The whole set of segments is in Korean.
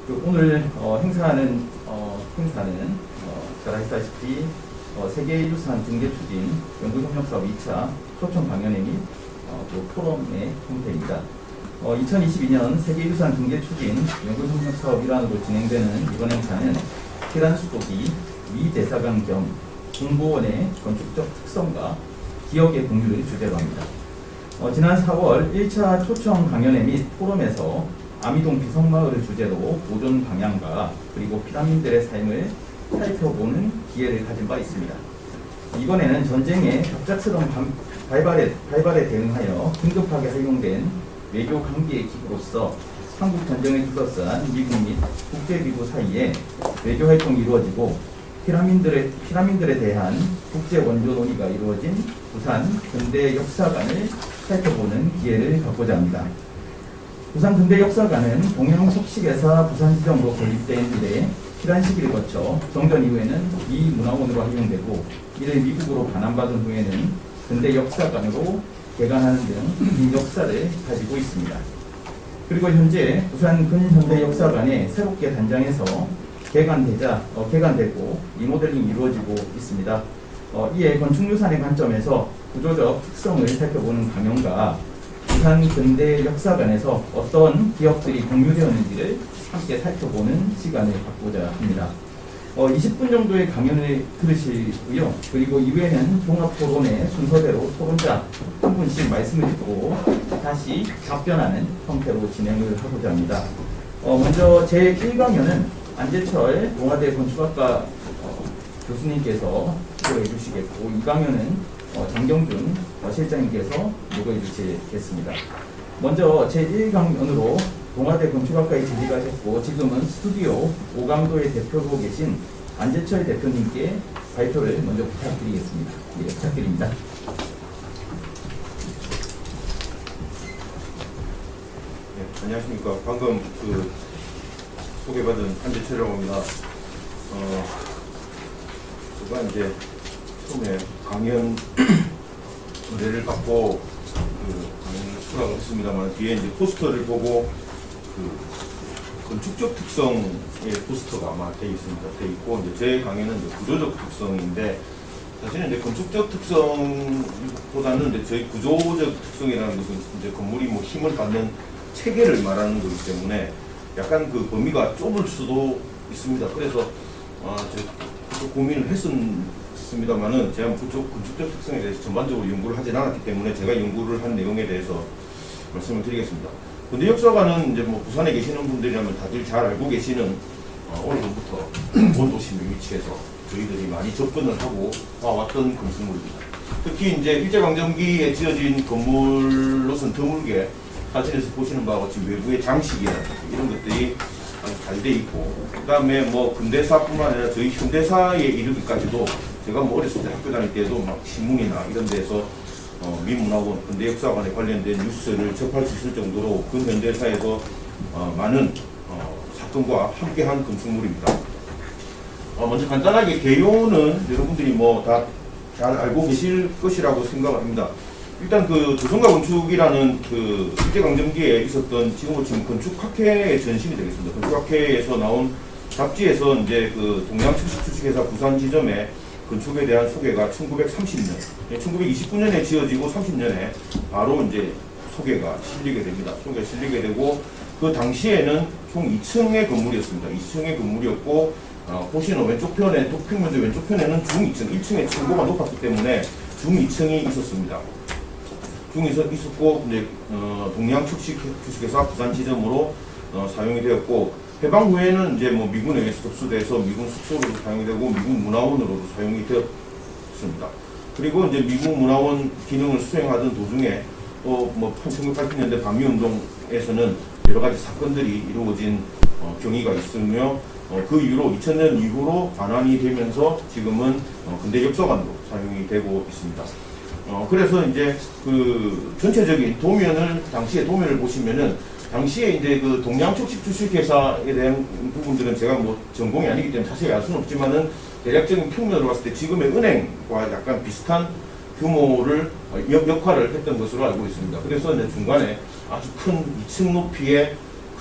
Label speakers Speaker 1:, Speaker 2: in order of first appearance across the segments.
Speaker 1: 오늘 행사는 잘 아시다시피 세계유산 등재 추진 연구협력사업 2차 초청 강연회 및 포럼의 형태입니다. 2022년 세계유산 등재 추진 연구협력사업 일환으로 진행되는 이번 행사는 피란 수도기 미 대사관 겸 공보원의 건축적 특성과 기억의 공유를 주제로 합니다. 지난 4월 1차 초청 강연회 및 포럼에서 아미동 비성마을을 주제로 보존 방향과 그리고 피라민들의 삶을 살펴보는 기회를 가진 바 있습니다. 이번에는 전쟁의 갑작스러운 발발에 대응하여 긴급하게 활용된 외교 관계의 기구로서 한국 전쟁을 둘러싼 미국 및 국제기구 사이에 외교 활동이 이루어지고 피라민들에 대한 국제 원조 논의가 이루어진 부산 근대 역사관을 살펴보는 기회를 갖고자 합니다. 부산 근대 역사관은 동양 석식회사 부산 지점으로 건립된 이래 피란 시기를 거쳐 정전 이후에는 미 문화원으로 활용되고 이를 미국으로 반환받은 후에는 근대 역사관으로 개관하는 등 역사를 가지고 있습니다. 그리고 현재 부산 근현대 역사관에 새롭게 단장해서 개관되고 리모델링이 이루어지고 있습니다. 이에 건축유산의 관점에서 구조적 특성을 살펴보는 강연과 부산 근대 역사관에서 어떤 기억들이 공유되었는지를 함께 살펴보는 시간을 갖고자 합니다. 20분 정도의 강연을 들으시고요. 그리고 이후에는 종합토론의 순서대로 토론자 한 분씩 말씀을 듣고 다시 답변하는 형태로 진행을 하고자 합니다. 먼저 제1강연은 안재철 동아대 건축학과 교수님께서 기도해 주시겠고, 이 강연은 장경준 실장님께서 요구해 주시겠습니다. 먼저 제1강연으로 동아대 건축학과에 재직하셨고 지금은 스튜디오 오감도에 대표로 계신 안재철 대표님께 발표를 먼저 부탁드리겠습니다. 예, 부탁드립니다.
Speaker 2: 네, 안녕하십니까. 방금 소개받은 안재철이라고 합니다. 제가 이제 처음에 강연 의뢰를 받고 강연을 수락을 했습니다만 뒤에 이제 포스터를 보고 건축적 특성의 포스터가 아마 돼 있고 이제 제 강연은 이제 구조적 특성인데, 사실은 이제 건축적 특성보다는 이제 저희 구조적 특성이라는 것은 이제 건물이 뭐 힘을 받는 체계를 말하는 거기 때문에 약간 그 범위가 좁을 수도 있습니다. 그래서 제가 고민을 했습니다만은 제가 건축적 특성에 대해서 전반적으로 연구를 하진 않았기 때문에 제가 연구를 한 내용에 대해서 말씀을 드리겠습니다. 근데 역사관은 이제 뭐 부산에 계시는 분들이라면 다들 잘 알고 계시는 오래전부터 본도심의 위치에서 저희들이 많이 접근을 하고 와왔던 건축물입니다. 특히 이제 일제강점기에 지어진 건물로선 드물게 사진에서 보시는 바와 같이 외부의 장식이라든지 이런 것들이 아주 잘 돼 있고, 그 다음에 뭐 근대사뿐만 아니라 저희 현대사에 이르기까지도 제가 뭐 어렸을 때 학교 다닐 때도 막 신문이나 이런 데서 미문화원, 근대역사관에 관련된 뉴스를 접할 수 있을 정도로 근현대사에서 많은 사건과 함께한 건축물입니다. 먼저 간단하게 개요는 여러분들이 뭐 다 잘 알고 계실 것이라고 생각을 합니다. 일단 조선가 건축이라는 일제강점기에 있었던 지금은 지금 건축학회의 전신이 되겠습니다. 건축학회에서 나온 잡지에서 이제 동양측식주식회사 부산 지점의 건축에 대한 소개가 1930년, 1929년에 지어지고 30년에 바로 이제 소개가 실리게 됩니다. 소개가 실리게 되고, 그 당시에는 총 2층의 건물이었습니다. 2층의 건물이었고, 보시는 왼쪽 편에, 도평면적 왼쪽 편에는 중2층, 1층의 층고가 높았기 때문에 중2층이 있었습니다. 있었고, 이제 동양측식주식회사 부산 지점으로 사용이 되었고, 해방 후에는 이제 뭐 미군에 의해서 접수돼서 미군 숙소로도 사용이 되고 미군 문화원으로도 사용이 되었습니다. 그리고 이제 미군 문화원 기능을 수행하던 도중에 뭐 1980년대 반미운동에서는 여러 가지 사건들이 이루어진 경위가 있으며, 그 이후로 2000년 이후로 반환이 되면서 지금은 근대 역사관으로 사용이 되고 있습니다. 그래서 이제 전체적인 당시의 도면을 보시면은, 당시에 이제 동양측식 주식회사에 대한 부분들은 제가 뭐 전공이 아니기 때문에 자세히 알 수는 없지만은 대략적인 평면으로 봤을 때 지금의 은행과 약간 비슷한 규모를 역할을 했던 것으로 알고 있습니다. 그래서 이제 중간에 아주 큰 2층 높이의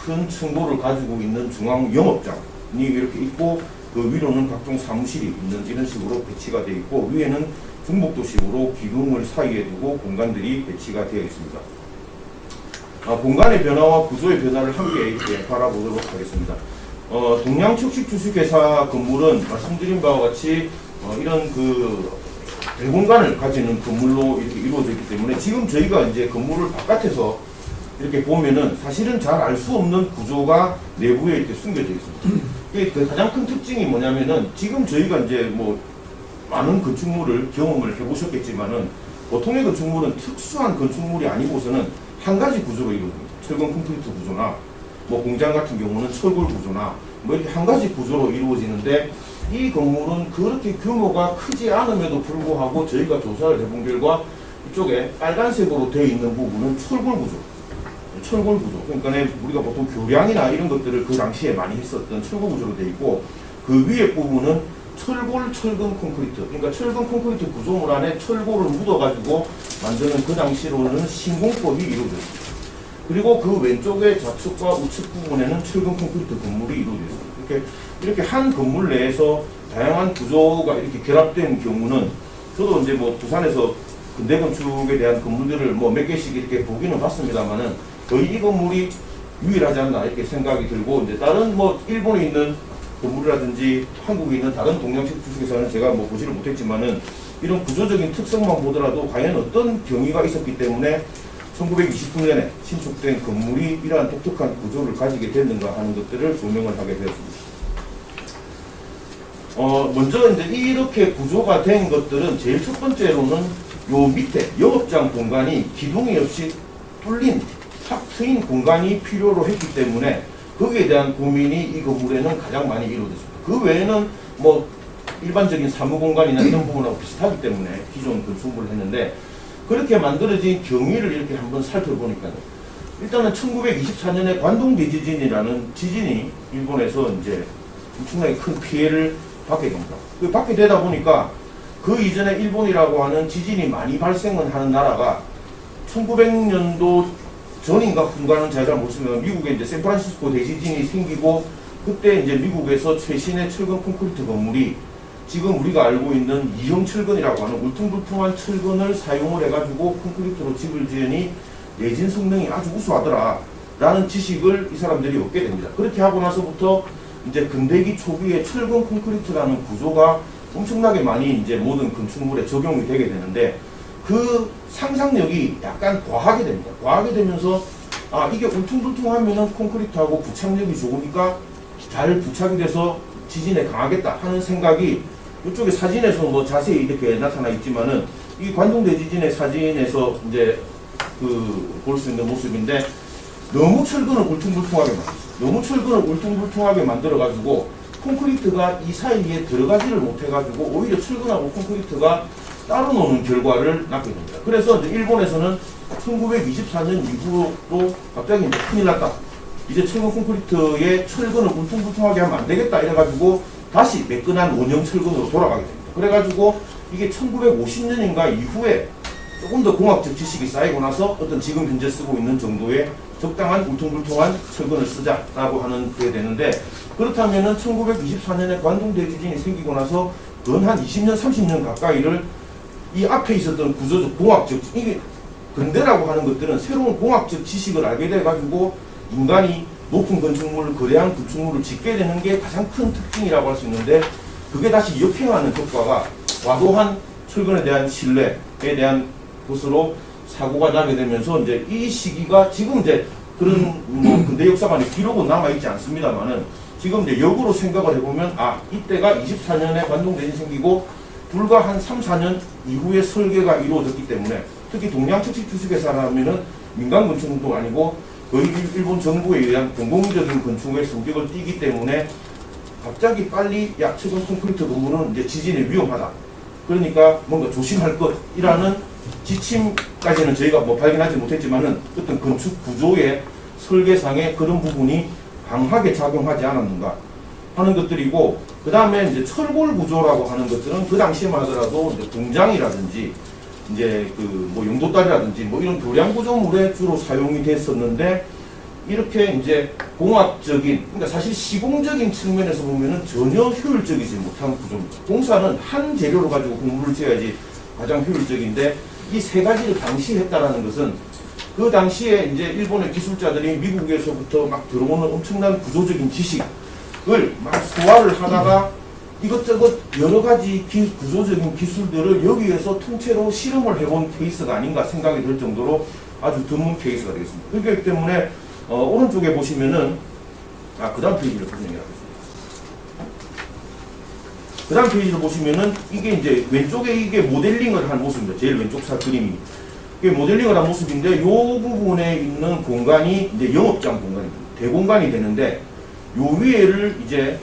Speaker 2: 큰 층고를 가지고 있는 중앙 영업장이 이렇게 있고 그 위로는 각종 사무실이 있는 이런 식으로 배치가 되어 있고 위에는 중복도식으로 기둥을 사이에 두고 공간들이 배치가 되어 있습니다. 공간의 변화와 구조의 변화를 함께 이렇게 바라보도록 하겠습니다. 동양척식주식회사 건물은 말씀드린 바와 같이 이런 그 대공간을 가지는 건물로 이렇게 이루어져 있기 때문에 지금 저희가 이제 건물을 바깥에서 이렇게 보면은 사실은 잘 알 수 없는 구조가 내부에 이렇게 숨겨져 있습니다. 그 가장 큰 특징이 뭐냐면은 지금 저희가 이제 뭐 많은 건축물을 경험을 해보셨겠지만은 보통의 건축물은 특수한 건축물이 아니고서는 한 가지 구조로 이루어집니다. 철근 콘크리트 구조나 뭐 공장 같은 경우는 철골 구조나 뭐 이렇게 한 가지 구조로 이루어지는데 이 건물은 그렇게 규모가 크지 않음에도 불구하고 저희가 조사를 해본 결과 이쪽에 빨간색으로 되어 있는 부분은 철골 구조. 철골 구조. 그러니까 우리가 보통 교량이나 이런 것들을 그 당시에 많이 했었던 철골 구조로 되어 있고 그 위에 부분은 철골 철근 콘크리트. 그러니까 철근 콘크리트 구조물 안에 철골을 묻어가지고 만드는 그 당시로는 신공법이 이루어졌습니다. 그리고 그 왼쪽의 좌측과 우측 부분에는 철근 콘크리트 건물이 이루어져 있습니다. 이렇게 한 건물 내에서 다양한 구조가 이렇게 결합된 경우는 저도 이제 뭐 부산에서 근대 건축에 대한 건물들을 뭐 몇 개씩 이렇게 보기는 봤습니다만은 거의 이 건물이 유일하지 않나 이렇게 생각이 들고 이제 다른 뭐 일본에 있는 건물이라든지 한국에 있는 다른 동양식 주식에서는 제가 뭐 보지를 못했지만은 이런 구조적인 특성만 보더라도 과연 어떤 경위가 있었기 때문에 1929년에 신축된 건물이 이러한 독특한 구조를 가지게 됐는가 하는 것들을 조명을 하게 되었습니다. 먼저 이제 이렇게 구조가 된 것들은 제일 첫 번째로는 요 밑에 영업장 공간이 기둥이 없이 뚫린 탁 트인 공간이 필요로 했기 때문에 거기에 대한 고민이 이 건물에는 가장 많이 이루어졌습니다. 그 외에는 뭐 일반적인 사무 공간이나 이런 부분하고 비슷하기 때문에 기존 건축물을 했는데 그렇게 만들어진 경위를 이렇게 한번 살펴보니까 일단은 1924년에 관동 대지진이라는 지진이 일본에서 이제 엄청나게 큰 피해를 받게 됩니다. 그 받게 되다 보니까 그 이전에 일본이라고 하는 지진이 많이 발생을 하는 나라가 1900년도 전인가 후인가는 제가 잘 모르지만 미국에 이제 샌프란시스코 대지진이 생기고 그때 이제 미국에서 최신의 철근 콘크리트 건물이 지금 우리가 알고 있는 이형 철근이라고 하는 울퉁불퉁한 철근을 사용을 해가지고 콘크리트로 집을 지으니 내진 성능이 아주 우수하더라 라는 지식을 이 사람들이 얻게 됩니다. 그렇게 하고 나서부터 이제 근대기 초기에 철근 콘크리트라는 구조가 엄청나게 많이 이제 모든 건축물에 적용이 되게 되는데 그 상상력이 약간 과하게 됩니다. 과하게 되면서 이게 울퉁불퉁하면은 콘크리트하고 부착력이 좋으니까 잘 부착이 돼서 지진에 강하겠다 하는 생각이 이쪽에 사진에서 뭐 자세히 이렇게 나타나 있지만은 이 관동 대지진의 사진에서 이제 볼 수 있는 모습인데 너무 철근을 울퉁불퉁하게 만들었어요. 너무 철근을 울퉁불퉁하게 만들어가지고 콘크리트가 이 사이에 들어가지를 못해가지고 오히려 철근하고 콘크리트가 따로 노는 결과를 낳게 됩니다. 그래서 이제 일본에서는 1924년 이후로 갑자기 이제 큰일 났다. 이제 철근 콘크리트에 철근을 울퉁불퉁하게 하면 안 되겠다 이래가지고 다시 매끈한 원형 철근으로 돌아가게 됩니다. 그래가지고 이게 1950년인가 이후에 조금 더 공학적 지식이 쌓이고 나서 어떤 지금 현재 쓰고 있는 정도의 적당한 울퉁불퉁한 철근을 쓰자라고 하는 게 되는데 그렇다면은 1924년에 관동 대지진이 생기고 나서 근 한 20년, 30년 가까이를 이 앞에 있었던 구조적 공학적 이게 근대라고 하는 것들은 새로운 공학적 지식을 알게 돼가지고 인간이 높은 건축물을 거대한 건축물을 짓게 되는 게 가장 큰 특징이라고 할 수 있는데 그게 다시 역행하는 효과가 과도한 철근에 대한 신뢰에 대한 것으로 사고가 나게 되면서 이제 이 시기가 지금 이제 그런 뭐 근대 역사관의 기록은 남아 있지 않습니다만은 지금 이제 역으로 생각을 해보면 이때가 24년에 관동 대지진이 생기고 불과 한 3, 4년 이후에 설계가 이루어졌기 때문에 특히 동양척식 주식회사라면은 민간 건축도 아니고 거의 일본 정부에 의한 공공적인 건축의 성격을 띠기 때문에 갑자기 빨리 철근 콘크리트 건물은 이제 지진에 위험하다. 그러니까 뭔가 조심할 것이라는 지침까지는 저희가 뭐 발견하지 못했지만은 어떤 건축 구조의 설계상의 그런 부분이 강하게 작용하지 않았는가 하는 것들이고 그 다음에 이제 철골 구조라고 하는 것들은 그 당시에만 하더라도 이제 공장이라든지 이제 뭐 용도딸이라든지 뭐 이런 교량 구조물에 주로 사용이 됐었는데 이렇게 이제 공학적인, 그러니까 사실 시공적인 측면에서 보면은 전혀 효율적이지 못한 구조입니다. 공사는 한 재료로 가지고 공부를 지어야지 가장 효율적인데 이 세 가지를 당시 했다라는 것은 그 당시에 이제 일본의 기술자들이 미국에서부터 막 들어오는 엄청난 구조적인 지식을 막 소화를 하다가 이것저것 여러 가지 구조적인 기술들을 여기에서 통째로 실험을 해본 케이스가 아닌가 생각이 들 정도로 아주 드문 케이스가 되겠습니다. 그렇기 때문에 오른쪽에 보시면은 그 다음 페이지를 설명하겠습니다. 그 다음 페이지를 보시면은 이게 이제 왼쪽에 이게 모델링을 한 모습입니다. 제일 왼쪽 그림이. 이게 모델링을 한 모습인데 이 부분에 있는 공간이 이제 영업장 공간입니다. 대공간이 되는데 요 위에를 이제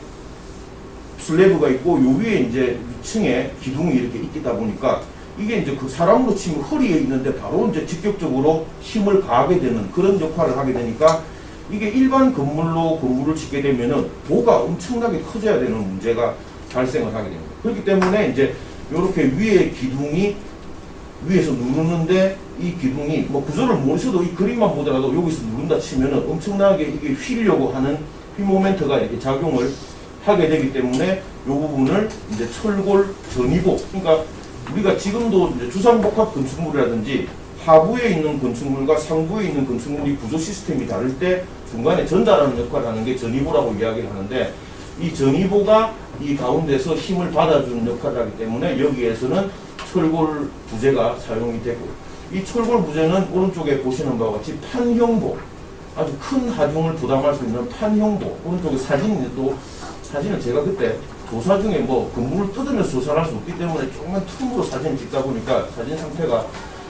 Speaker 2: 슬래브가 있고 요 위에 이제 위층에 기둥이 이렇게 있다 보니까 이게 이제 그 사람으로 치면 허리에 있는데 바로 이제 직접적으로 힘을 가하게 되는 그런 역할을 하게 되니까 이게 일반 건물을 짓게 되면은 도가 엄청나게 커져야 되는 문제가 발생을 하게 됩니다. 그렇기 때문에 이제 이렇게 위에 기둥이 위에서 누르는데 이 기둥이 뭐 구조를 모르셔도 이 그림만 보더라도 여기서 누른다 치면은 엄청나게 이게 휘려고 하는 휘모멘트가 이렇게 작용을 하게 되기 때문에 이 부분을 이제 철골 전이보, 그러니까 우리가 지금도 이제 주상복합 건축물이라든지 하부에 있는 건축물과 상부에 있는 건축물이 구조 시스템이 다를 때 중간에 전달하는 역할을 하는 게 전이보라고 이야기를 하는데 이 전이보가 이 가운데서 힘을 받아주는 역할을 하기 때문에 여기에서는 철골 부재가 사용이 되고 이 철골 부재는 오른쪽에 보시는 바와 같이 판형보, 아주 큰 하중을 부담할 수 있는 판형보, 오른쪽에 사진을 제가 그때 조사 중에 뭐 건물을 뜯으면서 조사를 할 수 없기 때문에 조금만 틈으로 사진을 찍다 보니까 사진 상태가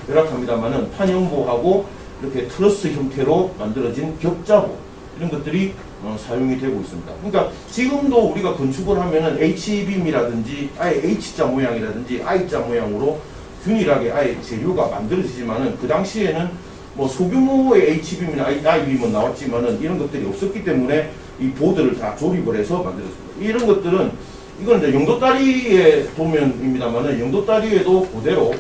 Speaker 2: 열악합니다만은 판형보하고 이렇게 트러스 형태로 만들어진 격자보 이런 것들이 사용이 되고 있습니다. 그러니까 지금도 우리가 건축을 하면은 H빔이라든지 아예 H자 모양이라든지 I자 모양으로 균일하게 아예 재료가 만들어지지만은 그 당시에는 뭐 소규모의 H빔이나 I빔은 나왔지만은 이런 것들이 없었기 때문에 이 보드를 다 조립을 해서 만들었습니다. 이런 것들은 이건 이제 영도다리의 도면입니다만은 영도다리에도 그대로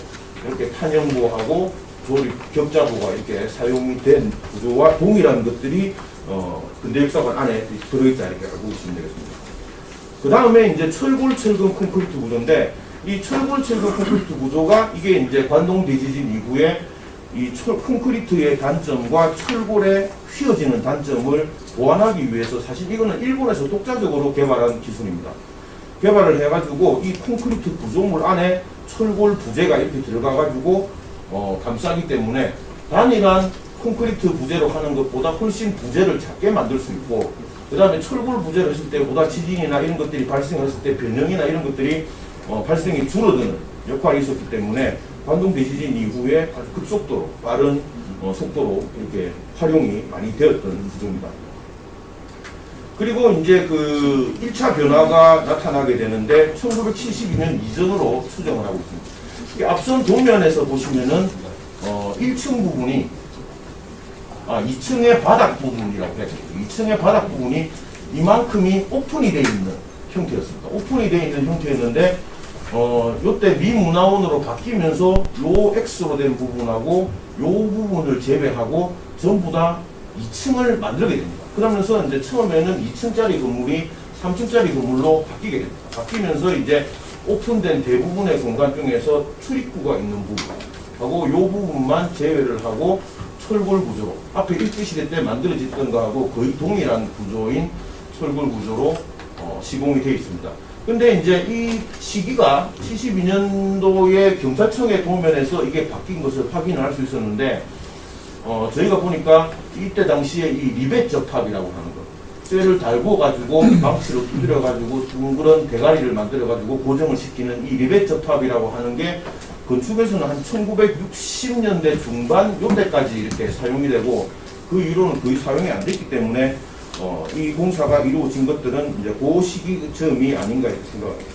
Speaker 2: 이렇게 판형보하고 조립 격자보가 이렇게 사용이 된 구조와 동일한 것들이 근대 역사관 안에 들어있다 이렇게 알고 계시면 되겠습니다. 그 다음에 이제 철골철근 콘크리트 구조인데 이 철골철근 콘크리트 구조가 이게 이제 관동 대지진 이후에 이 콘크리트의 단점과 철골의 휘어지는 단점을 보완하기 위해서 사실 이거는 일본에서 독자적으로 개발한 기술입니다. 개발을 해가지고 이 콘크리트 구조물 안에 철골 부재가 이렇게 들어가가지고 감싸기 때문에 단일한 콘크리트 부재로 하는 것보다 훨씬 부재를 작게 만들 수 있고 그 다음에 철골 부재를 했을 때보다 지진이나 이런 것들이 발생했을 때 변형이나 이런 것들이 발생이 줄어드는 역할이 있었기 때문에 관동 대지진 이후에 아주 급속도로 빠른 속도로 이렇게 활용이 많이 되었던 구조입니다. 그리고 이제 그 1차 변화가 나타나게 되는데 1972년 이전으로 추정을 하고 있습니다. 앞선 도면에서 보시면은 1층 부분이 2층의 바닥 부분이라고 해요. 2층의 바닥 부분이 이만큼이 오픈이 되어 있는 형태였습니다. 오픈이 되어 있는 형태였는데 요때 미문화원으로 바뀌면서 요 X로 된 부분하고 요 부분을 제외하고 전부 다 2층을 만들게 됩니다. 그러면서 이제 처음에는 2층짜리 건물이 3층짜리 건물로 바뀌게 됩니다. 바뀌면서 이제 오픈된 대부분의 공간 중에서 출입구가 있는 부분하고 요 부분만 제외를 하고 철골 구조로 앞에 일제시대 때 만들어졌던 거하고 거의 동일한 구조인 철골 구조로 시공이 되어 있습니다. 근데 이제 이 시기가 72년도에 경찰청의 도면에서 이게 바뀐 것을 확인을 할 수 있었는데 저희가 보니까 이때 당시에 이 리벳 접합이라고 하는 거 쇠를 달고 가지고 망치로 두드려 가지고 둥그런 대가리를 만들어 가지고 고정을 시키는 이 리벳 접합이라고 하는 게 건축에서는 한 1960년대 중반 요때까지 이렇게 사용이 되고 그 이후로는 거의 사용이 안 됐기 때문에 이 공사가 이루어진 것들은 이제 그 시기점이 아닌가 이렇게 생각합니다.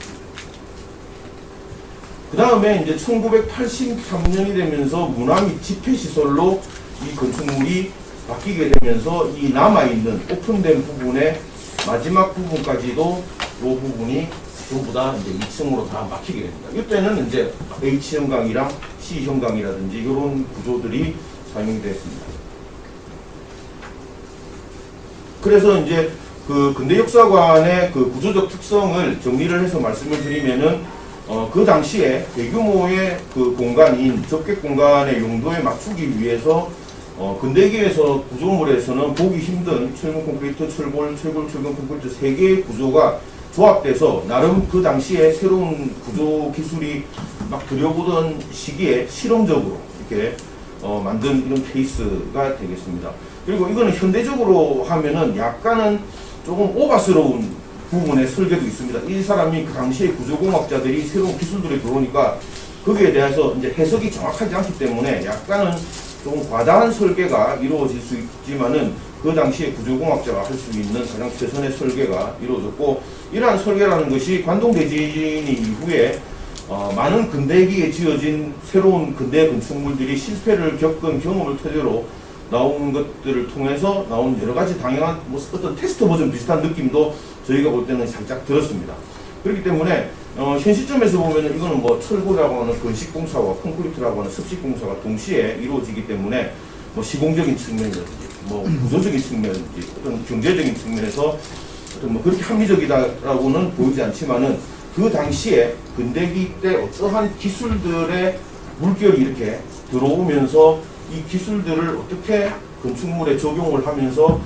Speaker 2: 그 다음에 이제 1983년이 되면서 문화 및 집회시설로 이 건축물이 바뀌게 되면서 이 남아있는 오픈된 부분의 마지막 부분까지도 이 부분이 전부 다 이제 2층으로 다 막히게 됩니다. 이때는 이제 H형광이랑 C형광이라든지 이런 구조들이 사용이 됐습니다. 그래서 이제 그 근대역사관의 그 구조적 특성을 정리를 해서 말씀을 드리면은 그 당시에 대규모의 그 공간인 접객 공간의 용도에 맞추기 위해서 근대기에서 구조물에서는 보기 힘든 철근 콘크리트, 철골, 철근 콘크리트 세 개의 구조가 조합돼서 나름 그 당시에 새로운 구조 기술이 막 들여보던 시기에 실험적으로 이렇게 만든 이런 케이스가 되겠습니다. 그리고 이거는 현대적으로 하면은 약간은 조금 오바스러운 부분의 설계도 있습니다. 이 사람이 그 당시에 구조공학자들이 새로운 기술들이 들어오니까 거기에 대해서 이제 해석이 정확하지 않기 때문에 약간은 조금 과다한 설계가 이루어질 수 있지만은 그 당시에 구조공학자가 할 수 있는 가장 최선의 설계가 이루어졌고, 이러한 설계라는 것이 관동대지진이 이후에 많은 근대기에 지어진 새로운 근대 건축물들이 실패를 겪은 경험을 토대로 나온 것들을 통해서 나온 여러 가지 다양한 뭐 어떤 테스트 버전 비슷한 느낌도 저희가 볼 때는 살짝 들었습니다. 그렇기 때문에 현 시점에서 보면은 이거는 뭐 철골이라고 하는 건식공사와 콘크리트라고 하는 습식공사가 동시에 이루어지기 때문에 뭐 시공적인 측면이라든지 뭐 구조적인 측면이라든지 어떤 경제적인 측면에서 어떤 뭐 그렇게 합리적이다라고는 보이지 않지만은 그 당시에 근대기 때 어떠한 기술들의 물결이 이렇게 들어오면서 이 기술들을 어떻게 건축물에 적용을 하면서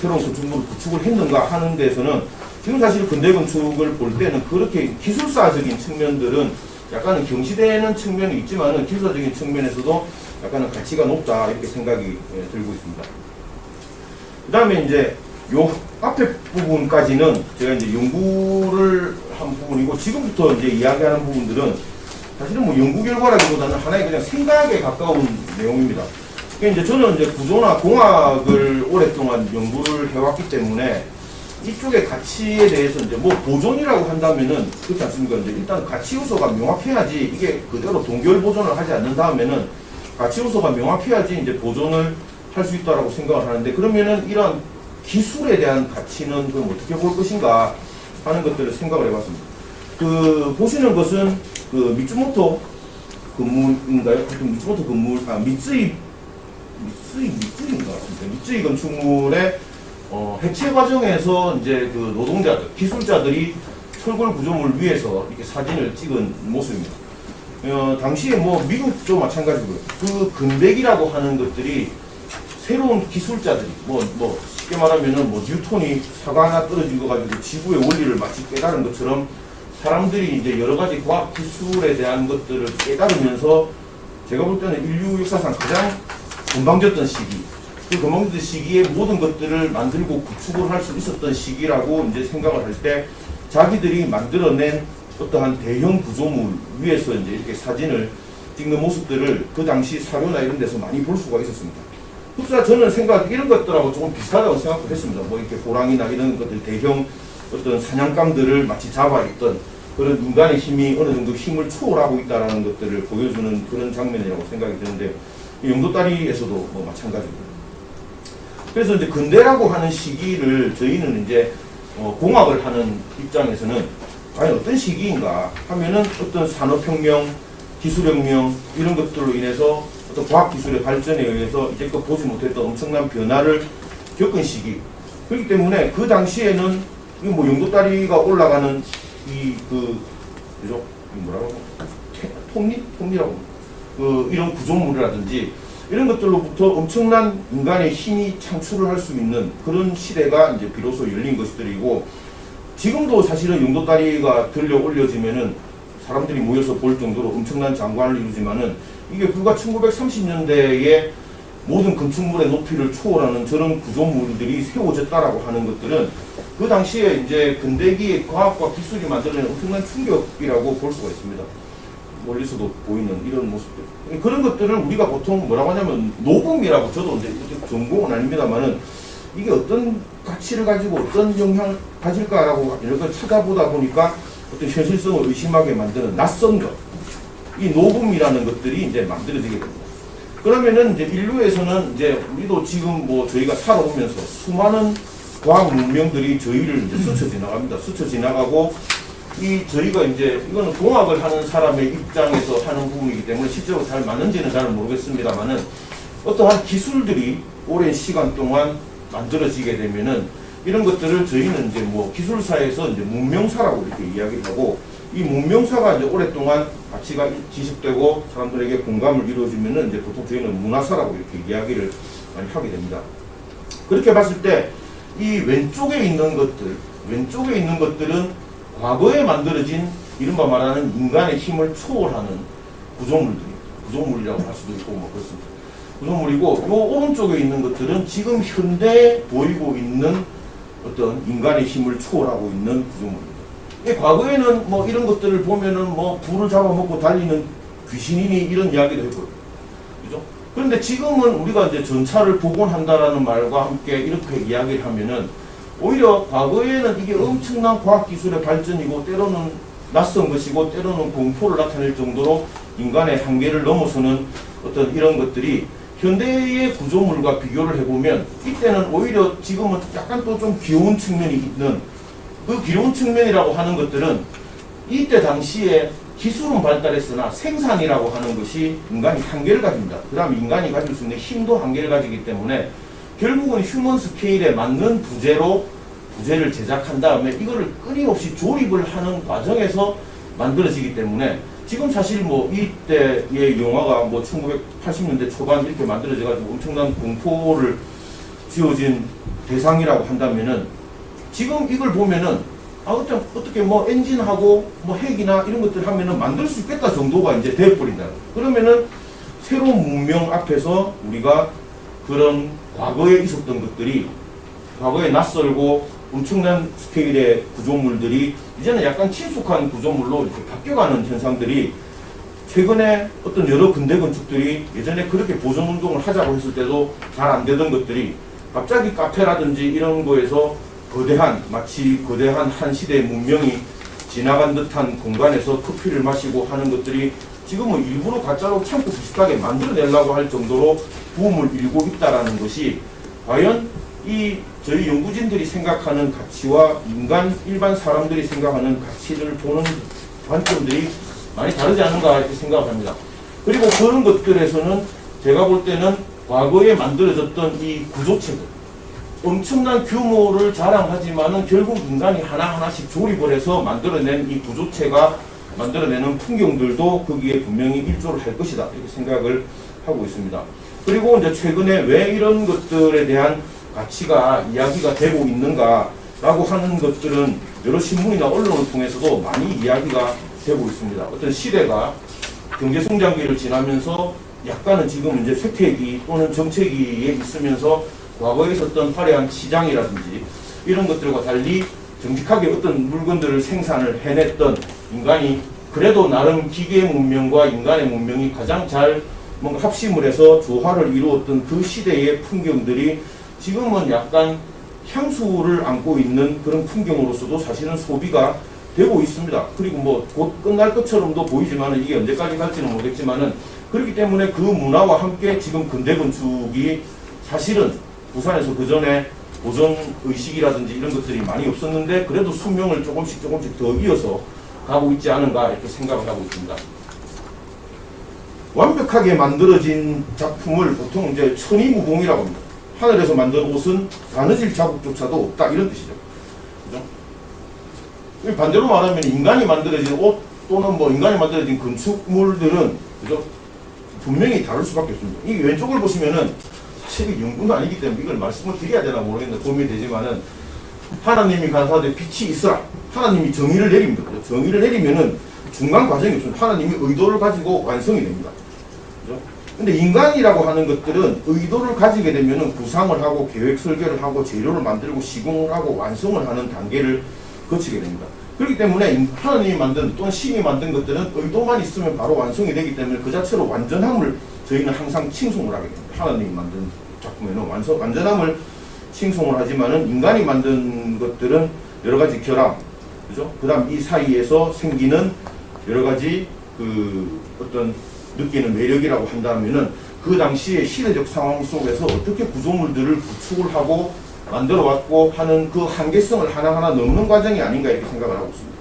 Speaker 2: 새로운 건축물을 구축을 했는가 하는 데서는 지금 사실 근대 건축을 볼 때는 그렇게 기술사적인 측면들은 약간은 경시되는 측면이 있지만은 기술사적인 측면에서도 약간은 가치가 높다 이렇게 생각이 들고 있습니다. 그 다음에 이제 요 앞에 부분까지는 제가 이제 연구를 한 부분이고, 지금부터 이제 이야기하는 부분들은 사실은 뭐 연구 결과라기보다는 하나의 그냥 생각에 가까운 내용입니다. 그러니까 이제 저는 이제 구조나 공학을 오랫동안 연구를 해왔기 때문에 이쪽의 가치에 대해서 이제 뭐 보존이라고 한다면은 그렇지 않습니까? 이제 일단 가치 요소가 명확해야지, 이게 그대로 동결 보존을 하지 않는 다음에는 가치 요소가 명확해야지 이제 보존을 할 수 있다라고 생각을 하는데, 그러면은 이런 기술에 대한 가치는 그럼 어떻게 볼 것인가 하는 것들을 생각을 해봤습니다. 그 보시는 것은 그 미츠모토 건물인가요? 하여튼 미츠모토 건물, 미쯔이인 것 같습니다. 미쯔이 건축물의 해체 과정에서 이제 그 노동자들, 기술자들이 철골 구조물 위에서 이렇게 사진을 찍은 모습입니다. 당시에 뭐 미국도 마찬가지고요. 그 근대기라고 하는 것들이 새로운 기술자들이 뭐 쉽게 말하면은 뭐 뉴턴이 사과 하나 떨어진 거 가지고 지구의 원리를 마치 깨달은 것처럼 사람들이 이제 여러 가지 과학 기술에 대한 것들을 깨달으면서 제가 볼 때는 인류 역사상 가장 건방졌던 시기, 그 건방졌던 시기에 모든 것들을 만들고 구축을 할 수 있었던 시기라고 이제 생각을 할 때, 자기들이 만들어낸 어떠한 대형 구조물 위에서 이제 이렇게 사진을 찍는 모습들을 그 당시 사료나 이런 데서 많이 볼 수가 있었습니다. 흡사 저는 이런 것들하고 조금 비슷하다고 생각을 했습니다. 뭐 이렇게 호랑이나 이런 것들 대형 어떤 사냥감들을 마치 잡아있던 그런 인간의 힘이 어느 정도 힘을 초월하고 있다는 것들을 보여주는 그런 장면이라고 생각이 드는데, 영도다리에서도 뭐 마찬가지고요. 그래서 이제 근대라고 하는 시기를 저희는 이제 공학을 하는 입장에서는 과연 어떤 시기인가 하면은 어떤 산업혁명, 기술혁명 이런 것들로 인해서 어떤 과학기술의 발전에 의해서 이제껏 보지 못했던 엄청난 변화를 겪은 시기. 그렇기 때문에 그 당시에는 뭐 영도다리가 올라가는 그죠? 뭐라고? 톱니라고. 이런 구조물이라든지 이런 것들로부터 엄청난 인간의 힘이 창출을 할 수 있는 그런 시대가 이제 비로소 열린 것들이고, 지금도 사실은 영도다리가 들려 올려지면은 사람들이 모여서 볼 정도로 엄청난 장관을 이루지만은 이게 불과 1930년대에 모든 건축물의 높이를 초월하는 저런 구조물들이 세워졌다라고 하는 것들은 그 당시에 이제 근대기의 과학과 기술이 만들어낸 엄청난 충격이라고 볼 수가 있습니다. 멀리서도 보이는 이런 모습들. 그런 것들을 우리가 보통 뭐라고 하냐면 노궁이라고, 저도 이제 전공은 아닙니다만은 이게 어떤 가치를 가지고 어떤 영향을 가질까라고 이렇게 찾아보다 보니까 어떤 현실성을 의심하게 만드는 낯선 것, 이 노궁이라는 것들이 이제 만들어지게 됩니다. 그러면은 이제 인류에서는 이제 우리도 지금 뭐 저희가 살아오면서 수많은 과학 문명들이 저희를 이제 스쳐 지나갑니다. 스쳐 지나가고, 저희가 이제 이거는 공학을 하는 사람의 입장에서 하는 부분이기 때문에 실제로 잘 맞는지는 잘 모르겠습니다만은 어떠한 기술들이 오랜 시간 동안 만들어지게 되면은 이런 것들을 저희는 이제 뭐 기술사에서 이제 문명사라고 이렇게 이야기를 하고, 이 문명사가 이제 오랫동안 가치가 지식되고 사람들에게 공감을 이루어주면은 이제 보통 저희는 문화사라고 이렇게 이야기를 많이 하게 됩니다. 그렇게 봤을 때 이 왼쪽에 있는 것들은 과거에 만들어진 이른바 말하는 인간의 힘을 초월하는 구조물이라고 할 수도 있고 뭐 그렇습니다. 구조물이고, 요 오른쪽에 있는 것들은 지금 현대에 보이고 있는 어떤 인간의 힘을 초월하고 있는 구조물입니다. 과거에는 뭐 이런 것들을 보면은 뭐 불을 잡아먹고 달리는 귀신이니 이런 이야기도 했고요. 그죠? 그런데 지금은 우리가 이제 전차를 복원한다라는 말과 함께 이렇게 이야기를 하면은 오히려 과거에는 이게 엄청난 과학기술의 발전이고 때로는 낯선 것이고 때로는 공포를 나타낼 정도로 인간의 한계를 넘어서는 어떤 이런 것들이 현대의 구조물과 비교를 해보면 이때는 오히려 지금은 약간 또 좀 귀여운 측면이 있는, 그 귀여운 측면이라고 하는 것들은 이때 당시에 기술은 발달했으나 생산이라고 하는 것이 인간이 한계를 가집니다. 그 다음에 인간이 가질 수 있는 힘도 한계를 가지기 때문에 결국은 휴먼 스케일에 맞는 부재를 제작한 다음에 이거를 끊임없이 조립을 하는 과정에서 만들어지기 때문에 지금 사실 뭐 이때의 영화가 뭐 1980년대 초반 이렇게 만들어져가지고 엄청난 공포를 지어진 대상이라고 한다면은 지금 이걸 보면은 어떻게 뭐 엔진하고 뭐 핵이나 이런 것들 하면은 만들 수 있겠다 정도가 이제 돼버린다. 그러면은 새로운 문명 앞에서 우리가 그런 과거에 있었던 것들이 과거에 낯설고 엄청난 스케일의 구조물들이 이제는 약간 친숙한 구조물로 이렇게 바뀌어가는 현상들이 최근에 어떤 여러 근대 건축들이 예전에 그렇게 보존 운동을 하자고 했을 때도 잘 안 되던 것들이 갑자기 카페라든지 이런 거에서 마치 거대한 한 시대의 문명이 지나간 듯한 공간에서 커피를 마시고 하는 것들이 지금은 일부러 가짜로 창고 비슷하게 만들어내려고 할 정도로 붐을 일고 있다라는 것이 과연 이 저희 연구진들이 생각하는 가치와 일반 사람들이 생각하는 가치를 보는 관점들이 많이 다르지 않은가 이렇게 생각을 합니다. 그리고 그런 것들에서는 제가 볼 때는 과거에 만들어졌던 이 구조체들, 엄청난 규모를 자랑하지만은 결국 인간이 하나하나씩 조립을 해서 만들어낸 이 구조체가 만들어내는 풍경들도 거기에 분명히 일조를 할 것이다 이렇게 생각을 하고 있습니다. 그리고 이제 최근에 왜 이런 것들에 대한 가치가 이야기가 되고 있는가라고 하는 것들은 여러 신문이나 언론을 통해서도 많이 이야기가 되고 있습니다. 어떤 시대가 경제성장기를 지나면서 약간은 지금 이제 쇠퇴기 또는 정체기에 있으면서 과거에 있었던 화려한 시장이라든지 이런 것들과 달리 정직하게 어떤 물건들을 생산을 해냈던 인간이 그래도 나름 기계의 문명과 인간의 문명이 가장 잘 뭔가 합심을 해서 조화를 이루었던 그 시대의 풍경들이 지금은 약간 향수를 안고 있는 그런 풍경으로서도 사실은 소비가 되고 있습니다. 그리고 뭐 곧 끝날 것처럼도 보이지만은 이게 언제까지 갈지는 모르겠지만은 그렇기 때문에 그 문화와 함께 지금 근대 건축이 사실은 부산에서 그 전에 보존 의식이라든지 이런 것들이 많이 없었는데 그래도 수명을 조금씩 더 이어서 가고 있지 않은가 이렇게 생각을 하고 있습니다. 완벽하게 만들어진 작품을 보통 이제 천이무봉이라고 합니다. 하늘에서 만든 옷은 바느질 자국조차도 없다 이런 뜻이죠. 그죠? 반대로 말하면 인간이 만들어진 옷 또는 뭐 인간이 만들어진 건축물들은 그죠? 분명히 다를 수밖에 없습니다. 이 왼쪽을 보시면은 사실 연구는 아니기 때문에 이걸 말씀을 드려야 되나 모르겠는데 도움이 되지만은 하나님이 가라사대 빛이 있으라. 하나님이 정의를 내립니다. 그죠? 정의를 내리면은 중간 과정이 없습니다. 하나님이 의도를 가지고 완성이 됩니다. 그죠? 근데 인간이라고 하는 것들은 의도를 가지게 되면은 구상을 하고 계획 설계를 하고 재료를 만들고 시공을 하고 완성을 하는 단계를 거치게 됩니다. 그렇기 때문에 하나님이 만든 또는 신이 만든 것들은 의도만 있으면 바로 완성이 되기 때문에 그 자체로 완전함을 저희는 항상 칭송을 하게 됩니다. 하나님이 만든 작품에는 완전함을 칭송을 하지만은 인간이 만든 것들은 여러 가지 결함, 그죠? 그 다음 이 사이에서 생기는 여러 가지 그 어떤 느끼는 매력이라고 한다면은 그 당시의 시대적 상황 속에서 어떻게 구조물들을 구축을 하고 만들어 왔고 하는 그 한계성을 하나하나 넘는 과정이 아닌가 이렇게 생각을 하고 있습니다.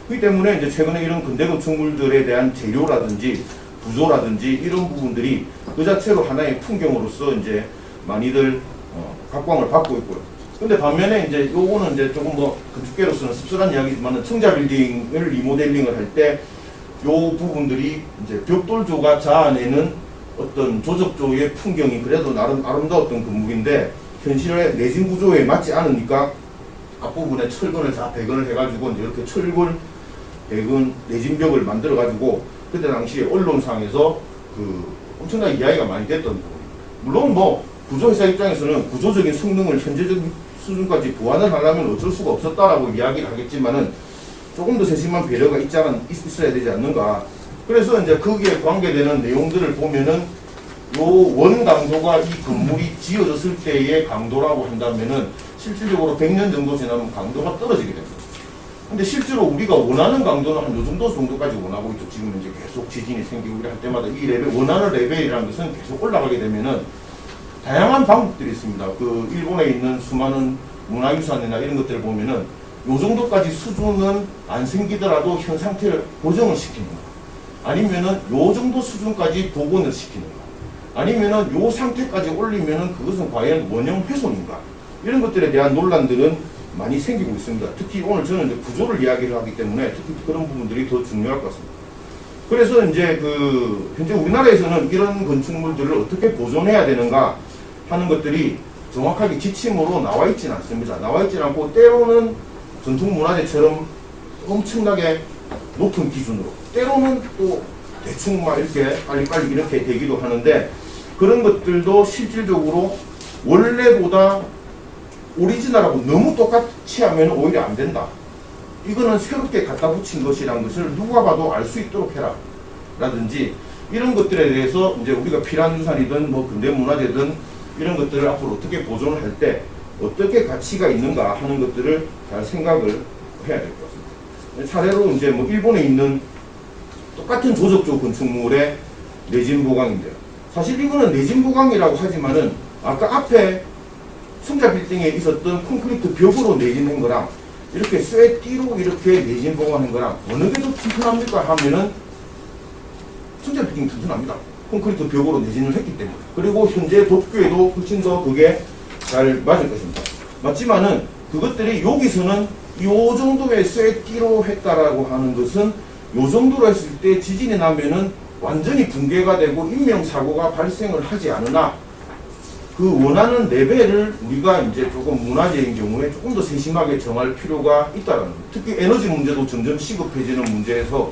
Speaker 2: 그렇기 때문에 이제 최근에 이런 근대 건축물들에 대한 재료라든지 구조라든지 이런 부분들이 그 자체로 하나의 풍경으로서 이제 많이들 각광을 받고 있고요. 근데 반면에 이제 요거는 이제 조금 뭐 건축계로서는 씁쓸한 이야기지만은 청자 빌딩을 리모델링을 할 때 요 부분들이 이제 벽돌조가 자아내는 어떤 조적조의 풍경이 그래도 나름 아름다웠던 건물인데 현실의 내진 구조에 맞지 않으니까 앞부분에 철근을 다 배건을 해가지고 이제 이렇게 철근 배건 내진벽을 만들어가지고 그때 당시에 언론상에서 그 엄청나게 이야기가 많이 됐던 부분. 물론 뭐 구조회사 입장에서는 구조적인 성능을 현재적인 수준까지 보완을 하려면 어쩔 수가 없었다라고 이야기를 하겠지만은 조금 더 세심한 배려가 있어야 되지 않는가. 그래서 이제 거기에 관계되는 내용들을 보면은 요 원 강도가 이 건물이 지어졌을 때의 강도라고 한다면은 실질적으로 100년 정도 지나면 강도가 떨어지게 됩니다. 근데 실제로 우리가 원하는 강도는 한 요 정도까지 원하고 있죠. 지금 이제 계속 지진이 생기고 할 때마다 이 레벨, 원하는 레벨이라는 것은 계속 올라가게 되면은 다양한 방법들이 있습니다. 그 일본에 있는 수많은 문화유산이나 이런 것들을 보면은 요 정도까지 수준은 안 생기더라도 현 상태를 고정을 시키는 거. 아니면은 요 정도 수준까지 복원을 시키는 거. 아니면은 요 상태까지 올리면은 그것은 과연 원형 훼손인가. 이런 것들에 대한 논란들은 많이 생기고 있습니다. 특히 오늘 저는 이제 구조를 이야기를 하기 때문에 특히 그런 부분들이 더 중요할 것 같습니다. 그래서 이제 그 현재 우리나라에서는 이런 건축물들을 어떻게 보존해야 되는가 하는 것들이 정확하게 지침으로 나와 있지는 않습니다. 나와 있지는 않고 때로는 전통문화재처럼 엄청나게 높은 기준으로 때로는 또 대충 막 이렇게 빨리빨리 이렇게 되기도 하는데 그런 것들도 실질적으로 원래보다 오리지널하고 너무 똑같이 하면 오히려 안 된다. 이거는 새롭게 갖다 붙인 것이라는 것을 누가 봐도 알 수 있도록 해라. 라든지 이런 것들에 대해서 이제 우리가 필한유산이든 뭐 근대문화재든 이런 것들을 앞으로 어떻게 보존을 할 때 어떻게 가치가 있는가 하는 것들을 잘 생각을 해야 될 것 같습니다. 사례로 이제 뭐 일본에 있는 똑같은 조적조 건축물의 내진보강인데요. 사실 이거는 내진보강이라고 하지만은 아까 앞에 청자 빌딩에 있었던 콘크리트 벽으로 내진한 거랑 이렇게 쇠띠로 이렇게 내진보강한 거랑 어느 게 더 튼튼합니까 하면은 청자 빌딩이 튼튼합니다. 콘크리트 벽으로 내진을 했기 때문에. 그리고 현재 도쿄에도 훨씬 더 그게 잘 맞을 것입니다. 맞지만은 그것들이 여기서는 요 정도의 쇠띠로 했다라고 하는 것은 요 정도로 했을 때 지진이 나면은 완전히 붕괴가 되고 인명사고가 발생을 하지 않으나 그 원하는 레벨을 우리가 이제 조금 문화재인 경우에 조금 더 세심하게 정할 필요가 있다라는 거예요. 특히 에너지 문제도 점점 시급해지는 문제에서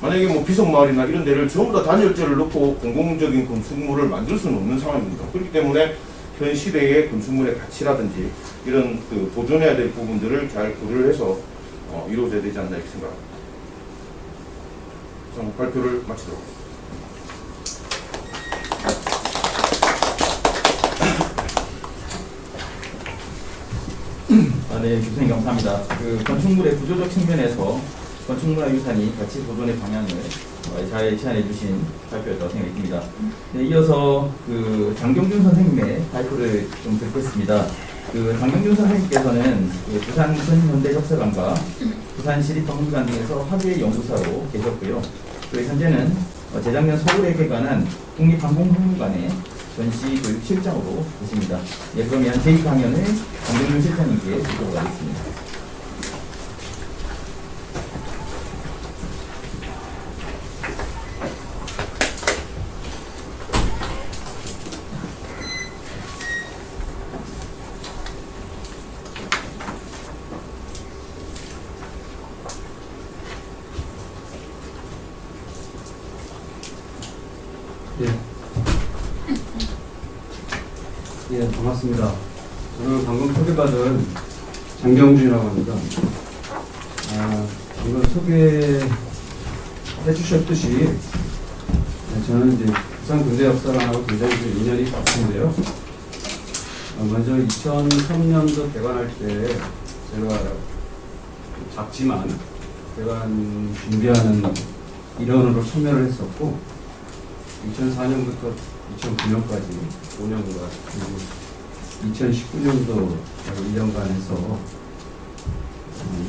Speaker 2: 만약에 뭐 비석마을이나 이런 데를 전부 다 단열재를 넣고 공공적인 건축물을 만들 수는 없는 상황입니다. 그렇기 때문에 현 시대의 건축물의 가치라든지 이런 그 보존해야 될 부분들을 잘 고려를 해서 이루어져야 되지 않나 이렇게 생각합니다. 자, 발표를 마치도록 하겠습니다.
Speaker 1: 네, 교수님 감사합니다. 그 건축물의 구조적 측면에서 건축문화유산이 가치 보존의 방향을 잘 제안해 주신 발표였다고 생각이 듭니다. 네, 이어서 그 장경준 선생님의 발표를 좀 듣겠습니다. 그 장경준 선생님께서는 그 부산 근현대협서관과 부산시립박물관 등에서 학예 연구사로 계셨고요. 그 현재는 재작년 서울에 개관한 국립항공박물관의 전시교육실장으로 계십니다. 예, 그러면 제2 강연을 장경준 실장님께 드리도록 하겠습니다.
Speaker 3: 예, 반갑습니다. 저는 방금 소개받은 장경준이라고 합니다. 방금 소개해 주셨듯이 저는 이제 부산 근대역사관하고 굉장히 인연이 깊은데요. 먼저 2003년도 개관할 때 제가 작지만 개관 준비하는 일원으로 참여를 했었고 2004년부터 2009년까지 5년간 그리고 2019년도 1년간 해서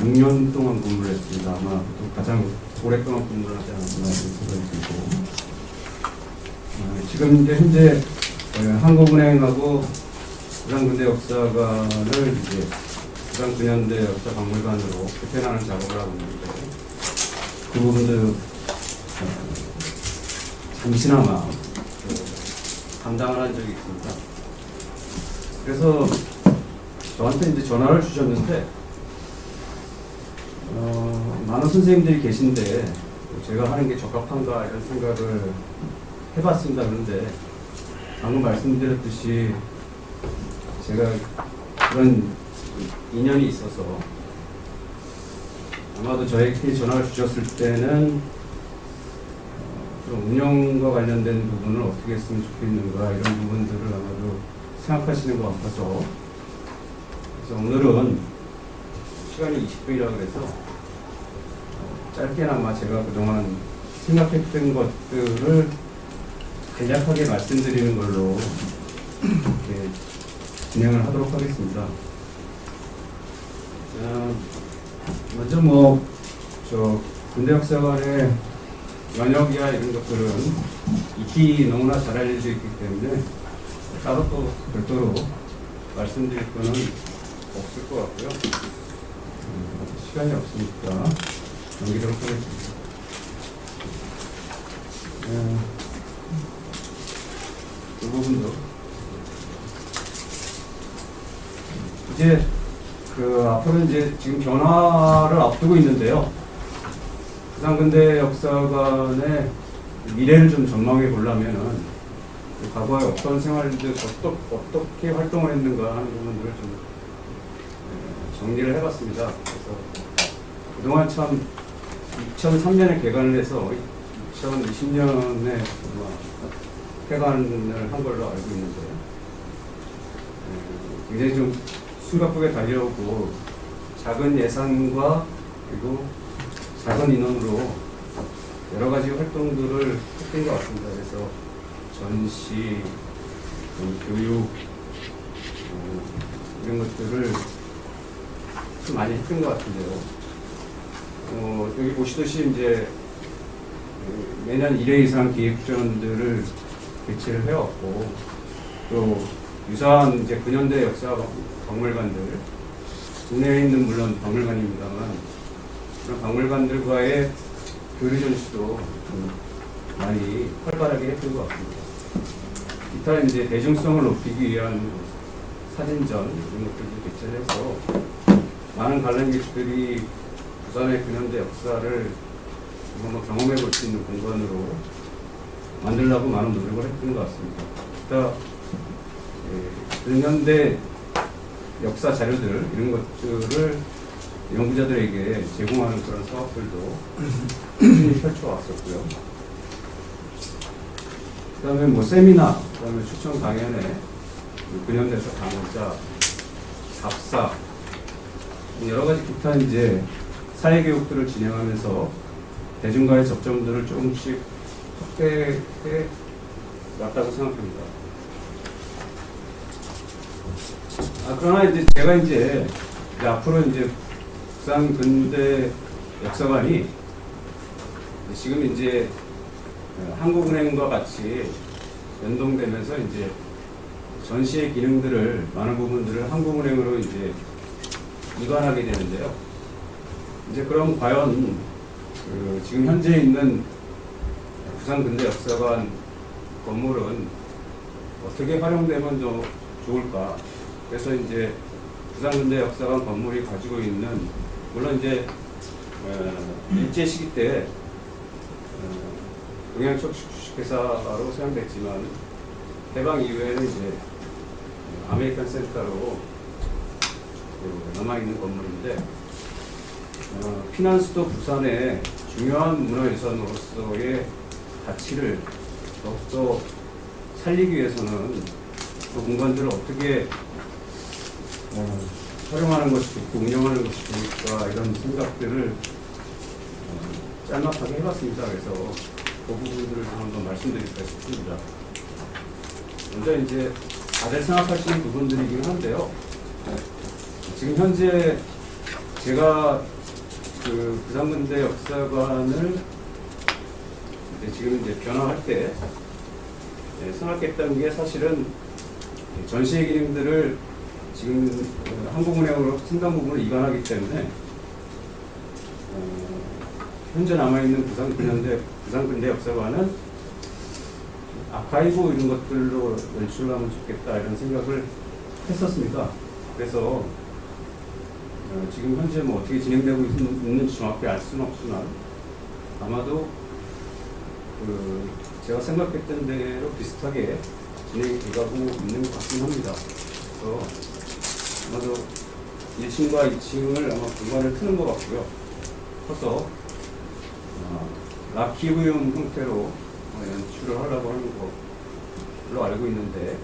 Speaker 3: 6년 동안 근무를 했습니다. 아마 또 가장 오랫동안 근무를 하지 않았나 생각이 들고 지금 이제 현재 한국은행하고 부산근대 역사관을 이제 부산 근현대 역사박물관으로 개편하는 작업을 하고 있는데 그 부분도 잠시나마 감당을 한 적이 있습니다. 그래서 저한테 이제 전화를 주셨는데 많은 선생님들이 계신데 제가 하는 게 적합한가 이런 생각을 해봤습니다. 그런데 방금 말씀드렸듯이 제가 그런 인연이 있어서 아마도 저에게 전화를 주셨을 때는 그런 운영과 관련된 부분을 어떻게 했으면 좋겠는가 이런 부분들을 아마도 생각하시는 것 같아서 그래서 오늘은 시간이 20분이라고 해서 짧게나마 제가 그동안 생각했던 것들을 간략하게 말씀드리는 걸로 이렇게 진행을 하도록 하겠습니다. 먼저 근대역사관의 연역이야 이런 것들은 익히 너무나 잘 알려져 있기 때문에 따로 또 별도로 말씀드릴 거는 없을 것 같고요. 시간이 없으니까 넘기도록 하겠습니다. 이 부분도 이제 앞으로 이제 지금 변화를 앞두고 있는데요. 부산근대 역사관의 미래를 좀 전망해 보려면은 과거에 어떤 생활들 어떻게 활동을 했는가 하는 부분들을 좀 정리를 해봤습니다. 그래서 그동안 참 2003년에 개관을 해서 2020년에 폐관을 한 걸로 알고 있는데 굉장히 좀 숨가쁘게 달려오고 작은 예산과 그리고 작은 인원으로 여러 가지 활동들을 했던 것 같습니다. 그래서 전시, 교육 이런 것들을 좀 많이 했던 것 같은데요. 여기 보시듯이 이제 매년 1회 이상 기획전들을 개최를 해왔고 또 유사한 이제 근현대 역사 박물관들 국내에 있는 물론 박물관입니다만 그런 박물관들과의 교류 전시도 좀 많이 활발하게 했던 것 같습니다. 기타 이제 대중성을 높이기 위한 사진전 이런 것들도 개최를 해서 많은 관람객들이 부산의 근현대 역사를 한번 경험해 볼 수 있는 공간으로 만들려고 많은 노력을 했던 것 같습니다. 기타 근현대 역사 자료들 이런 것들을 연구자들에게 제공하는 그런 사업들도 꾸준히 펼쳐왔었고요. 그 다음에 세미나, 그 다음에 추천 강연회, 근현대사 강의자, 답사, 여러 가지 기타 이제 사회교육들을 진행하면서 대중과의 접점들을 조금씩 확대해 왔다고 생각합니다. 그러나 이제 제가 이제 앞으로 이제 부산 근대 역사관이 지금 이제 한국은행과 같이 연동되면서 이제 전시의 기능들을 많은 부분들을 한국은행으로 이제 이관하게 되는데요. 이제 그럼 과연 지금 현재 있는 부산 근대 역사관 건물은 어떻게 활용되면 더 좋을까? 그래서 이제 부산 근대 역사관 건물이 가지고 있는 물론 이제 일제 시기 때 동양적 주식회사로 사용됐지만 해방 이후에는 이제 아메리칸 센터로 남아있는 건물인데 피난수도 부산의 중요한 문화유산으로서의 가치를 더욱더 살리기 위해서는 그 공간들을 어떻게 활용하는 것이 좋고 운영하는 것이 좋을까 이런 생각들을 짤막하게 해봤습니다. 그래서 그 부분들을 한번 말씀드릴까 싶습니다. 먼저 이제 다들 생각하시는 부분들이긴 한데요. 지금 현재 제가 그 부산근대 역사관을 지금 이제 변화할 때 생각했던 게 사실은 전시의 기능들을 지금 한국은행으로 상당 부분을 이관하기 때문에 현재 남아있는 부산 근대 역사관은 아카이브 이런 것들로 연출하면 좋겠다 이런 생각을 했었습니다. 그래서 지금 현재 뭐 어떻게 진행되고 있는지 정확히 알 수는 없지만 아마도 제가 생각했던 대로 비슷하게 진행이 돼가고 있는 것 같긴 합니다. 그래서 아마도 1층과 2층을 아마 공간을 트는 것 같고요. 커서 라키브용 형태로 연출을 하려고 하는 걸로 알고 있는데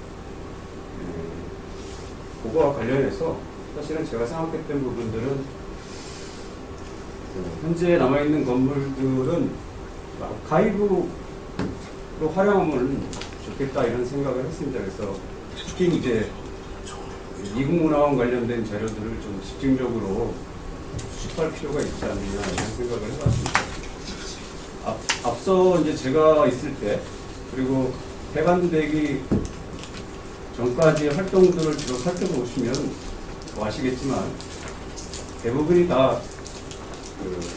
Speaker 3: 그거와 관련해서 사실은 제가 생각했던 부분들은 현재 남아있는 건물들은 아카이브로 활용하면 좋겠다 이런 생각을 했습니다. 그래서 특히 이제 미국문화원 관련된 자료들을 좀 집중적으로 수집할 필요가 있지 않느냐 이런 생각을 해봤습니다. 앞서 이제 제가 있을 때 그리고 해관되기 전까지의 활동들을 주로 살펴보시면 아시겠지만 대부분이 다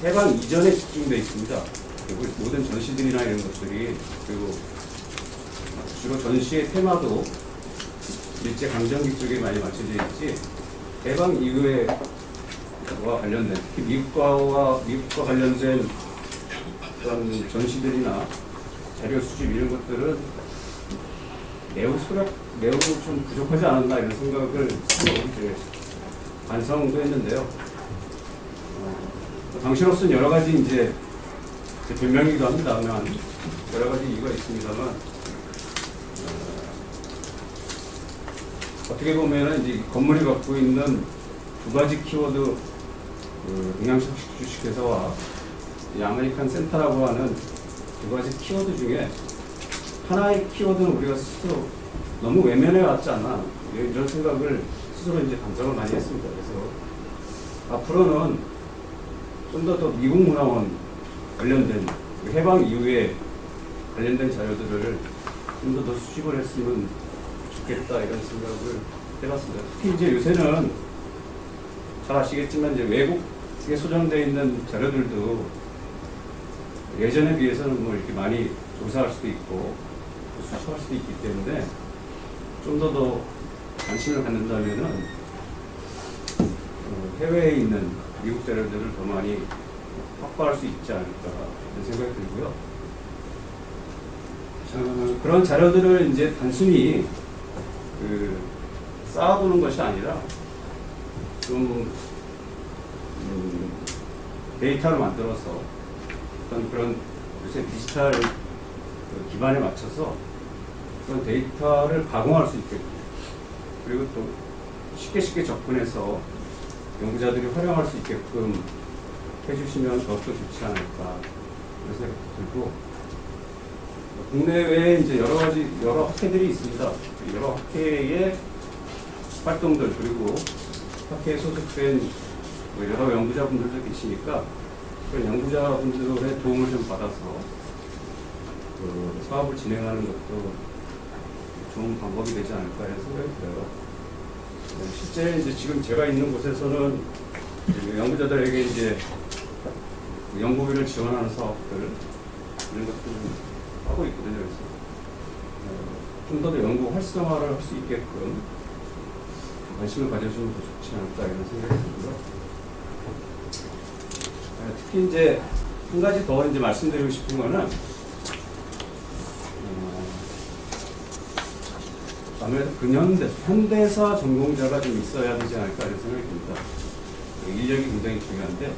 Speaker 3: 해방 이전에 집중되어 있습니다. 그리고 모든 전시들이나 이런 것들이 그리고 주로 전시의 테마도 일제 강점기 쪽에 많이 맞춰져 있지 해방 이후에 와 관련된 특히 미국과 관련된 그런 전시들이나 자료 수집 이런 것들은 매우 좀 부족하지 않았나 이런 생각을 반성도 했는데요. 당시로서는 여러 가지 이제 제 변명이기도 합니다만 여러 가지 이유가 있습니다만 어떻게 보면은 이제 건물이 갖고 있는 두 가지 키워드 동양식 주식회사와 이 아메리칸 센터라고 하는 두 가지 키워드 중에 하나의 키워드는 우리가 스스로 너무 외면해 왔지 않나 이런 생각을 스스로 이제 반성을 많이 했습니다. 그래서 앞으로는 좀 더 미국 문화원 관련된 해방 이후에 관련된 자료들을 좀 더 수집을 했으면 좋겠다 이런 생각을 해봤습니다. 특히 이제 요새는 잘 아시겠지만 이제 외국에 소장되어 있는 자료들도 예전에 비해서는 뭐 이렇게 많이 조사할 수도 있고 수집할 수도 있기 때문에 좀 더 관심을 갖는다면은 해외에 있는 미국 자료들을 더 많이 확보할 수 있지 않을까 이런 생각이 들고요. 그런 자료들을 이제 단순히 쌓아두는 것이 아니라 좀 데이터를 만들어서 어떤 그런 요새 디지털 기반에 맞춰서 그런 데이터를 가공할 수 있게끔 그리고 또 쉽게 접근해서 연구자들이 활용할 수 있게끔 해주시면 더욱더 좋지 않을까 이런 생각이 들고 국내외에 이제 여러 학회들이 있습니다. 여러 학회의 활동들 그리고 학회에 소속된 여러 연구자분들도 계시니까 그런 연구자분들의 도움을 좀 받아서 사업을 진행하는 것도 좋은 방법이 되지 않을까 이런 생각이 들어요. 실제 이제 지금 제가 있는 곳에서는 연구자들에게 이제 연구비를 지원하는 사업들 이런 것들을 하고 있거든요. 그래서 좀 더 연구 활성화를 할 수 있게끔 관심을 가져주면 더 좋지 않을까 이런 생각이 들고요. 특히 이제 한 가지 더 이제 말씀드리고 싶은 거는 아무래도 현대사 전공자가 좀 있어야 되지 않을까 이런 생각이 듭니다. 인력이 굉장히 중요한데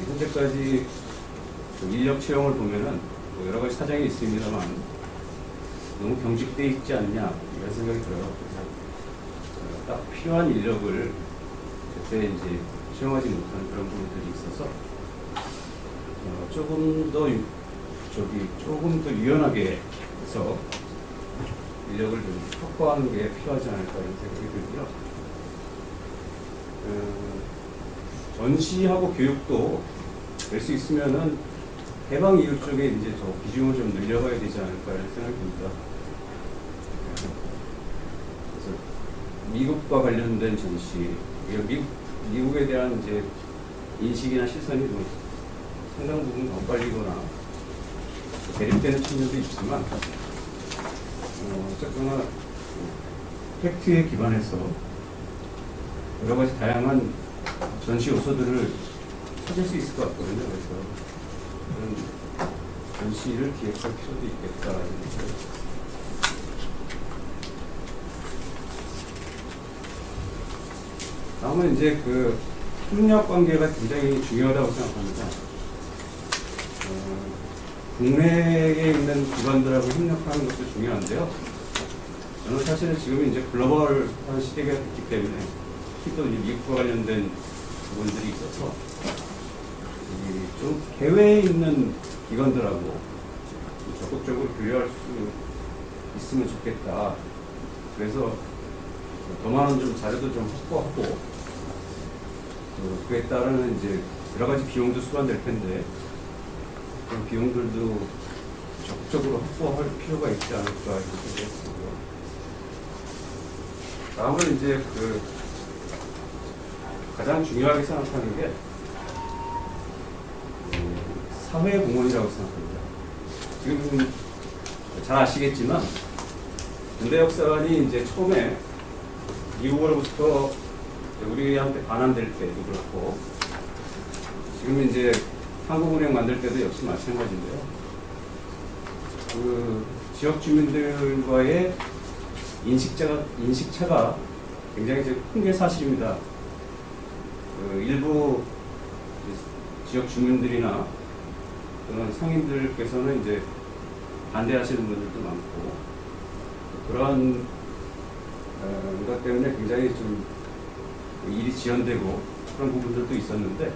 Speaker 3: 현재까지 인력 채용을 보면은 여러 가지 사정이 있습니다만 너무 경직돼 있지 않냐 이런 생각이 들어요. 그래서 딱 필요한 인력을 그때 이제 채용하지 못하는 그런 부분들이 있어서 조금 더 유연하게 해서 인력을 좀 확보하는 게 필요하지 않을까 이런 생각이 들고요. 전시하고 교육도 될 수 있으면은 해방 이후 쪽에 이제 저 비중을 좀 늘려가야 되지 않을까 이런 생각이 듭니다. 미국과 관련된 전시, 미국에 대한 이제 인식이나 시선이 좀 상당 부분 엇갈리거나 대립되는 측면도 있지만, 어쨌거나 팩트에 기반해서 여러 가지 다양한 전시 요소들을 찾을 수 있을 것 같거든요. 그래서 그런 전시를 기획할 필요도 있겠다. 다음은 이제 그 협력 관계가 굉장히 중요하다고 생각합니다. 국내에 있는 기관들하고 협력하는 것도 중요한데요. 저는 사실은 지금 이제 글로벌한 시대가 됐기 때문에 특히 또 미국과 관련된 부분들이 있어서 좀 해외에 있는 기관들하고 적극적으로 교류할 수 있으면 좋겠다. 그래서 더 많은 좀 자료도 좀 확보하고 그에 따르는 이제 여러 가지 비용도 수반될 텐데 그런 비용들도 적극적으로 확보할 필요가 있지 않을까 이렇게 생각했고요. 다음은 이제 그 가장 중요하게 생각하는 게 사회공헌이라고 생각합니다. 지금 잘 아시겠지만 근대역사관이 이제 처음에 미국으로부터 우리한테 반환될 때도 그렇고 지금 이제 한국은행 만들 때도 역시 마찬가지인데요. 그 지역 주민들과의 인식차가 굉장히 큰 게 사실입니다. 그 일부 지역 주민들이나 그런 상인들께서는 이제 반대하시는 분들도 많고 그런 것 때문에 굉장히 좀 일이 지연되고 그런 부분들도 있었는데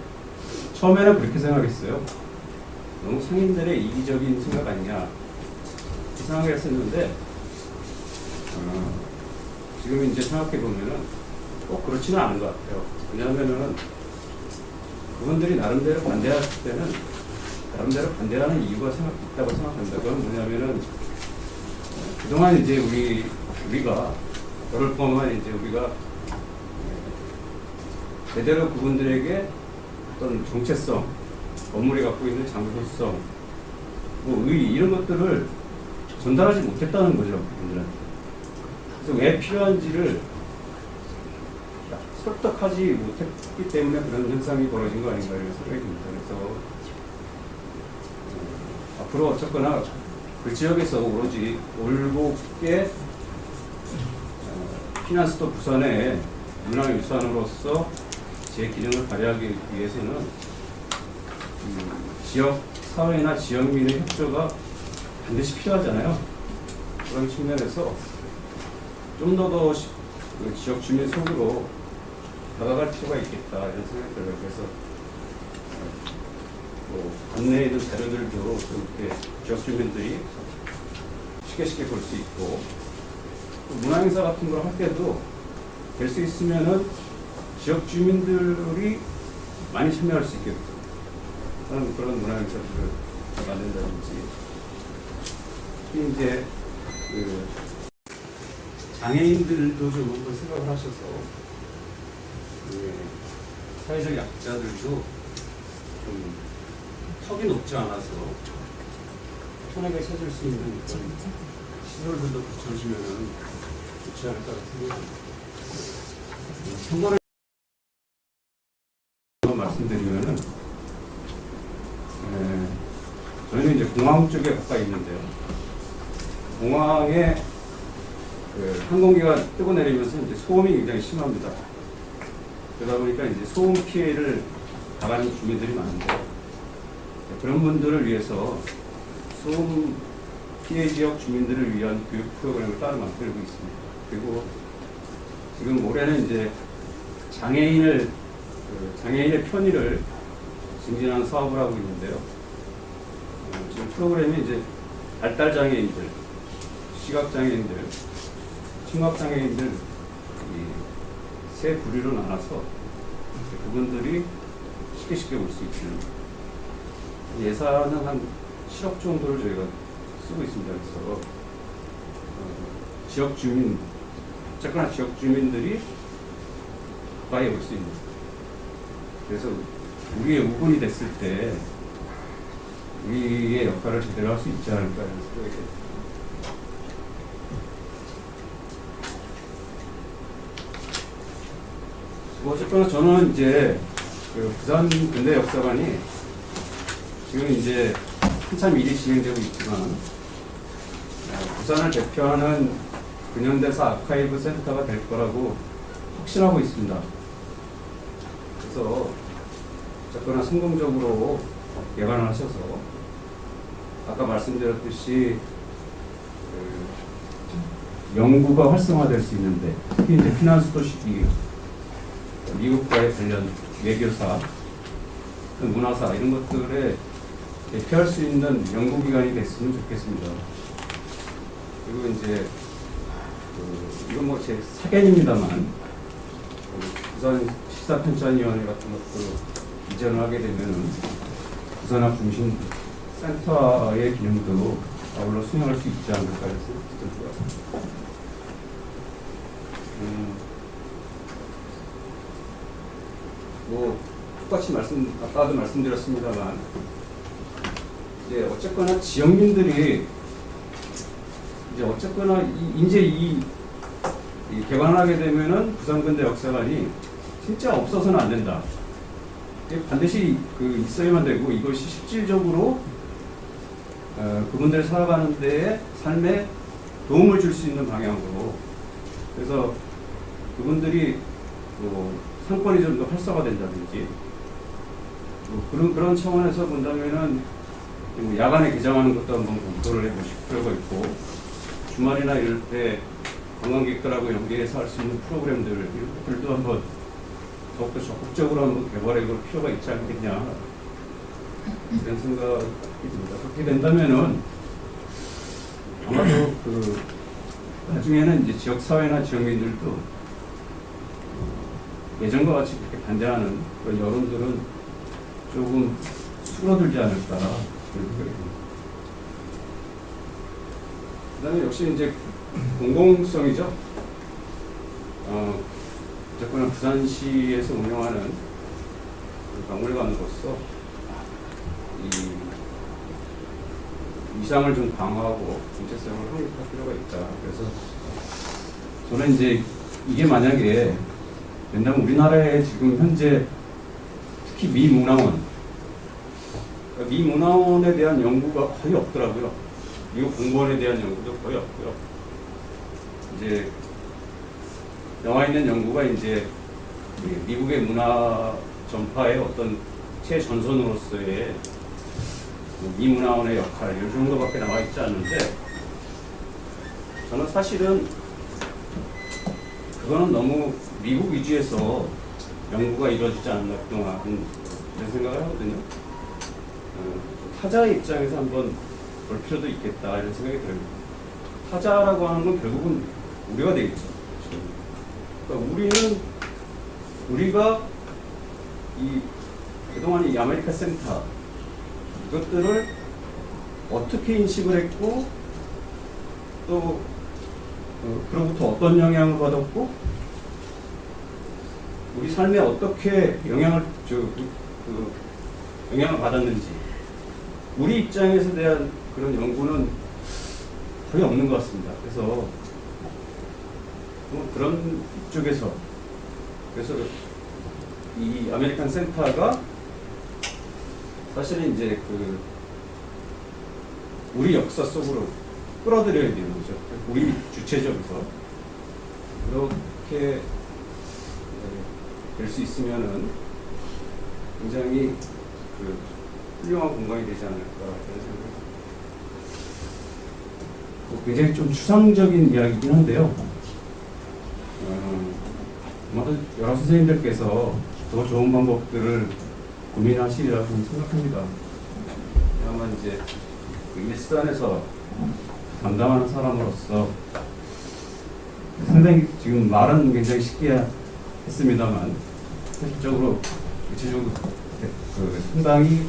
Speaker 3: 처음에는 그렇게 생각했어요. 너무 상인들의 이기적인 생각 아니냐 이 생각을 했었는데 지금 이제 생각해 보면은 꼭 그렇지는 않은 것 같아요. 왜냐하면은 그분들이 나름대로 반대했을 때는 나름대로 반대하는 이유가 있다고 생각합니다. 그건 뭐냐면은 그동안 이제 우리가 저를 포함한 이제 우리가 제대로 그분들에게 어떤 정체성, 건물이 갖고 있는 장소성, 뭐 의 이런 것들을 전달하지 못했다는 거죠, 그분들한테. 그래서 왜 필요한지를 설득하지 못했기 때문에 그런 현상이 벌어진 거 아닌가 이런 생각이 듭니다. 그래서 앞으로 어쨌거나 그 지역에서 오로지 올곧게 피난스도 부산의 문화유산으로서 제 기능을 발휘하기 위해서는 지역 사회나 지역민의 협조가 반드시 필요하잖아요. 그런 측면에서 좀 더 지역 주민 속으로 다가갈 필요가 있겠다 이런 생각이 들어요. 그래서 안내에 있는 자료들도 이렇게 지역 주민들이 쉽게 볼 수 있고 문화행사 같은 걸 할 때도 될 수 있으면은 지역 주민들이 많이 참여할 수 있게끔 하는 그런 문화행사들을 만든다든지 특히 이제 그 장애인들도 좀 한번 생각을 하셔서 사회적 약자들도 좀 턱이 높지 않아서 편하게 찾을 수 있는 그런 시설들도 붙여주면 좋지 않을까 생각합니다. 참고로 말씀드리면은 저희는 이제 공항 쪽에 가까이 있는데요. 공항에 항공기가 뜨고 내리면서 이제 소음이 굉장히 심합니다. 그러다 보니까 이제 소음 피해를 당하는 주민들이 많은데 그런 분들을 위해서 소음 피해 지역 주민들을 위한 교육 프로그램을 따로 만들고 있습니다. 그리고 지금 올해는 이제 장애인의 편의를 증진하는 사업을 하고 있는데요. 지금 프로그램이 이제 발달 장애인들, 시각 장애인들, 청각 장애인들 세 부류로 나눠서 그분들이 쉽게 볼 수 있는 예산은 한 7억 정도를 저희가 쓰고 있습니다. 그래서 지역 주민 어쨌거나 지역 주민들이 가까이 올 수 있는. 그래서 우리의 우군이 됐을 때 우리의 역할을 제대로 할 수 있지 않을까 하는 생각이 듭니다. 뭐 어쨌거나 저는 이제 그 부산 근대 역사관이 지금 이제 한참 일이 진행되고 있지만 부산을 대표하는 근현대사 아카이브 센터가 될 거라고 확신하고 있습니다. 그래서 어쨌거나 성공적으로 개관을 하셔서 아까 말씀드렸듯이 연구가 활성화될 수 있는데 특히 이제 피난수도 시기 미국과의 관련 외교사, 문화사 이런 것들에 대표할 수 있는 연구기관이 됐으면 좋겠습니다. 그리고 이제 이건 뭐 제 사견입니다만 부산 시사편찬위원회 같은 것도 이전을 하게 되면은 부산학 중심 센터의 기능도 아울러 수행할 수 있지 않을까 해서 들고요. 뭐 똑같이 아까도 말씀드렸습니다만 이제 어쨌거나 지역민들이 이제 어쨌거나 이 개관하게 되면은 부산근대 역사관이 진짜 없어서는 안 된다. 반드시 있어야만 되고 이것이 실질적으로 그분들 살아가는 데에 삶에 도움을 줄 수 있는 방향으로 그래서 그분들이 상권이 좀 더 활성화된다든지 그런 차원에서 본다면은 야간에 개장하는 것도 한번 검토를 해보실 필요가 있고 주말이나 이럴 때 관광객들하고 연계해서 할 수 있는 프로그램들 이런 것들도 한번 더욱더 적극적으로 한번 개발해 볼 필요가 있지 않겠냐 이런 생각이 듭니다. 그렇게 된다면은 아마도 나중에는 이제 지역사회나 지역민들도 예전과 같이 그렇게 반대하는 그런 여론들은 조금 수그러들지 않을까 그런 생각이 듭니다. 그 다음에 역시 이제 공공성이죠. 어쨌거나 부산시에서 운영하는 박물관으로서 위상을 좀 강화하고 정체성을 확립할 필요가 있다. 그래서 저는 이제 이게 만약에 왜냐면 우리나라에 지금 현재 특히 미문화원에 대한 연구가 거의 없더라고요. 미국 공무원에 대한 연구도 거의 없고요. 이제 나와 있는 연구가 이제 미국의 문화 전파의 어떤 최전선으로서의 미문화원의 역할 이 정도밖에 나와 있지 않는데 저는 사실은 그거는 너무 미국 위주에서 연구가 이루어지지 않나 그동안 이런 생각을 하거든요. 타자의 입장에서 한번 볼 필요도 있겠다 이런 생각이 들어요. 타자라고 하는 건 결국은 우리가 되겠죠. 그러니까 우리가 그동안 이 아메리카 센터 이것들을 어떻게 인식을 했고 또 그로부터 어떤 영향을 받았고 우리 삶에 어떻게 영향을 받았는지 우리 입장에서 대한 그런 연구는 거의 없는 것 같습니다. 그래서 그런 쪽에서 그래서 이 아메리칸 센터가 사실은 이제 우리 역사 속으로 끌어들여야 되는 거죠. 우리 주체적에서 그렇게 될 수 있으면은 굉장히 훌륭한 공간이 되지 않을까 이런 생각이. 굉장히 좀 추상적인 이야기이긴 한데요. 아마도 여러 선생님들께서 더 좋은 방법들을 고민하시리라고 생각합니다. 아마 이제 일선에서 담당하는 사람으로서 상당히 지금 말은 굉장히 쉽게 했습니다만 실질적으로 구체적으로 상당히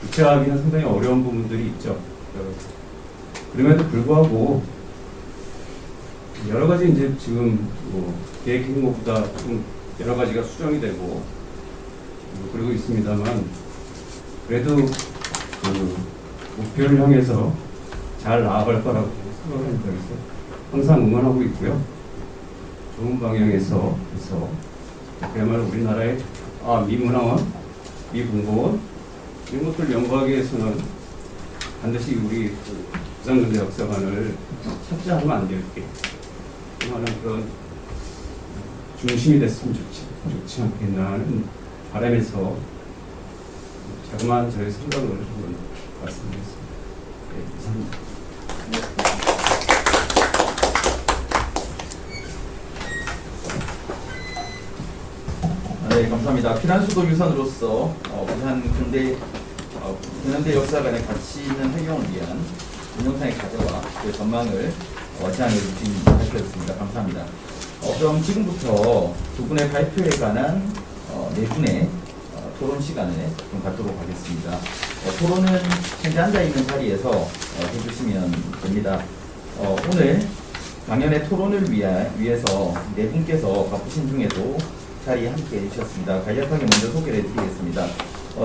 Speaker 3: 구체화하기는 상당히 어려운 부분들이 있죠. 그럼에도 불구하고 여러 가지 이제 지금 뭐 계획 행보보다 좀 여러 가지가 수정이 되고 그러고 있습니다만 그래도 그 목표를 향해서 잘 나아갈 거라고 생각합니다. 그래서 항상 응원하고 있고요. 좋은 방향에서 해서 그야말로 우리나라의 미문화원, 미공보원 이런 것들 연구하기 위해서는 반드시 우리 부산근대역사관을 착지하면 안 될 게 하는 그런 중심이 됐으면 좋지 않겠나 하는 바람에서 자그마한 저의 생각을 한번 말씀드렸습니다. 네, 감사합니다.
Speaker 1: 네, 감사합니다. 피난수도 유산으로서 부산 근현대 역사관의 가치 있는 활용을 위한 운영상의 과제와 그 전망을 시장에 주신 발표였습니다. 감사합니다. 그럼 지금부터 두 분의 발표에 관한 네 분의 토론 시간을 좀 갖도록 하겠습니다. 토론은 현재 앉아있는 자리에서 해주시면 됩니다. 오늘 강연의 토론을 위해서 네 분께서 바쁘신 중에도 자리에 함께 해주셨습니다. 간략하게 먼저 소개를 해드리겠습니다.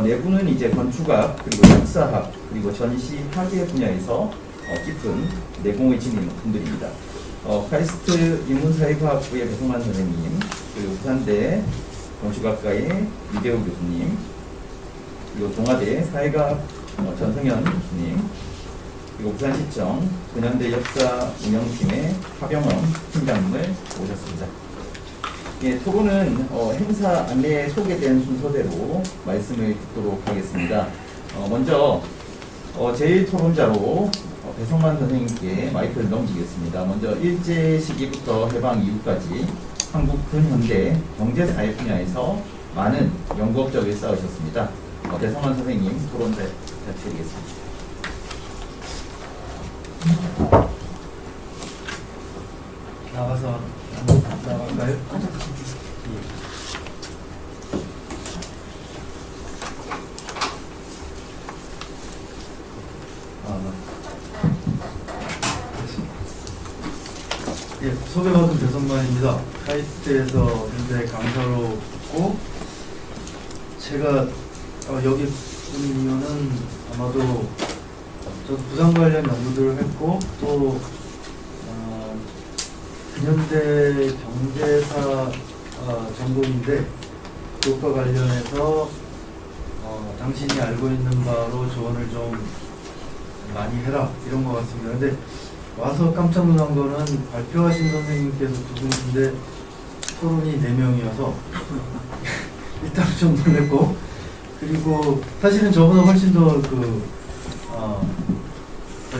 Speaker 1: 네 분은 이제 건축학, 그리고 역사학, 그리고 전시 학예 분야에서 깊은 내공을 지닌 분들입니다. 카이스트 인문사회과학부의 배성만 선생님, 그리고 부산대 건축학과의 유대우 교수님, 그리고 동아대 사회과학 전성현 교수님, 그리고 부산시청 근현대 역사 운영팀의 하병엄 팀장님을 모셨습니다. 예, 토론은 행사 안내에 소개된 순서대로 말씀을 듣도록 하겠습니다. 먼저 제1토론자로 배성만 선생님께 마이크를 넘기겠습니다. 먼저 일제 시기부터 해방 이후까지 한국 근현대 경제사회 분야에서 많은 연구 업적을 쌓으셨습니다. 배성만 선생님 토론 부탁드리겠습니다.
Speaker 4: 나갈까요? 예, 소개받은 배성만입니다. 카이스트에서 현재 강사로 있고, 제가 여기 온 이유는 아마도 저도 부산 관련 연구들을 했고, 또 근현대 경제사 전공인데 그것과 관련해서 당신이 알고 있는 바로 조언을 좀 많이 해라 이런 것 같습니다. 근데 와서 깜짝 놀란 거는 발표하신 선생님께서 두 분인데 토론이 4명이어서 일단 좀 놀랬고, 그리고 사실은 저보다 훨씬 더 더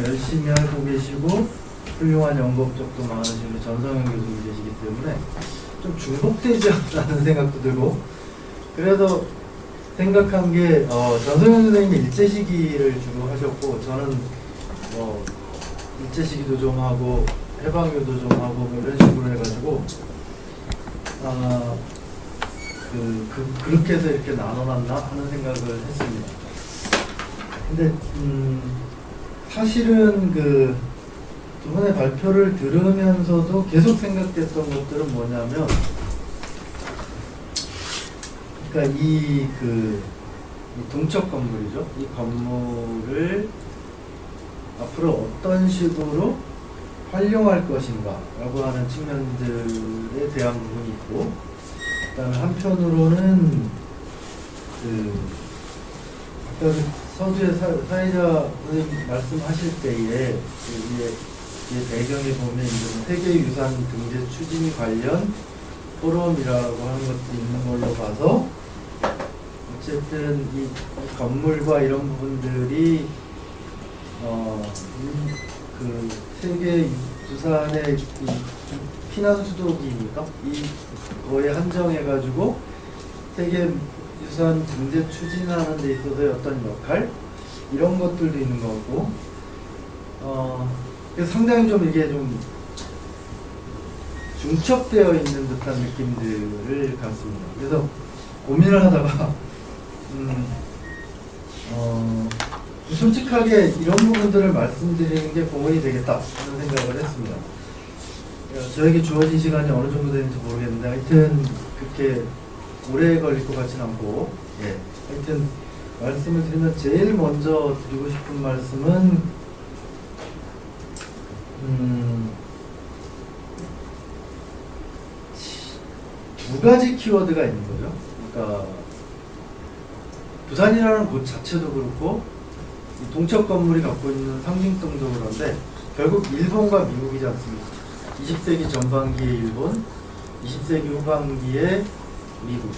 Speaker 4: 열심히 하고 계시고 훌륭한 연구 업적도 많으시고 전성현 교수님 계시기 때문에 좀 중복되지 않다는 생각도 들고, 그래서 생각한 게 전성현 선생님이 일제 시기를 주로 하셨고 저는 일제 시기도 좀 하고 해방유도 좀 하고 뭐 이런 식으로 해가지고 그렇게 해서 이렇게 나눠놨나 하는 생각을 했습니다. 근데 사실은 두 분의 발표를 들으면서도 계속 생각했던 것들은 뭐냐면, 그러니까 이 동척 건물이죠. 이 건물을 앞으로 어떤 식으로 활용할 것인가 라고 하는 측면들에 대한 부분이 있고, 그다음에 한편으로는 아까 서두에 사회자 선생님 말씀하실 때에 이 배경에 보면 이제 세계유산 등재 추진 관련 포럼이라고 하는 것도 있는 걸로 봐서 어쨌든 이 건물과 이런 부분들이 세계유산의 피난수도기입니까? 이거에 한정해가지고 세계유산 등재 추진하는 데 있어서의 어떤 역할? 이런 것들도 있는 거고, 그래서 상당히 좀 이게 좀 중첩되어 있는 듯한 느낌들을 갖습니다. 그래서 고민을 하다가 솔직하게 이런 부분들을 말씀드리는 게 공헌이 되겠다 하는 생각을 했습니다. 저에게 주어진 시간이 어느 정도 되는지 모르겠는데 하여튼 그렇게 오래 걸릴 것 같진 않고 하여튼 말씀을 드리면 제일 먼저 드리고 싶은 말씀은 두 가지 키워드가 있는 거죠. 그러니까 부산이라는 곳 자체도 그렇고 이 동척 건물이 갖고 있는 상징성도 그런데 결국 일본과 미국이지 않습니까? 20세기 전반기의 일본, 20세기 후반기의 미국.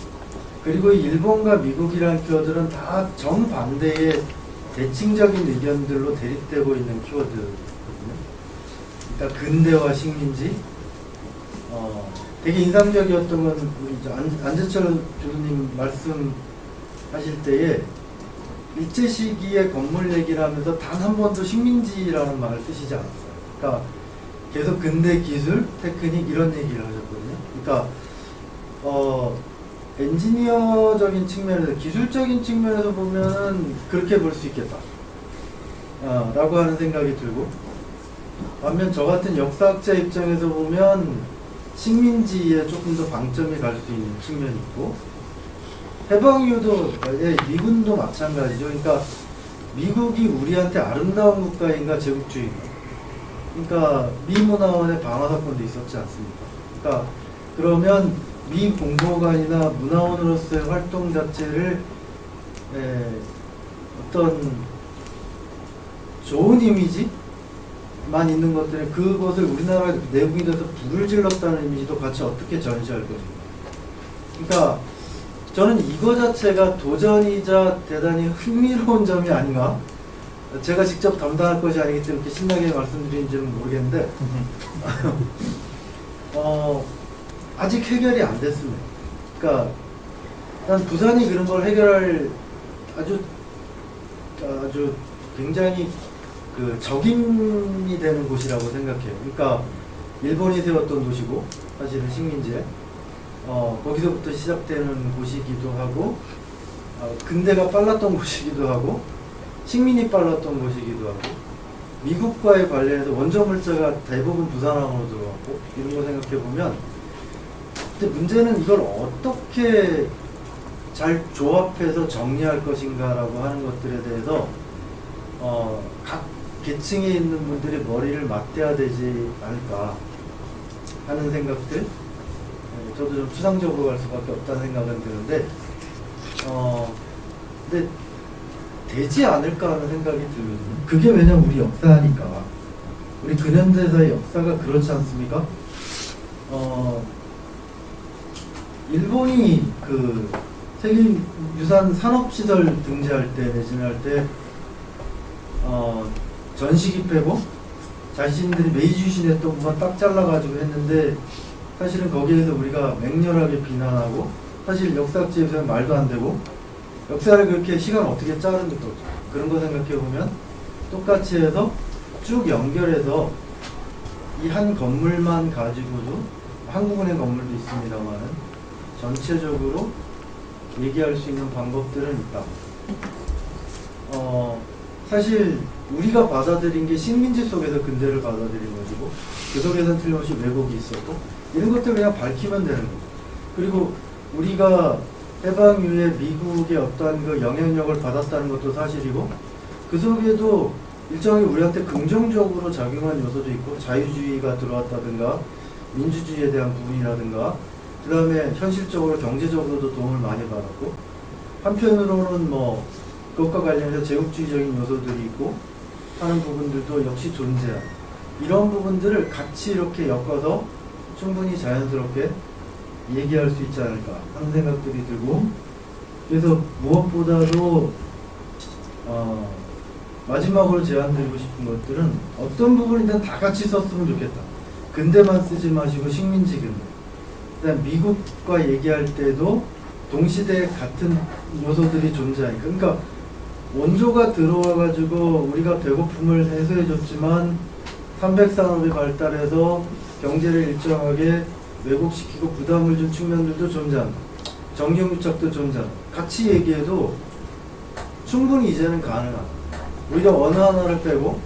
Speaker 4: 그리고 이 일본과 미국이라는 키워드는 다 정반대의 대칭적인 의견들로 대립되고 있는 키워드거든요. 그러니까 근대화 식민지. 되게 인상적이었던 건 우리 안재철 교수님 말씀하실 때에 일제 시기의 건물 얘기를 하면서 단 한 번도 식민지라는 말을 쓰시지 않았어요. 그러니까 계속 근대 기술, 테크닉 이런 얘기를 하셨거든요. 그러니까 엔지니어적인 측면에서 기술적인 측면에서 보면은 그렇게 볼 수 있겠다. 라고 하는 생각이 들고 반면 저 같은 역사학자 입장에서 보면 식민지에 조금 더 방점이 갈 수 있는 측면이 있고 해방 이후도 미군도 마찬가지죠. 그러니까 미국이 우리한테 아름다운 국가인가 제국주의인가. 그러니까 미 문화원의 방화 사건도 있었지 않습니까? 그러니까 그러면 미 공보관이나 문화원으로서의 활동 자체를 어떤 좋은 이미지만 있는 것들은 그것을 우리나라 내국인에서 불을 질렀다는 이미지도 같이 어떻게 전시할 것인가. 그러니까 저는 이거 자체가 도전이자 대단히 흥미로운 점이 아닌가. 제가 직접 담당할 것이 아니기 때문에 이렇게 신나게 말씀드리는지는 모르겠는데 아직 해결이 안 됐습니다. 그러니까 난 부산이 그런 걸 해결할 아주 굉장히 그 적임이 되는 곳이라고 생각해요. 그러니까 일본이 세웠던 도시고 사실은 식민지에 거기서부터 시작되는 곳이기도 하고 근대가 빨랐던 곳이기도 하고 식민이 빨랐던 곳이기도 하고 미국과의 관련해서 원조 물자가 대부분 부산항으로 들어왔고 이런 거 생각해 보면 근데 문제는 이걸 어떻게 잘 조합해서 정리할 것인가라고 하는 것들에 대해서 각 계층에 있는 분들이 머리를 맞대야 되지 않을까 하는 생각들. 저도 좀 추상적으로 갈 수밖에 없다는 생각은 드는데 근데 되지 않을까 하는 생각이 들거든요. 그게 왜냐면 우리 역사니까 우리 근현대사의 역사가 그렇지 않습니까? 일본이 그 세계유산 산업시설 등재할 때 내지는 할 때 전시기 빼고 자신들이 메이주신했던 부분 딱 잘라가지고 했는데 사실은 거기에서 우리가 맹렬하게 비난하고 사실 역사학자에서는 말도 안 되고 역사를 그렇게 시간 어떻게 자르는 것도 없죠. 그런 거 생각해보면 똑같이 해서 쭉 연결해서 이 한 건물만 가지고도 한국은행 건물도 있습니다만은 전체적으로 얘기할 수 있는 방법들은 있다. 사실 우리가 받아들인 게 식민지 속에서 근대를 받아들인 것이고 그 속에서는 틀림없이 왜곡이 있었고 이런 것들을 그냥 밝히면 되는 거죠. 그리고 우리가 해방 이후에 미국의 어떠한 그 영향력을 받았다는 것도 사실이고 그 속에도 일정히 우리한테 긍정적으로 작용한 요소도 있고 자유주의가 들어왔다든가 민주주의에 대한 부분이라든가 그 다음에 현실적으로 경제적으로도 도움을 많이 받았고 한편으로는 뭐 그것과 관련해서 제국주의적인 요소들이 있고 하는 부분들도 역시 존재한 이런 부분들을 같이 이렇게 엮어서 충분히 자연스럽게 얘기할 수 있지 않을까 하는 생각들이 들고 그래서 무엇보다도 마지막으로 제안드리고 싶은 것들은 어떤 부분이든 다 같이 썼으면 좋겠다. 근대만 쓰지 마시고 식민지 근대 그다음 미국과 얘기할 때도 동시대에 같은 요소들이 존재하니까 그러니까 원조가 들어와가지고 우리가 배고픔을 해소해줬지만 산백산업이 발달해서 경제를 일정하게 왜곡시키고 부담을 준 측면들도 존재한다. 정경유착도 존재한다. 같이 얘기해도 충분히 이제는 가능하다. 우리가 어느 하나를 빼고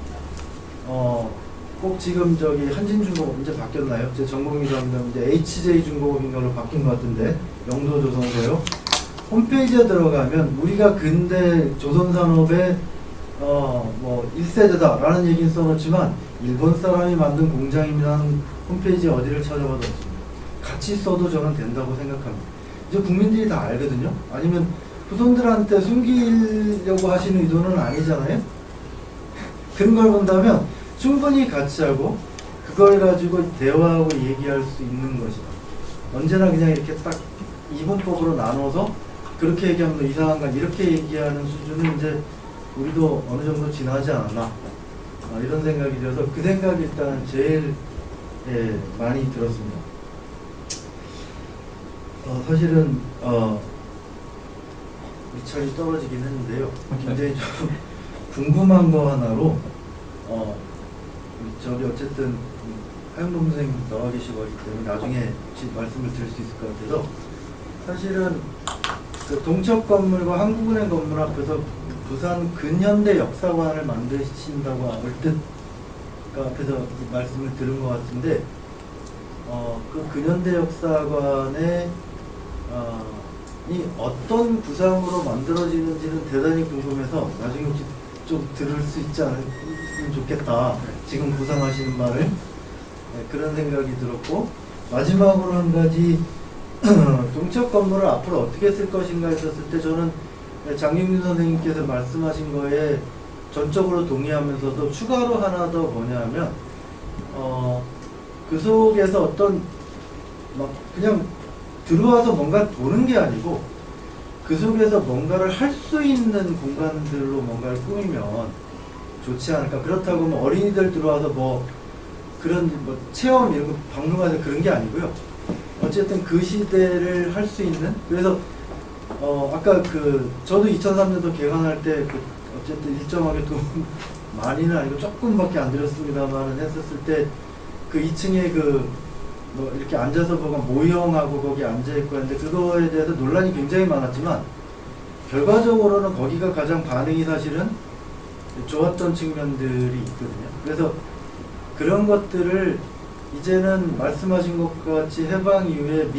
Speaker 4: 꼭 지금 저기 한진중공업 이제 바뀌었나요? 제 전공이도 하면 이제 HJ중공업인 걸로 바뀐 것 같은데 영도조선소요. 홈페이지에 들어가면 우리가 근대 조선산업의 뭐 1세대다라는 얘기는 써놓지만 일본 사람이 만든 공장이라는 홈페이지 어디를 찾아봐도 없습니다. 같이 써도 저는 된다고 생각합니다. 이제 국민들이 다 알거든요. 아니면 후손들한테 숨기려고 하시는 의도는 아니잖아요. 그런 걸 본다면 충분히 같이 하고 그걸 가지고 대화하고 얘기할 수 있는 것이다. 언제나 그냥 이렇게 딱 이분법으로 나눠서 그렇게 얘기하면 너 이상한가 이렇게 얘기하는 수준은 이제 우리도 어느 정도 지나지 않았나 이런 생각이 들어서 그 생각이 일단 제일 많이 들었습니다. 사실은 미천이 떨어지긴 했는데요. 굉장히 좀 궁금한 거 하나로 저기 어쨌든 하영범 선생님 나와 계시고 하기 때문에 나중에 말씀을 드릴 수 있을 것 같아서 사실은 그 동척 건물과 한국은행 건물 앞에서 부산 근현대 역사관을 만드신다고 얼뜻 그 앞에서 말씀을 들은 것 같은데 그 근현대 역사관에 이 어떤 구상으로 만들어지는지는 대단히 궁금해서 나중에 혹시 좀 들을 수 있지 않으면 좋겠다. 지금 구상하시는 말을 그런 생각이 들었고 마지막으로 한 가지 동척 건물을 앞으로 어떻게 쓸 것인가 했었을 때 저는 장경준 선생님께서 말씀하신 거에 전적으로 동의하면서도 추가로 하나 더 뭐냐면 그 속에서 어떤 막 그냥 들어와서 뭔가 보는 게 아니고 그 속에서 뭔가를 할 수 있는 공간들로 뭔가를 꾸미면 좋지 않을까. 그렇다고 뭐 어린이들 들어와서 뭐 그런 뭐 체험 이런 거 박물관에서 그런 게 아니고요. 어쨌든 그 시대를 할 수 있는 그래서 아까 그 저도 2003년도 개관할 때 그 어쨌든 일정하게 돈 많이는 아니고 조금밖에 안 들었습니다만 했었을 때 그 2층에 그 뭐 이렇게 앉아서 보고 모형하고 거기 앉아있고 했는데 그거에 대해서 논란이 굉장히 많았지만 결과적으로는 거기가 가장 반응이 사실은 좋았던 측면들이 있거든요. 그래서 그런 것들을 이제는 말씀하신 것 같이 해방 이후에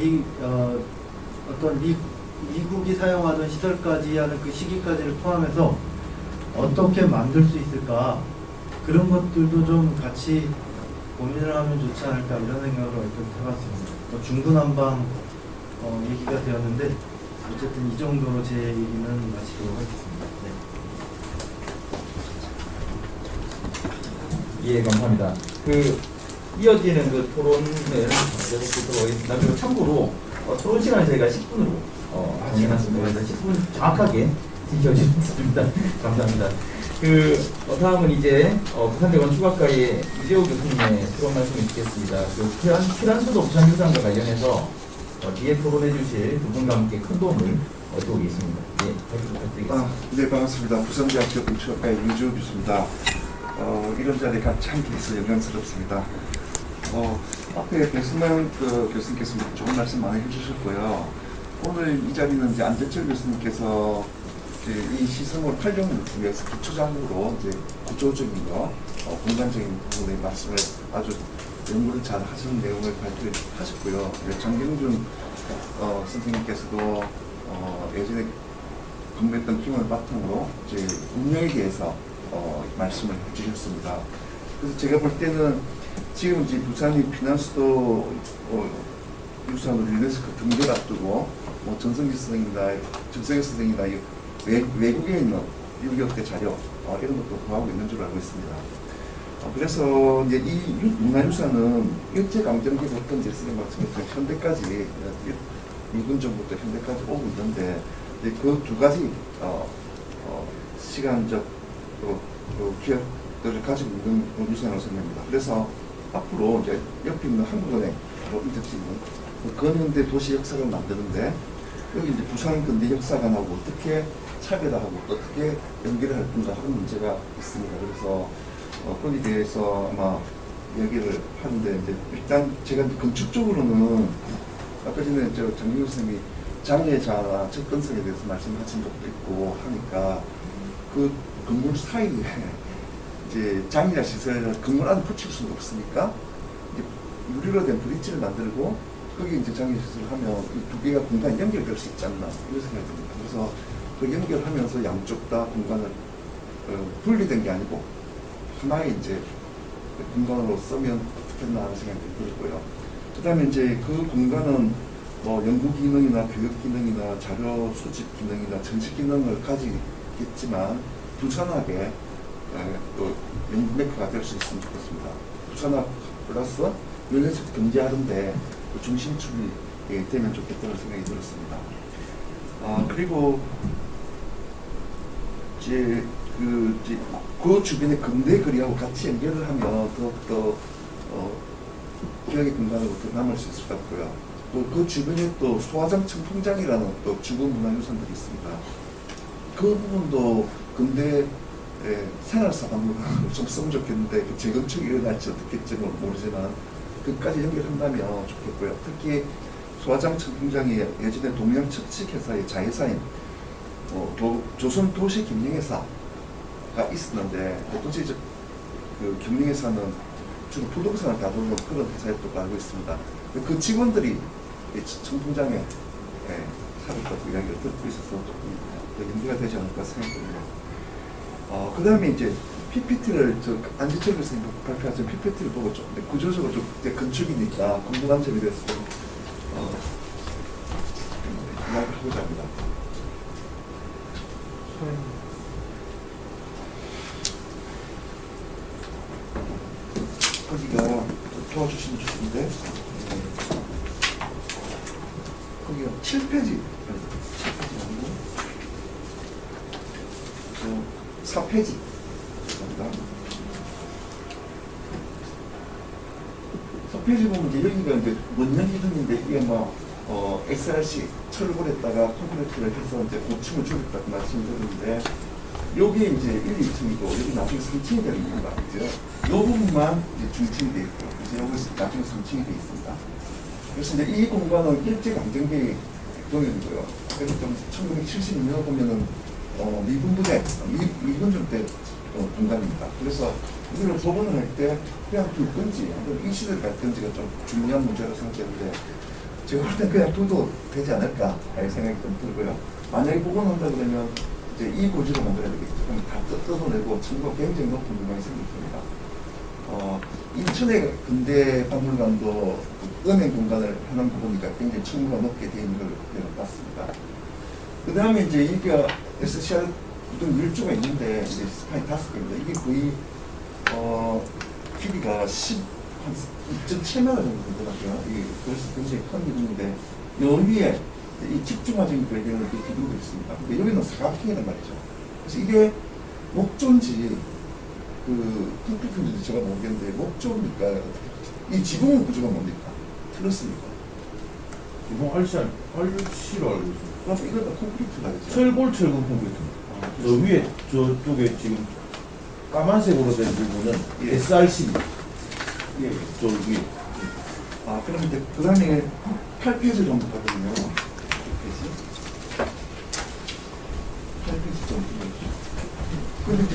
Speaker 4: 미국이 사용하던 시설까지 하는 그 시기까지를 포함해서 어떻게 만들 수 있을까 그런 것들도 좀 같이 고민을 하면 좋지 않을까 이런 생각을 일단 해봤습니다. 중구난방 얘기가 되었는데 어쨌든 이 정도로 제 얘기는 마치도록 하겠습니다. 네.
Speaker 1: 예, 감사합니다. 그 이어지는 그 토론을 계속하도록 하겠습니다. 그리고 참고로 토론 시간을 저희가 10분으로 정해놨습니다. 그래서 10분 정확하게 지켜주셨습니다. 감사합니다. 다음은 이제 부산대건 추각과의 이재호 교수님의 토론 말씀을 듣겠습니다. 피란수도 부산유산과 관련해서 뒤에 토론해 주실 두 분과 함께 큰 도움을 얻어오겠습니다. 예, 부탁드리겠습니다.
Speaker 5: 네, 반갑습니다. 부산대학교 건축학과의 유지호 교수입니다. 이런 자리에 같이 함께 있어 영광스럽습니다. 앞에 백승만 교수님께서 좋은 말씀 많이 해주셨고요. 오늘 이 자리는 이제 안재철 교수님께서 이 시성을 활용을 위해서 기초적으로 이제 구조적인 거, 공간적인 부분의 말씀을 아주 연구를 잘 하시는 내용을 발표하셨고요. 장경준 선생님께서도 예전에 공부했던 경험을 바탕으로 이제 운영에 대해서 말씀을 해주셨습니다. 그래서 제가 볼 때는 지금 이제 부산이 피난수도 유산으로 유네스코 등재를 앞두고 정성기 선생이나 외국에 있는 6.25때 자료 이런 것도 구하고 있는 줄 알고 있습니다. 그래서 이제 이 문화유산은 일제강점기부터 이제 쓰는 말씀처럼 현대까지 일본 정부부터 현대까지 오고 있는데 그 두 가지 시간적 기억들을 가지고 있는 유산으로 생각합니다. 그래서 앞으로 이제 옆에 있는 한국은행 인접지는 근현대 도시 역사를 만드는데 여기 이제 부산 근대 역사관하고 어떻게 차별화하고 어떻게 연결을 할 건가 하는 문제가 있습니다. 그래서 거기에 대해서 아마 얘기를 하는데 이제 일단 제가 건축적으로는 아까 전에 장경준 선생님이 장애자나 접근성에 대해서 말씀하신 적도 있고 하니까 그 건물 사이에 이제 장애자 시설을 건물 안에 붙일 수는 없으니까 이제 유리로 된 브릿지를 만들고 거기 이제 장애 시설을 하면 이 두 개가 공간이 연결될 수 있지 않나 이런 생각이 듭니다. 그래서 그 연결하면서 양쪽 다 공간을 분리된 게 아니고 하나의 이제 공간으로 쓰면 어떻겠나 하는 생각이 들고요. 그다음에 이제 그 공간은 뭐 연구 기능이나 교육 기능이나 자료 수집 기능이나 전시 기능을 가지겠지만 부산하게 또 연구 메커가 될 수 있으면 좋겠습니다. 부산학 플러스 연예적 경제하는데 중심축이 되면 좋겠다는 생각이 들었습니다. 그리고 이제 그 주변의 근대 거리하고 같이 연결을 하면 더욱더 기억의 공간으로 더 남을 수 있을 것 같고요. 또 그 주변에 또 소화장 청풍장이라는 또 주거 문화유산들이 있습니다. 그 부분도 근대 생활사박물관으로 좀 쓰면 좋겠는데 그 재건축이 일어날지 어떻겠지 모르지만 그까지 연결한다면 좋겠고요. 특히 소화장 청풍장이 예전에 동양측식회사의 자회사인 조선 도시경영회사가 있었는데 도시적 그 경영회사는 주로 부동산을 다루는 그런 회사였다고 알고 있습니다. 그 직원들이 청풍장에 살았다고 이야기를 듣고 있어서 조금 더 연계가 되지 않을까 생각합니다. 그 다음에 이제 PPT를 안지철 교수님 발표하신 PPT를 보고 좀 구조적으로 좀 건축이니까 궁금한 점에 대해서 좀 이야기를 하고자 합니다. 거기가 도와주시면 좋겠는데 거기가 7페이지 7페이지 아니고 4페이지 감사합니다. 4페이지 보면 이제 여기가 이제 원년 기둥인데 이게 XRC 철골에다가 콘크리트를 해서 이제 고층을 줄였다고 말씀드렸는데 여기 이제 1, 2층이고 여기 나중에 3층이 되는 겁니다. 그죠? 이 부분만 이제 중층이 되어 있고 이제 여기 나중에 3층이 되어 있습니다. 그래서 이제 이 공간은 일제강점기 동역이고요. 그래서 좀 1972년 보면은 미군부대, 미군중 때 공간입니다. 그래서 이걸 복원을 할 때 그냥 둘 건지 아니면 이 시대를 갈 건지가 좀 중요한 문제라고 생각했는데 제가 볼 땐 그냥 둬도 되지 않을까 할 생각이 좀 들고요. 만약에 복원한다 그러면 이제 이 고지로 만들어야 되겠죠. 그럼 다 뜯어내고 층고 굉장히 높은 공간이 생길 겁니다. 인천의 근대 박물관도 은행 공간을 하는 거 보니까 굉장히 층고가 높게 되어 있는 걸 봤습니다. 그 다음에 이제 이게 SCR 구동 밀조가 있는데 이제 스판이 5개입니다. 이게 거의 길이가 2.7m 정도 되더라고요. 그래서 굉장히 큰 기둥인데 여기에 이 집중화적인 배경을 기둥도 있습니다. 근데 여기는 사각형이란 말이죠. 그래서 이게 목조인지 콘크리트인지 제가 모르겠는데 목조입니까? 이 지붕 구조가 뭡니까? 틀렸습니까?
Speaker 2: 이번 알씨로 알고 있습니다.
Speaker 5: 그럼 이거 다 콘크리트가 있죠.
Speaker 2: 철골 콘크리트입니다. 저 위에 저쪽에 지금 까만색으로 된 부분은
Speaker 5: 예.
Speaker 2: SRC
Speaker 5: 예.
Speaker 2: 저 위에.
Speaker 5: 그럼 이제 그 다음에 8페이지 정도 가거든요. 8페이지 정도. 근데 이제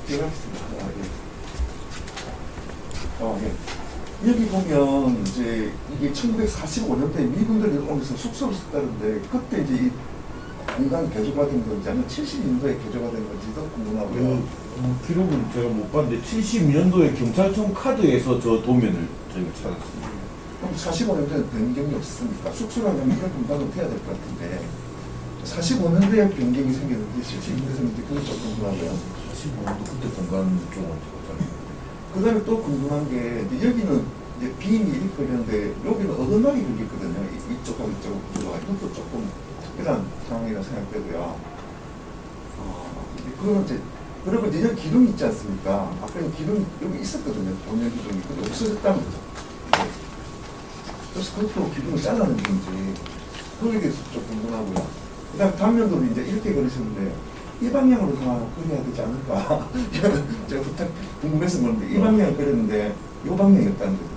Speaker 5: 제가 하겠습니다. 예. 여기 보면 이제 이게 1945년도에 미군들이 오면서 숙소를 썼다는데 그때 이제 이 공간 개조가 된 건지 아니면 72년도에 개조가 된 건지도 궁금하고요.
Speaker 2: 기록은 제가 못 봤는데 72년도에 경찰청 카드에서 저 도면을 저희가 찾았습니다.
Speaker 5: 그럼 45년도에 변경이 없습니까? 숙소라면 이런 공간은 돼야 될 것 같은데 45년도에 변경이 생겼는데 72년도에 생겼는데 그건 좀 궁금하고요.
Speaker 2: 45년도 그때 공간 쪽은 제가 잘
Speaker 5: 그 다음에 또 궁금한 게 이제 여기는 이제 빔이 이렇게 걸렸는데 여기는 어긋나게 걸렸거든요. 이쪽하고 이쪽하고 구조가 이것도 조금 특별한 상황이라고 생각되고요. 그거는 이제 그리고 이제 여기 기둥이 있지 않습니까? 아까 기둥이 여기 있었거든요. 본연 기둥이. 근데 없어졌다는 거죠. 네. 그래서 그것도 기둥을 잘라낸 건지 거기에 대해서 좀 궁금하고요. 그 다음 단면도 이제 이렇게 그리셨는데 이 방향으로 다 그려야 되지 않을까? 제가 부탁 궁금해서 그런데 이 방향을 그렸는데 이 방향이었다는 거죠.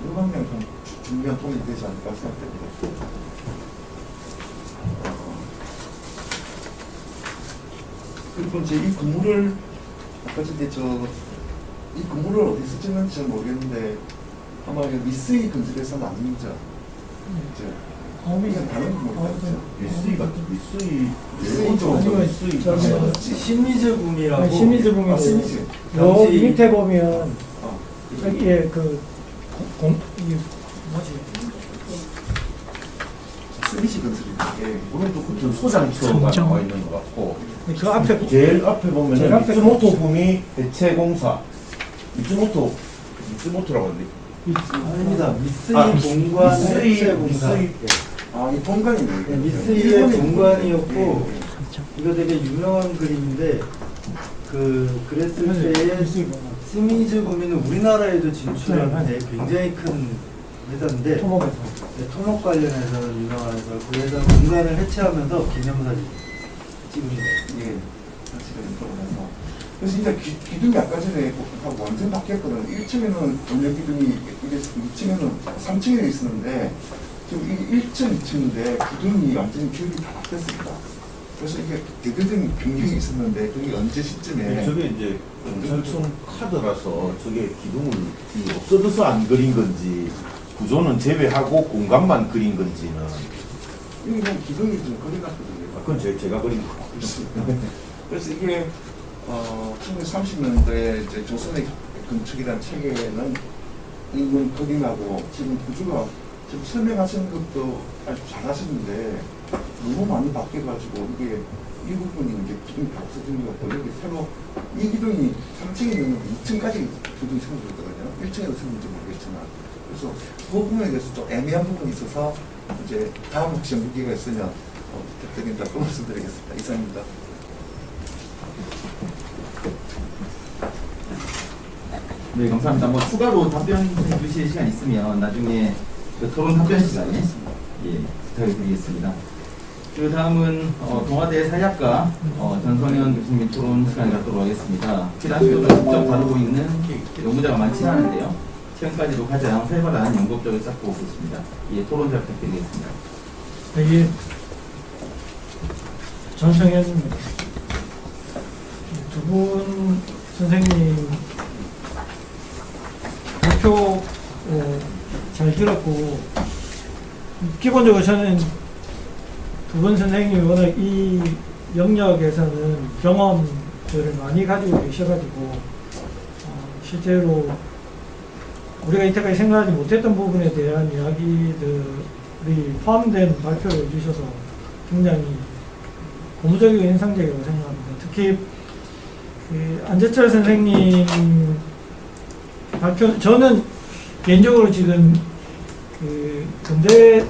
Speaker 5: 이 방향이 좀 중요한 도움이 되지 않을까 생각됩니다. 그리고 이제 이 건물을 아까 전에 이 건물을 어디서 짓는지 잘 모르겠는데 아마 미쓰이 근처에서는 아니죠. 이제 이건 다른 건물이죠.
Speaker 2: 미쓰이 같은 미쓰이
Speaker 5: 미쓰이 쪽
Speaker 4: 아니면
Speaker 5: 미쓰이
Speaker 4: 저기 신미즈궁이라고.
Speaker 5: 아, 신이지.
Speaker 6: 요 밑에 보면
Speaker 5: 아,
Speaker 6: 저기에 그 이 뭐지?
Speaker 5: 스미시 건설인데
Speaker 2: 오른쪽 끝은 소장처가 나와 있는 것 같고
Speaker 6: 그 앞에
Speaker 2: 제일 앞에 보면은
Speaker 6: 제일 앞에
Speaker 2: 미츠모토 구미 대체공사 미츠모토라고 하는데
Speaker 4: 아닙니다. 미쓰이
Speaker 2: 아,
Speaker 4: 본관
Speaker 2: 미쓰이
Speaker 4: 해체공사.
Speaker 5: 이 본관이네.
Speaker 4: 네, 미쓰이의
Speaker 5: 일본의
Speaker 4: 본관이었고
Speaker 5: 예,
Speaker 4: 이거 되게 유명한 그림인데 그랬을 때에 스미즈 구미는 우리나라에도 진출한 데 굉장히 큰 회사인데
Speaker 6: 토목에서
Speaker 4: 네, 토목 관련해서 유명한 회사. 그 회사 본관을 해체하면서 기념사진 찍은 거예요.
Speaker 5: 예, 사실은 그러면서 그래서 이제 기둥이 아까 전에 하고 완전 바뀌었거든요. 1층에는 원래 기둥이 이랬고 2층에는 3층에 있었는데 지금 이게 1층, 2층인데 기둥이 완전히 기울이 다 바뀌었습니다. 그래서 이게 대대적인 변경이 있었는데 그게 언제 시점에
Speaker 2: 저게 이제 전청 카드라서 저게 기둥을 없어져서 안 그린 건지 구조는 제외하고 공간만 그린 건지는
Speaker 5: 여기 보면 기둥이 좀 그려놨거든요.
Speaker 2: 그건 제가 그린 거.
Speaker 5: 그래서 이게 1930년대 이제 조선의 건축이라는 책에는 이건 그림하고 지금 구조가 지금 설명하시는 것도 아주 잘하시는데 너무 많이 바뀌어가지고 이게 이 부분이 이제 기둥이 다 없어진 것 같고 여기 새로 이 기둥이 3층에 있는 2층까지 기둥이 생겼거든요. 1층에도 생긴지 모르겠지만 그래서 그 부분에 대해서 좀 애매한 부분이 있어서 이제 다음 혹시 연구기회가 있으면 부탁드린다고 말씀드리겠습니다. 이상입니다.
Speaker 1: 네, 감사합니다. 뭐 추가로 답변해 주실 시간 있으면 나중에 그 토론 답변 시간에 부탁을 드리겠습니다. 그 다음은 동아대 사회학과 전성현 교수님 토론 시간을 갖도록 하겠습니다. 피라미드를 직접 다루고 있는 연구자가 많지 않은데요. 최근까지도 가장 활발한 연구업적을 쌓고 계십니다. 토론 잘 부탁드리겠습니다.
Speaker 6: 여기 전성현 두 분 선생님 발표 잘 들었고 기본적으로 저는 두 분 선생님이 워낙 이 영역에서는 경험들을 많이 가지고 계셔가지고 실제로 우리가 이때까지 생각하지 못했던 부분에 대한 이야기들이 포함된 발표를 해주셔서 굉장히 고무적이고 인상적이라고 생각합니다. 특히 그 안재철 선생님 발표, 저는 개인적으로 지금 그 근대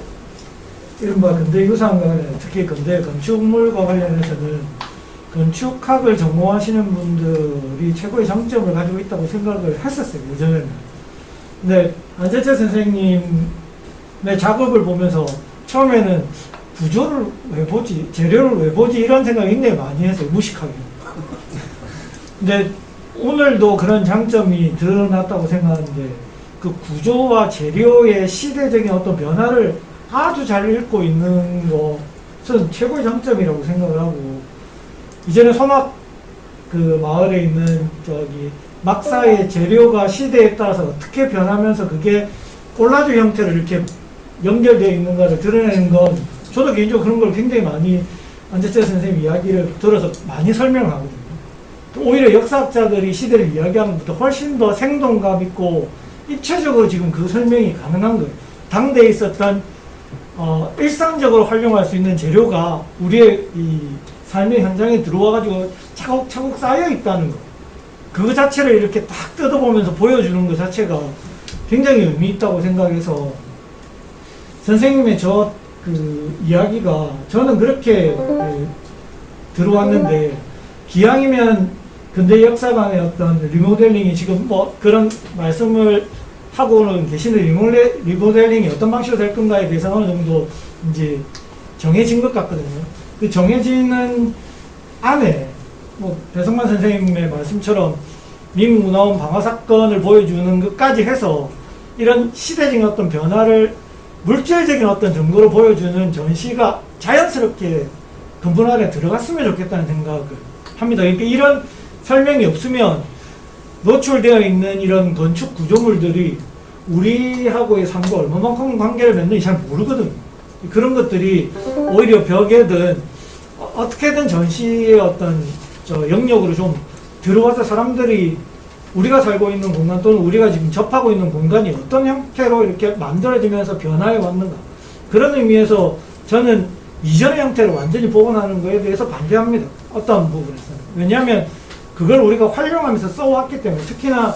Speaker 6: 이른바 근대 유산과 관련, 특히 근대 건축물과 관련해서는 건축학을 전공하시는 분들이 최고의 장점을 가지고 있다고 생각을 했었어요, 예전에는. 근데 안재철 선생님의 작업을 보면서 처음에는 구조를 왜 보지, 재료를 왜 보지 이런 생각을 굉장히 많이 했어요, 무식하게. 근데 오늘도 그런 장점이 드러났다고 생각하는데 그 구조와 재료의 시대적인 어떤 변화를 아주 잘 읽고 있는 것은 최고의 장점이라고 생각을 하고, 이제는 소막 그 마을에 있는 저기 막사의 재료가 시대에 따라서 어떻게 변하면서 그게 콜라주 형태로 이렇게 연결되어 있는가를 드러내는 건 저도 개인적으로 그런 걸 굉장히 많이 안재철 선생님 이야기를 들어서 많이 설명을 하거든요. 오히려 역사학자들이 시대를 이야기하는 것보다 훨씬 더 생동감 있고 입체적으로 지금 그 설명이 가능한 거예요. 당대에 있었던 일상적으로 활용할 수 있는 재료가 우리의 이 삶의 현장에 들어와가지고 차곡차곡 쌓여 있다는 거. 그 자체를 이렇게 딱 뜯어보면서 보여주는 것 자체가 굉장히 의미 있다고 생각해서 선생님의 그 이야기가 저는 그렇게 들어왔는데, 기왕이면 근대 역사관의 어떤 리모델링이 지금 뭐 그런 말씀을 하고는 계시는데 리모델링이 어떤 방식으로 될 건가에 대해서 어느 정도 이제 정해진 것 같거든요. 그 정해지는 안에 뭐 배성만 선생님의 말씀처럼 민문화원 방화 사건을 보여주는 것까지 해서 이런 시대적인 어떤 변화를 물질적인 어떤 증거로 보여주는 전시가 자연스럽게 근본 안에 들어갔으면 좋겠다는 생각을 합니다. 그러니까 이런 설명이 없으면 노출되어 있는 이런 건축 구조물들이 우리하고의 상과 얼마만큼 관계를 맺는지 잘 모르거든요. 그런 것들이 오히려 벽에든 어떻게든 전시의 어떤 영역으로 좀 들어와서 사람들이 우리가 살고 있는 공간 또는 우리가 지금 접하고 있는 공간이 어떤 형태로 이렇게 만들어지면서 변화해 왔는가, 그런 의미에서 저는 이전의 형태를 완전히 복원하는 것에 대해서 반대합니다. 어떤 부분에서는. 왜냐하면 그걸 우리가 활용하면서 써왔기 때문에. 특히나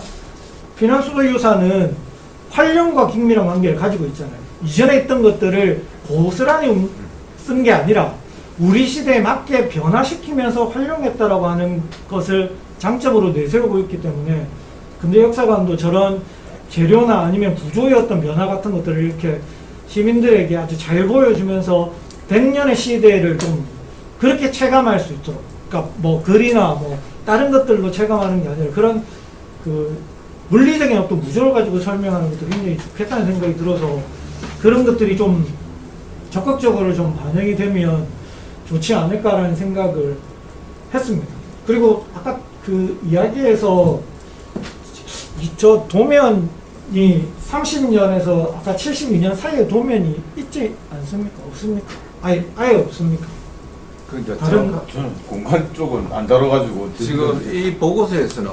Speaker 6: 피난수도 유산은 활용과 긴밀한 관계를 가지고 있잖아요. 이전에 있던 것들을 고스란히 쓴 게 아니라 우리 시대에 맞게 변화시키면서 활용했다라고 하는 것을 장점으로 내세우고 있기 때문에 근대 역사관도 저런 재료나 아니면 구조의 어떤 변화 같은 것들을 이렇게 시민들에게 아주 잘 보여주면서 100년의 시대를 좀 그렇게 체감할 수 있도록, 그러니까 뭐 글이나 뭐 다른 것들로 체감하는 게 아니라 그런 그 물리적인 어떤 구조를 가지고 설명하는 것도 굉장히 좋겠다는 생각이 들어서 그런 것들이 좀 적극적으로 좀 반영이 되면 좋지 않을까라는 생각을 했습니다. 그리고 아까 그 이야기에서 저 도면이 30년에서 아까 72년 사이에 도면이 있지 않습니까? 없습니까? 아예 없습니까?
Speaker 7: 그 이제
Speaker 6: 다른
Speaker 7: 저는 공간 쪽은 안 다뤄가지고
Speaker 8: 지금 이 보고서에서는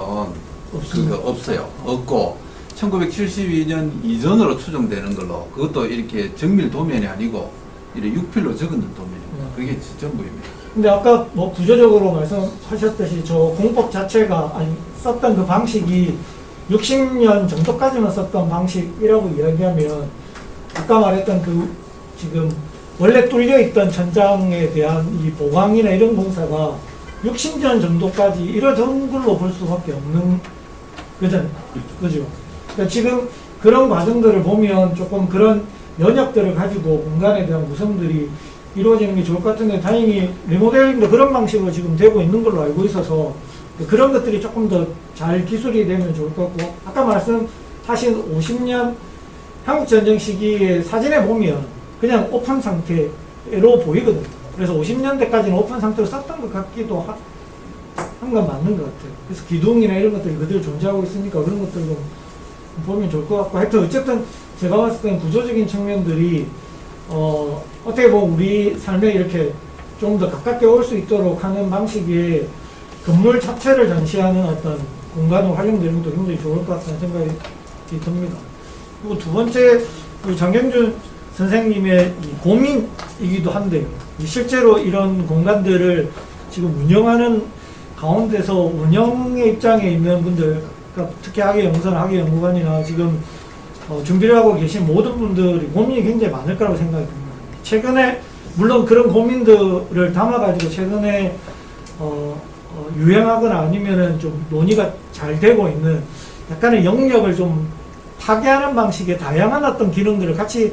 Speaker 6: 없습니다.
Speaker 8: 그거 없어요. 없고 1972년 이전으로 추정되는 걸로 그것도 이렇게 정밀 도면이 아니고 이렇게 육필로 적은 도면입니다. 그게 전부입니다.
Speaker 6: 근데 아까 뭐 구조적으로 말씀하셨듯이 저 공법 자체가 아니 썼던 그 방식이 60년 정도까지만 썼던 방식이라고 이야기하면 아까 말했던 그 지금 원래 뚫려 있던 천장에 대한 이 보강이나 이런 공사가 60년 정도까지 이뤄진 걸로 볼 수밖에 없는 그죠? 그러니까 지금 그런 과정들을 보면 조금 그런 연역들을 가지고 공간에 대한 구성들이 이루어지는 게 좋을 것 같은데 다행히 리모델링도 그런 방식으로 지금 되고 있는 걸로 알고 있어서 그런 것들이 조금 더 잘 기술이 되면 좋을 것 같고 아까 말씀하신 50년 한국전쟁 시기에 사진에 보면 그냥 오픈 상태로 보이거든요. 그래서 50년대까지는 오픈 상태로 썼던 것 같기도 한 건 맞는 것 같아요. 그래서 기둥이나 이런 것들이 그대로 존재하고 있으니까 그런 것들도 보면 좋을 것 같고 하여튼 어쨌든 제가 봤을 때는 구조적인 측면들이 어떻게 보면 우리 삶에 이렇게 좀 더 가깝게 올 수 있도록 하는 방식의 건물 자체를 전시하는 어떤 공간을 활용되는 것도 굉장히 좋을 것 같다는 생각이 듭니다. 그리고 두 번째, 우리 장경준 선생님의 이 고민이기도 한데요. 실제로 이런 공간들을 지금 운영하는 가운데서 운영의 입장에 있는 분들, 그러니까 특히 학예연구소나 학예연구관이나 지금 준비를 하고 계신 모든 분들이 고민이 굉장히 많을 거라고 생각이 듭니다. 최근에 물론 그런 고민들을 담아가지고 최근에 유행하거나 아니면은 좀 논의가 잘 되고 있는 약간의 영역을 좀 파괴하는 방식의 다양한 어떤 기능들을 같이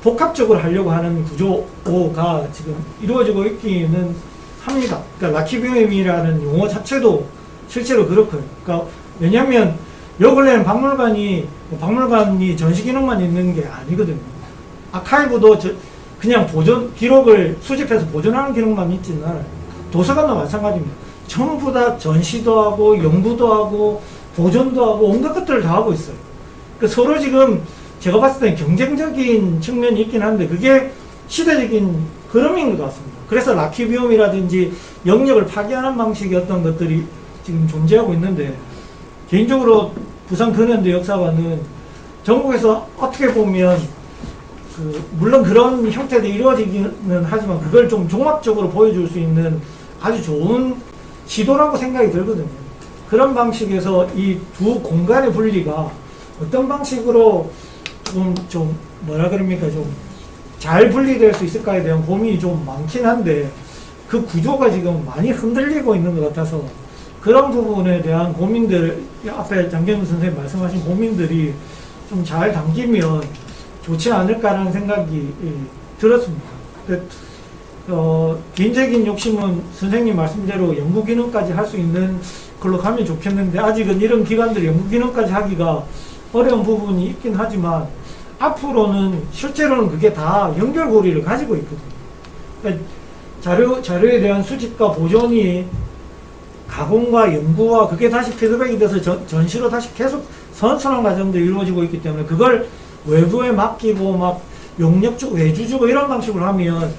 Speaker 6: 복합적으로 하려고 하는 구조가 지금 이루어지고 있기는 합니다. 그러니까 라키비움이라는 용어 자체도 실제로 그렇고요. 그러니까 왜냐하면 요 근래는 박물관이 전시 기능만 있는 게 아니거든요. 아카이브도 그냥 기록을 수집해서 보존하는 기능만 있지는 않아요. 도서관도 마찬가지입니다. 전부 다 전시도 하고 연구도 하고 보존도 하고 온갖 것들을 다 하고 있어요. 그러니까 서로 지금 제가 봤을 때는 경쟁적인 측면이 있긴 한데 그게 시대적인 흐름인 것 같습니다. 그래서 라키비움이라든지 영역을 파괴하는 방식의 어떤 것들이 지금 존재하고 있는데 개인적으로 부산 근현대 역사관은 전국에서 어떻게 보면 물론 그런 형태들이 이루어지기는 하지만 그걸 좀 종합적으로 보여줄 수 있는 아주 좋은 시도라고 생각이 들거든요. 그런 방식에서 이 두 공간의 분리가 어떤 방식으로 좀 뭐라 그럽니까 좀 잘 분리될 수 있을까에 대한 고민이 좀 많긴 한데 그 구조가 지금 많이 흔들리고 있는 것 같아서 그런 부분에 대한 고민들 앞에 장경훈 선생님 말씀하신 고민들이 좀 잘 담기면 좋지 않을까라는 생각이 들었습니다. 개인적인 욕심은 선생님 말씀대로 연구 기능까지 할 수 있는 걸로 가면 좋겠는데 아직은 이런 기관들이 연구 기능까지 하기가 어려운 부분이 있긴 하지만 앞으로는 실제로는 그게 다 연결고리를 가지고 있거든요. 그러니까 자료에 대한 수집과 보존이 가공과 연구와 그게 다시 피드백이 돼서 전시로 다시 계속 선순환 과정도 이루어지고 있기 때문에 그걸 외부에 맡기고 막 용역 주고 외주 주고 이런 방식으로 하면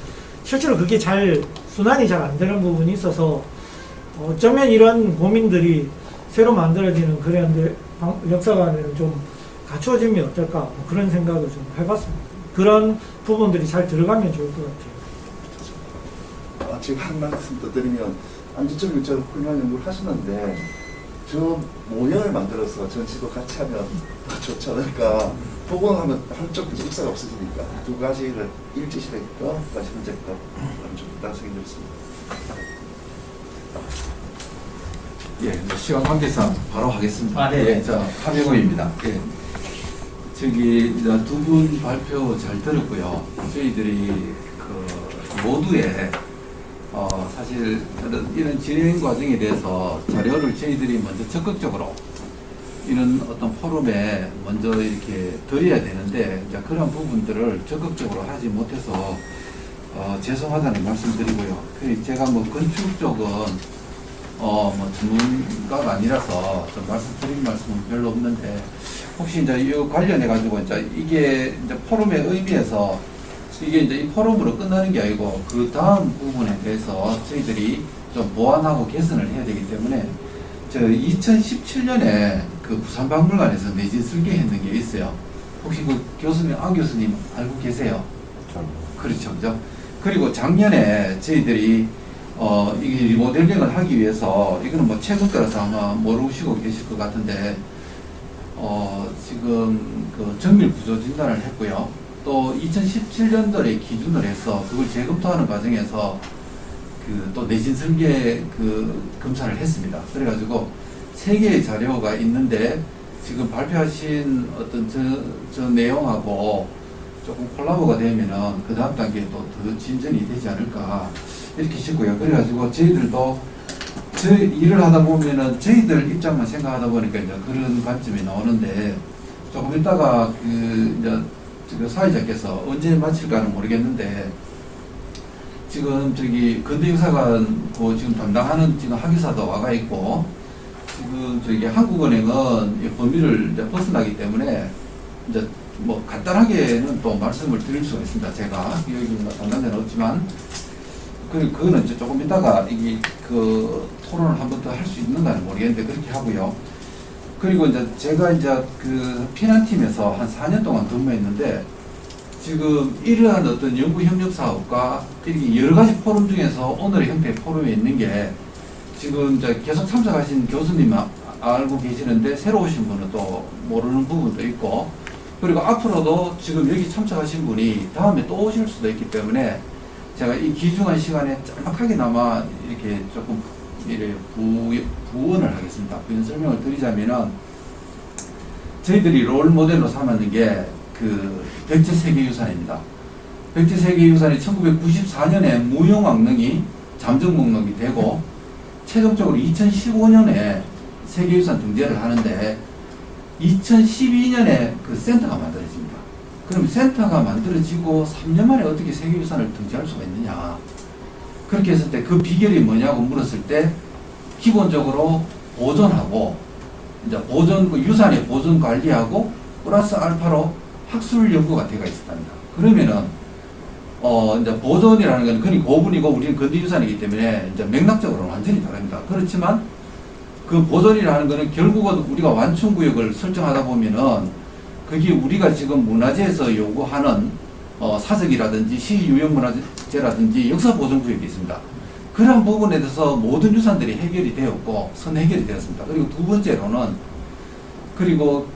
Speaker 6: 실제로 그게 잘 순환이 잘 안 되는 부분이 있어서 어쩌면 이런 고민들이 새로 만들어지는 그랜드 역사관에는 좀 갖추어지면 어떨까 뭐 그런 생각을 좀 해봤습니다. 그런 부분들이 잘 들어가면 좋을 것 같아요.
Speaker 5: 지금 한 말씀 더 드리면 안지적 일자로 훌륭한 연구를 하시는데 저 모형을 만들어서 전시도 같이 하면 더 좋지 않을까. 복원하면 한쪽 역사가 없어지니까 두 가지를 일제시대부터 다시 현재부터 하면 좋겠다는 생각이 들었습니다.
Speaker 8: 예, 시간 관계상 바로 하겠습니다.
Speaker 1: 네.
Speaker 8: 예, 자, 함영호입니다. 예. 저기 두 분 발표 잘 들었고요. 저희들이 그 모두의 사실 이런 진행 과정에 대해서 자료를 저희들이 먼저 적극적으로 이런 어떤 포럼에 먼저 이렇게 드려야 되는데 이제 그런 부분들을 적극적으로 하지 못해서 죄송하다는 말씀드리고요. 제가 뭐 건축 쪽은 뭐 전문가가 아니라서 좀 말씀드릴 말씀은 별로 없는데 혹시 이제 이 관련해 가지고 이제 이게 이제 포럼의 의미에서 이게 이제 이 포럼으로 끝나는 게 아니고 그 다음 부분에 대해서 저희들이 좀 보완하고 개선을 해야 되기 때문에 저 2017년에 그 부산박물관에서 내진 설계했는 게 있어요. 혹시 그 교수님, 안 교수님 알고 계세요? 그렇죠, 그죠? 그리고 작년에 저희들이 이게 리모델링을 하기 위해서 이거는 뭐 최근 거라서 아마 모르시고 계실 것 같은데 지금 그 정밀 구조 진단을 했고요. 또 2017년도에 기준을 해서 그걸 재검토하는 과정에서 그 또 내진 설계 그 검사를 했습니다. 그래가지고 3개의 자료가 있는데 지금 발표하신 어떤 저 내용하고 조금 콜라보가 되면은 그 다음 단계에 또 더 진전이 되지 않을까 이렇게 싶고요. 그래가지고 저희들도 일을 하다 보면은 저희들 입장만 생각하다 보니까 이제 그런 관점이 나오는데 조금 이따가 그 사회자께서 언제 마칠까는 모르겠는데 지금 저기 근대역사관 그 지금 담당하는 지금 학위사도 와가 있고 지금 저기 한국은행은 이 범위를 이제 벗어나기 때문에 이제 뭐 간단하게는 또 말씀을 드릴 수가 있습니다. 제가 여기 뭐 담당자는 없지만 그거는 이제 조금 이따가 이게 그 토론을 한 번 더 할 수 있는가는 모르겠는데 그렇게 하고요. 그리고 이제 제가 이제 그 피난팀에서 한 4년 동안 근무했는데 지금 이러한 어떤 연구 협력 사업과 이렇게 여러 가지 포럼 중에서 오늘의 형태의 포럼에 있는 게 지금 이제 계속 참석하신 교수님 알고 계시는데 새로 오신 분은 또 모르는 부분도 있고 그리고 앞으로도 지금 여기 참석하신 분이 다음에 또 오실 수도 있기 때문에 제가 이 귀중한 시간에 짤막하게나마 이렇게 조금 이렇게 부언을 하겠습니다. 부연 설명을 드리자면은 저희들이 롤 모델로 삼았는 게 그 백제 세계유산입니다. 백제 세계유산이 1994년에 무용왕릉이 잠정 목록이 되고 최종적으로 2015년에 세계유산 등재를 하는데 2012년에 그 센터가 만들어집니다. 그럼 센터가 만들어지고 3년 만에 어떻게 세계유산을 등재할 수가 있느냐. 그렇게 했을 때 그 비결이 뭐냐고 물었을 때 기본적으로 보존하고 이제 그 유산의 보존 관리하고 플러스 알파로 학술 연구가 되어 있었답니다. 그러면은 이제 보존이라는 건 그니 고분이고 우리는 근대유산이기 때문에 이제 맥락적으로는 완전히 다릅니다. 그렇지만 그 보존이라는 거는 결국은 우리가 완충구역을 설정하다 보면은 그게 우리가 지금 문화재에서 요구하는 사적이라든지 시유형문화재라든지 역사보존구역이 있습니다. 그런 부분에 대해서 모든 유산들이 해결이 되었고 선해결이 되었습니다. 그리고 두 번째로는 그리고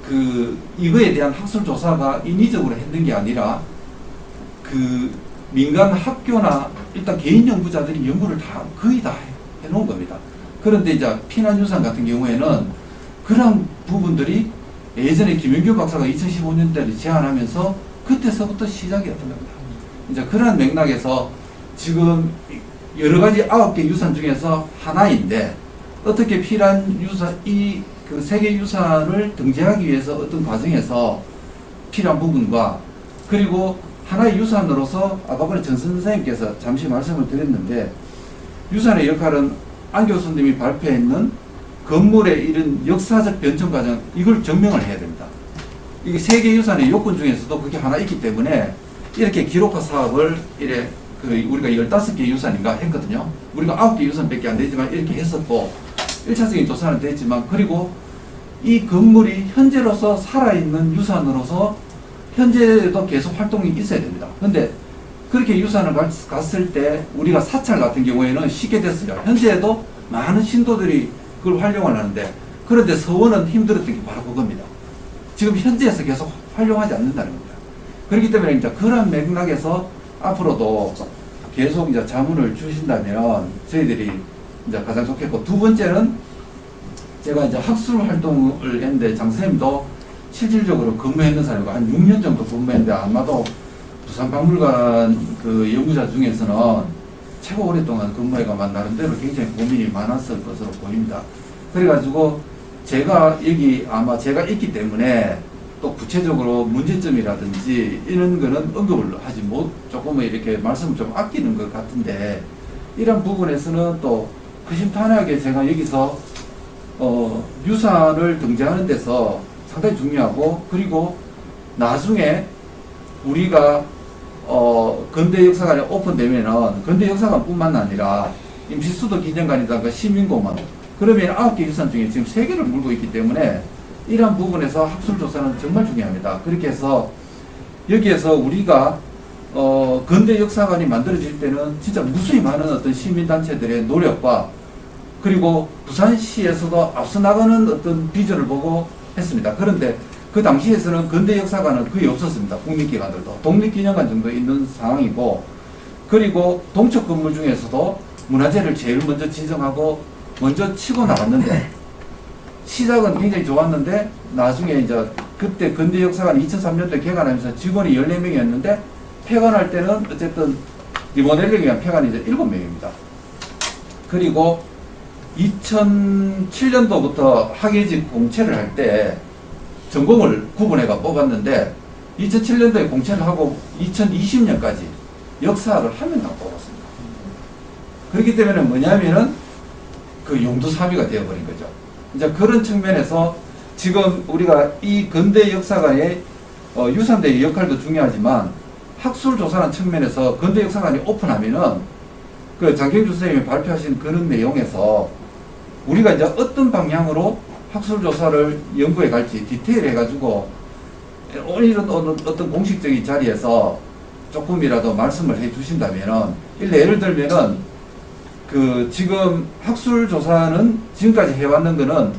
Speaker 8: 이거에 대한 학술 조사가 인위적으로 했는 게 아니라 그 민간 학교나 일단 개인 연구자들이 연구를 거의 다 해놓은 겁니다. 그런데 이제 피난유산 같은 경우에는 그런 부분들이 예전에 김영규 박사가 2015년대를 제안하면서 그때서부터 시작이었던 겁니다. 이제 그런 맥락에서 지금 여러 가지 9개 유산 중에서 하나인데 어떻게 피난유산 그 세계유산을 등재하기 위해서 어떤 과정에서 필요한 부분과 그리고 하나의 유산으로서 아까 전에 전 선생님께서 잠시 말씀을 드렸는데 유산의 역할은 안 교수님이 발표했는 건물의 이런 역사적 변천 과정, 이걸 증명을 해야 됩니다. 이게 세계유산의 요건 중에서도 그게 하나 있기 때문에 이렇게 기록화 사업을 우리가 15개 유산인가 했거든요. 우리가 9개 유산밖에 안 되지만 이렇게 했었고 1차적인 조사는 됐지만, 그리고 이 건물이 현재로서 살아있는 유산으로서 현재도 계속 활동이 있어야 됩니다. 근데 그렇게 유산을 갔을 때 우리가 사찰 같은 경우에는 쉽게 됐어요. 현재에도 많은 신도들이 그걸 활용을 하는데, 그런데 서원은 힘들었던 게 바로 그겁니다. 지금 현지에서 계속 활용하지 않는다는 겁니다. 그렇기 때문에 이제 그런 맥락에서 앞으로도 계속 이제 자문을 주신다면 저희들이 이제 가장 좋겠고, 두 번째는 제가 이제 학술 활동을 했는데 장 선생님도 실질적으로 근무했는 사람이고 한 6년 정도 근무했는데 아마도 부산박물관 그 연구자 중에서는 최고 오랫동안 근무해가만 나름대로 굉장히 고민이 많았을 것으로 보입니다. 그래가지고 제가 여기 아마 제가 있기 때문에 또 구체적으로 문제점이라든지 이런 거는 언급을 하지 못, 조금 이렇게 말씀을 좀 아끼는 것 같은데, 이런 부분에서는 또 허심탄회하게 제가 여기서 유산을 등재하는 데서 상당히 중요하고, 그리고 나중에 우리가 근대역사관이 오픈되면은 근대역사관뿐만 아니라 임시수도 기념관이라든가 시민공원, 그러면 9개 유산 중에 지금 3개를 물고 있기 때문에 이러한 부분에서 학술조사는 정말 중요합니다. 그렇게 해서 여기에서 우리가 근대역사관이 만들어질 때는 진짜 무수히 많은 어떤 시민단체들의 노력과, 그리고 부산시에서도 앞서 나가는 어떤 비전을 보고 했습니다. 그런데 그 당시에서는 근대역사관은 거의 없었습니다. 국립기관들도 독립기념관 정도 있는 상황이고, 그리고 동척 건물 중에서도 문화재를 제일 먼저 지정하고 먼저 치고 나갔는데, 시작은 굉장히 좋았는데 나중에 이제 그때 근대역사관이 2003년도에 개관하면서 직원이 14명이었는데 폐관할 때는 어쨌든 리모델링에 의한 폐관이 이제 7명입니다. 그리고 2007년도부터 학예직 공채를 할 때 전공을 구분해가 뽑았는데 2007년도에 공채를 하고 2020년까지 역사를 한 명도 안 뽑았습니다. 그렇기 때문에 뭐냐면은 그 용두사미가 되어버린 거죠. 이제 그런 측면에서 지금 우리가 이 근대 역사관의 유산대의 역할도 중요하지만 학술조사라는 측면에서 근대 역사관이 오픈하면은 그 장경주 선생님이 발표하신 그런 내용에서 우리가 이제 어떤 방향으로 학술조사를 연구해 갈지 디테일 해가지고 이런 어떤 공식적인 자리에서 조금이라도 말씀을 해 주신다면은, 예를 들면은 그 지금 학술조사는 지금까지 해왔는 거는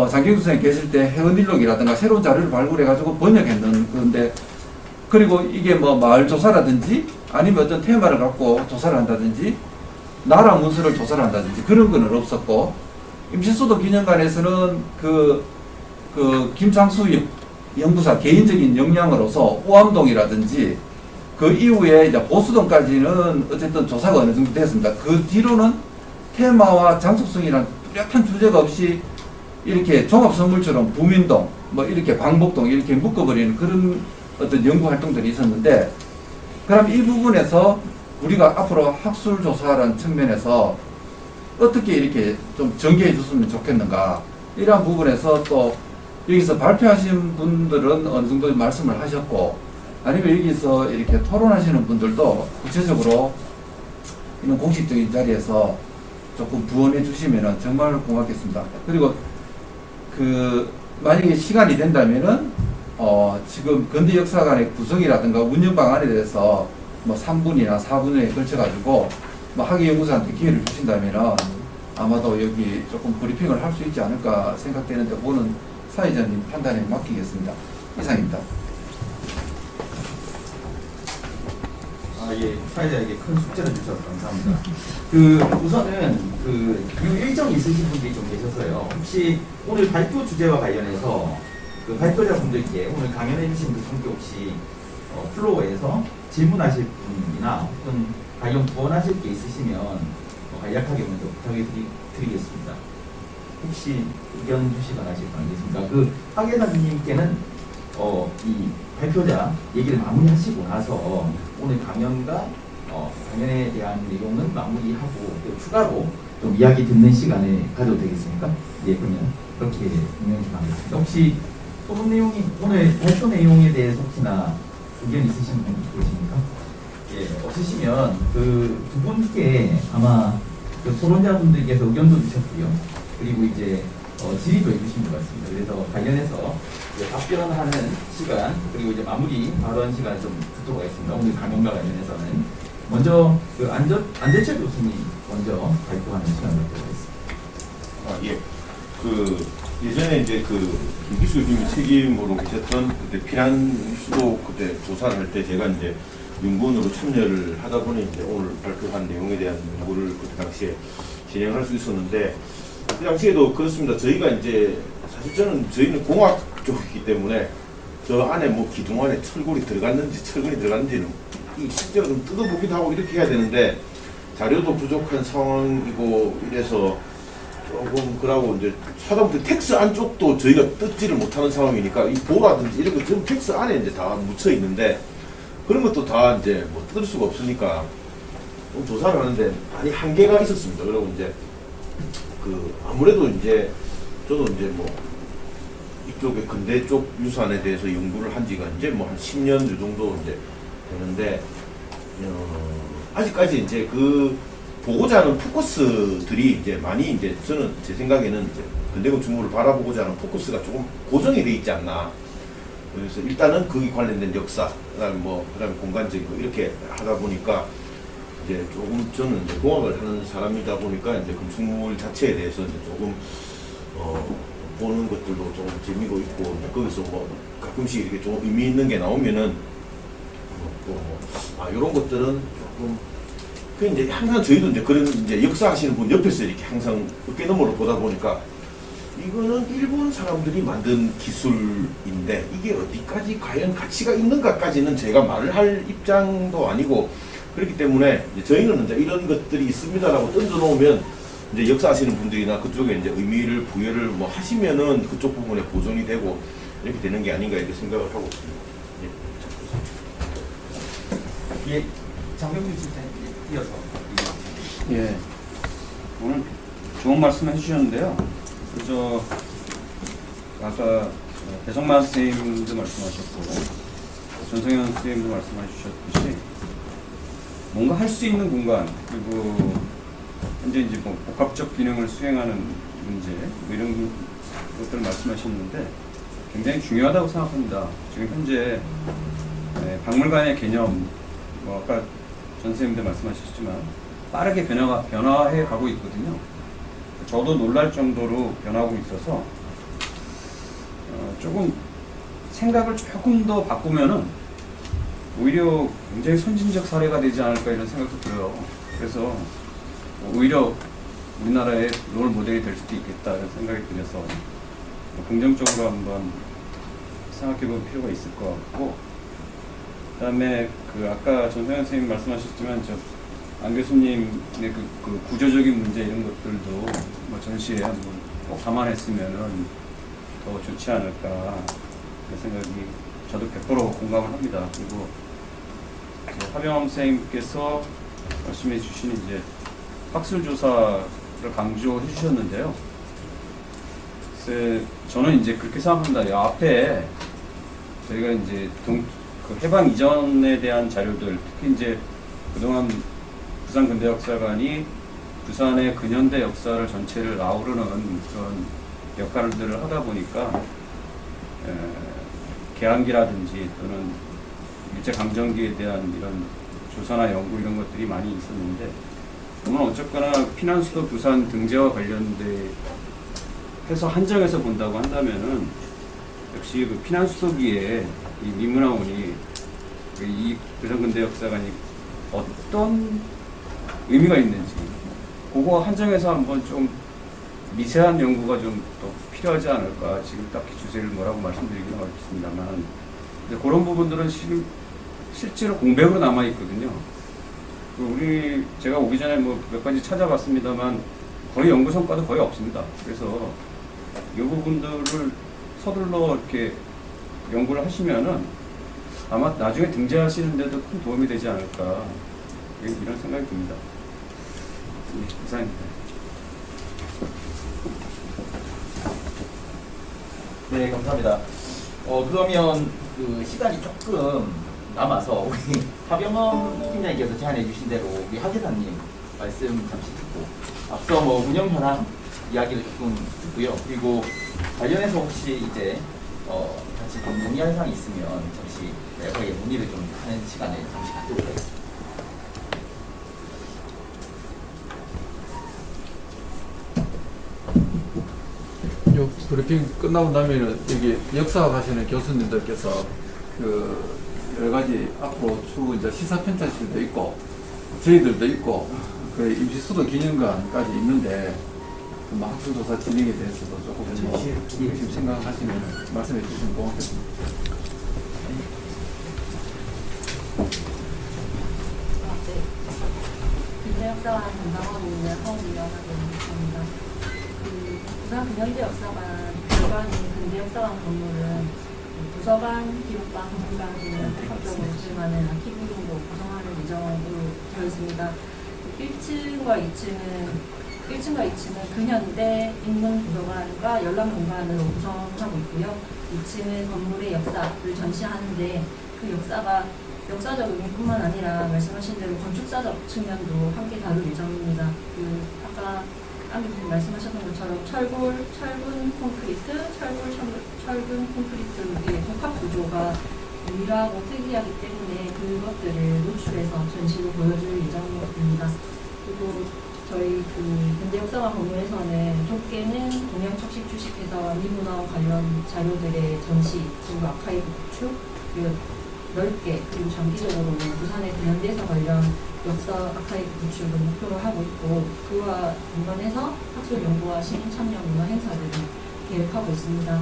Speaker 8: 장경수 선생님 계실 때 회원일록이라든가 새로운 자료를 발굴해가지고 번역했는 건데, 그리고 이게 뭐 마을조사라든지 아니면 어떤 테마를 갖고 조사를 한다든지 나라 문서를 조사를 한다든지 그런 거는 없었고, 임시수도 기념관에서는 그 김상수 연구사 개인적인 역량으로서 오암동이라든지 그 이후에 이제 보수동까지는 어쨌든 조사가 어느 정도 됐습니다. 그 뒤로는 테마와 장속성이란 뚜렷한 주제가 없이 이렇게 종합선물처럼 부민동, 뭐 이렇게 광복동 이렇게 묶어버리는 그런 어떤 연구 활동들이 있었는데, 그럼 이 부분에서 우리가 앞으로 학술조사라는 측면에서 어떻게 이렇게 좀 전개해 줬으면 좋겠는가, 이러한 부분에서 또 여기서 발표하신 분들은 어느 정도 말씀을 하셨고, 아니면 여기서 이렇게 토론하시는 분들도 구체적으로 이런 공식적인 자리에서 조금 부언해 주시면 정말 고맙겠습니다. 그리고 만약에 시간이 된다면은 지금 근대역사관의 구성이라든가 운영 방안에 대해서 뭐 3분이나 4분에 걸쳐가지고 뭐 학예연구사한테 기회를 주신다면은 아마도 여기 조금 브리핑을 할 수 있지 않을까 생각되는데, 그거는 사회자님 판단에 맡기겠습니다. 이상입니다.
Speaker 1: 예, 사회자에게 큰 숙제를 주셔서 감사합니다. 우선은 일정이 있으신 분들이 좀 계셔서요. 혹시 오늘 발표 주제와 관련해서 그 발표자분들께 오늘 강연해 주신 분께 혹시 플로어에서 질문하실 분이나 혹은 관련 부원하실 게 있으시면 간략하게 먼저 부탁해 드리겠습니다. 혹시 의견 주시거나 하실 분 계십니까? 학예자님께는 이 발표자 얘기를 마무리하시고 나서 오늘 강연과 강연에 대한 내용은 마무리하고, 추가로 좀 이야기 듣는 시간을 가져도 되겠습니까? 예, 그러면 그렇게 진행하겠습니다. 혹시 토론 내용이 오늘 발표 내용에 대해서 혹시나 의견 있으신 분 계십니까? 예, 없으시면 그 두 분께 아마 그 토론자분들께서 의견도 주셨고요. 그리고 이제 질의도 해주신 것 같습니다. 그래서 관련해서 이제 답변하는 시간 그리고 이제 마무리 발언 시간 좀 듣도록 하겠습니다. 오늘 강연과 관련해서는 먼저 그 안재철 교수님 먼저 발표하는 시간을 갖도록 하겠습니다.
Speaker 2: 아, 예. 그 예전에 이제 그 김기수 교수님이 책임으로 계셨던 그때 피난 수도 그때 조사를 할 때 제가 이제 연구원으로 참여를 하다 보니 이제 오늘 발표한 내용에 대한 연구를 그때 당시에 진행할 수 있었는데 그 당시에도 그렇습니다. 저희가 이제 사실 저희는 공학 쪽이기 때문에 저 안에 뭐 기둥 안에 철골이 들어갔는지는 이 실제로 좀 뜯어보기도 하고 이렇게 해야 되는데 자료도 부족한 상황이고 이래서 조금 그러고 이제 하다못해 텍스 안쪽도 저희가 뜯지를 못하는 상황이니까 이 보라든지 이런 거 좀 텍스 안에 이제 다 묻혀 있는데 그런 것도 다 이제 뭐 뜯을 수가 없으니까 좀 조사를 하는데 많이 한계가 있었습니다. 그리고 이제 그 아무래도 이제 저도 이제 뭐 이쪽에 근대 쪽 유산에 대해서 연구를 한 지가 이제 뭐 한 10년 정도 이제 되는데 아직까지 이제 그 보고자 하는 포커스들이 이제 많이 이제 저는 제 생각에는 이제 근대 건축물을 바라보고자 하는 포커스가 조금 고정이 돼 있지 않나. 그래서 일단은 거기 관련된 역사, 그다음에 공간적인 거 이렇게 하다 보니까 이제 조금 저는 이제 공학을 하는 사람이다 보니까 이제 건축물 자체에 대해서 이제 조금 보는 것들도 좀 재미도 있고 거기서 뭐 가끔씩 이렇게 좀 의미 있는 게 나오면은 이런 것들은 조금 그 이제 항상 저희도 이제 그런 이제 역사하시는 분 옆에서 이렇게 항상 어깨너머로 보다 보니까 이거는 일본 사람들이 만든 기술인데 이게 어디까지 과연 가치가 있는가까지는 제가 말을 할 입장도 아니고 그렇기 때문에 이제 저희는 이제 이런 것들이 있습니다라고 던져놓으면 이제 역사하시는 분들이나 그쪽에 이제 의미를 부여를 뭐 하시면은 그쪽 부분에 보존이 되고 이렇게 되는 게 아닌가 이렇게 생각을 하고 있습니다.
Speaker 1: 예, 장병준 실장 이어서.
Speaker 3: 예, 오늘 좋은 말씀 해주셨는데요. 그래서 아까 배성만 선생님도 말씀하셨고 전성현 선생님도 말씀해 주셨듯이 뭔가 할 수 있는 공간 그리고 현재 이제 뭐 복합적 기능을 수행하는 문제 뭐 이런 것들을 말씀하셨는데 굉장히 중요하다고 생각합니다. 지금 현재 박물관의 개념 뭐 아까 전 선생님도 말씀하셨지만 빠르게 변화해 가고 있거든요. 저도 놀랄 정도로 변하고 있어서 조금 생각을 조금 더 바꾸면은 오히려 굉장히 선진적 사례가 되지 않을까 이런 생각도 들어요. 그래서 오히려 우리나라의 롤 모델이 될 수도 있겠다 이런 생각이 들어서 긍정적으로 한번 생각해 볼 필요가 있을 것 같고 그다음에 그 아까 전성현 선생님 말씀하셨지만 안 교수님의 그 구조적인 문제 이런 것들도 뭐 전시에 한번 꼭 감안했으면은 더 좋지 않을까 그런 생각이 저도 100% 공감을 합니다. 그리고 하병암 선생님께서 말씀해 주신 이제 학술 조사를 강조해 주셨는데요. 글쎄 저는 이제 그렇게 생각합니다. 이 앞에 저희가 이제 그 해방 이전에 대한 자료들 특히 이제 그동안 부산 근대역사관이 부산의 근현대 역사를 전체를 아우르는 그런 역할들을 하다 보니까 개항기라든지 또는 일제강점기에 대한 이런 조사나 연구 이런 것들이 많이 있었는데 오늘 어쨌거나 피난수도 부산 등재와 관련돼 해서 한정해서 본다고 한다면은 역시 그 피난수도기에 이 민문화원이 이 부산 근대역사관이 어떤 의미가 있는지 그거 한정해서 한번 좀 미세한 연구가 좀 더 필요하지 않을까. 지금 딱히 주제를 뭐라고 말씀드리기는 어렵습니다만 근데 그런 부분들은 실제로 공백으로 남아 있거든요. 제가 오기 전에 뭐 몇 가지 찾아봤습니다만 거의 연구 성과도 거의 없습니다. 그래서 이 부분들을 서둘러 이렇게 연구를 하시면은 아마 나중에 등재하시는데도 큰 도움이 되지 않을까 이런 생각이 듭니다. 네, 이상입니다.
Speaker 1: 네, 감사합니다. 그러면 그 시간이 조금 남아서 우리 하병엄 팀장님께서 제안해 주신 대로 우리 하계사님 말씀 잠시 듣고 앞서 뭐 운영 현황 이야기를 조금 듣고요. 그리고 관련해서 혹시 이제 같이 좀 논의할 사항이 있으면 잠시 여기에 논의를 좀 하는 시간을 잠시 갖도록 하겠습니다.
Speaker 8: 요 브리핑 끝나고 나면은 여기 역사 가시는 교수님들께서 그 여러 가지 앞으로 추후 이제 시사 편찬실도 있고 저희들도 있고 그 임시수도 기념관까지 있는데 그 학술조사 진행에 대해서도 조금 뭐 지금 생각하시면 말씀해 주시면 고맙겠습니다.
Speaker 9: 근대 역사관 담당하고 있는 허은이라고 합니다. 부산 근현대 역사관 기록관인 근대 역사관 건물은 도서관, 기록관, 공간 등을 복합적으로 수행하는 아키비룸으로 구성하는 예정으로 되어 있습니다. 1층과 2층은 근현대 인문 도서관과 열람 공간으로 구성하고 있고요. 2층은 건물의 역사를 전시하는데 그 역사가 역사적 의미뿐만 아니라 말씀하신 대로 건축사적 측면도 함께 다룰 예정입니다. 아까 안 교수님 말씀하셨던 것처럼 철근 콘크리트의 복합 구조가 유일하고 특이하기 때문에 그것들을 노출해서 전시로 보여줄 예정입니다. 그리고 저희 근대 역사관 건물에서는 좁게는 동양 척식 주식회사와 미문화와 관련 자료들의 전시, 그리고 아카이브 구축, 그리고 넓게 그리고 장기적으로는 부산의 근현대사 관련 역사 아카이브 구축을 목표로 하고 있고 그와 연관해서 학술 연구와 시민 참여 문화 행사들을 계획하고 있습니다.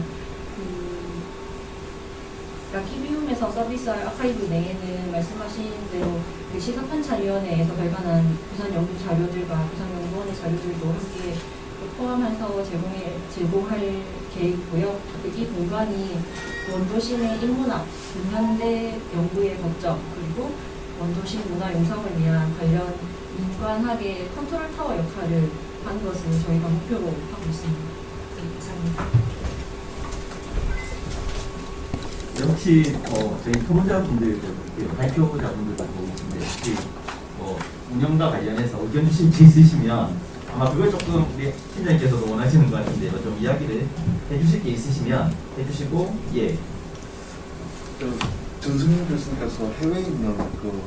Speaker 9: 아키비움에서 서비스할 아카이브 내에는 말씀하신 대로 시사판찬위원회에서 발간한 부산 연구 자료들과 부산연구원의 자료들도 함께 포함해서 제공할 계획이고요. 이 공간이 원도심의 인문학, 근현대 연구의 거점, 그리고 원도심 문화 용성을 위한 관련 민관학의 컨트롤 타워 역할을 하는 것을 저희가 목표로 하고 있습니다. 네, 이상입니다.
Speaker 1: 혹시 저희 토론자분들, 발표자분들도 보고 계신데 혹시 운영과 관련해서 의견 주실 게 있으시면 아마 그걸 조금 우리 팀장님께서도 원하시는 것 같은데 좀 이야기를 해주실 게 있으시면 해주시고 예.
Speaker 5: 전승민 교수님께서 해외에 있는 그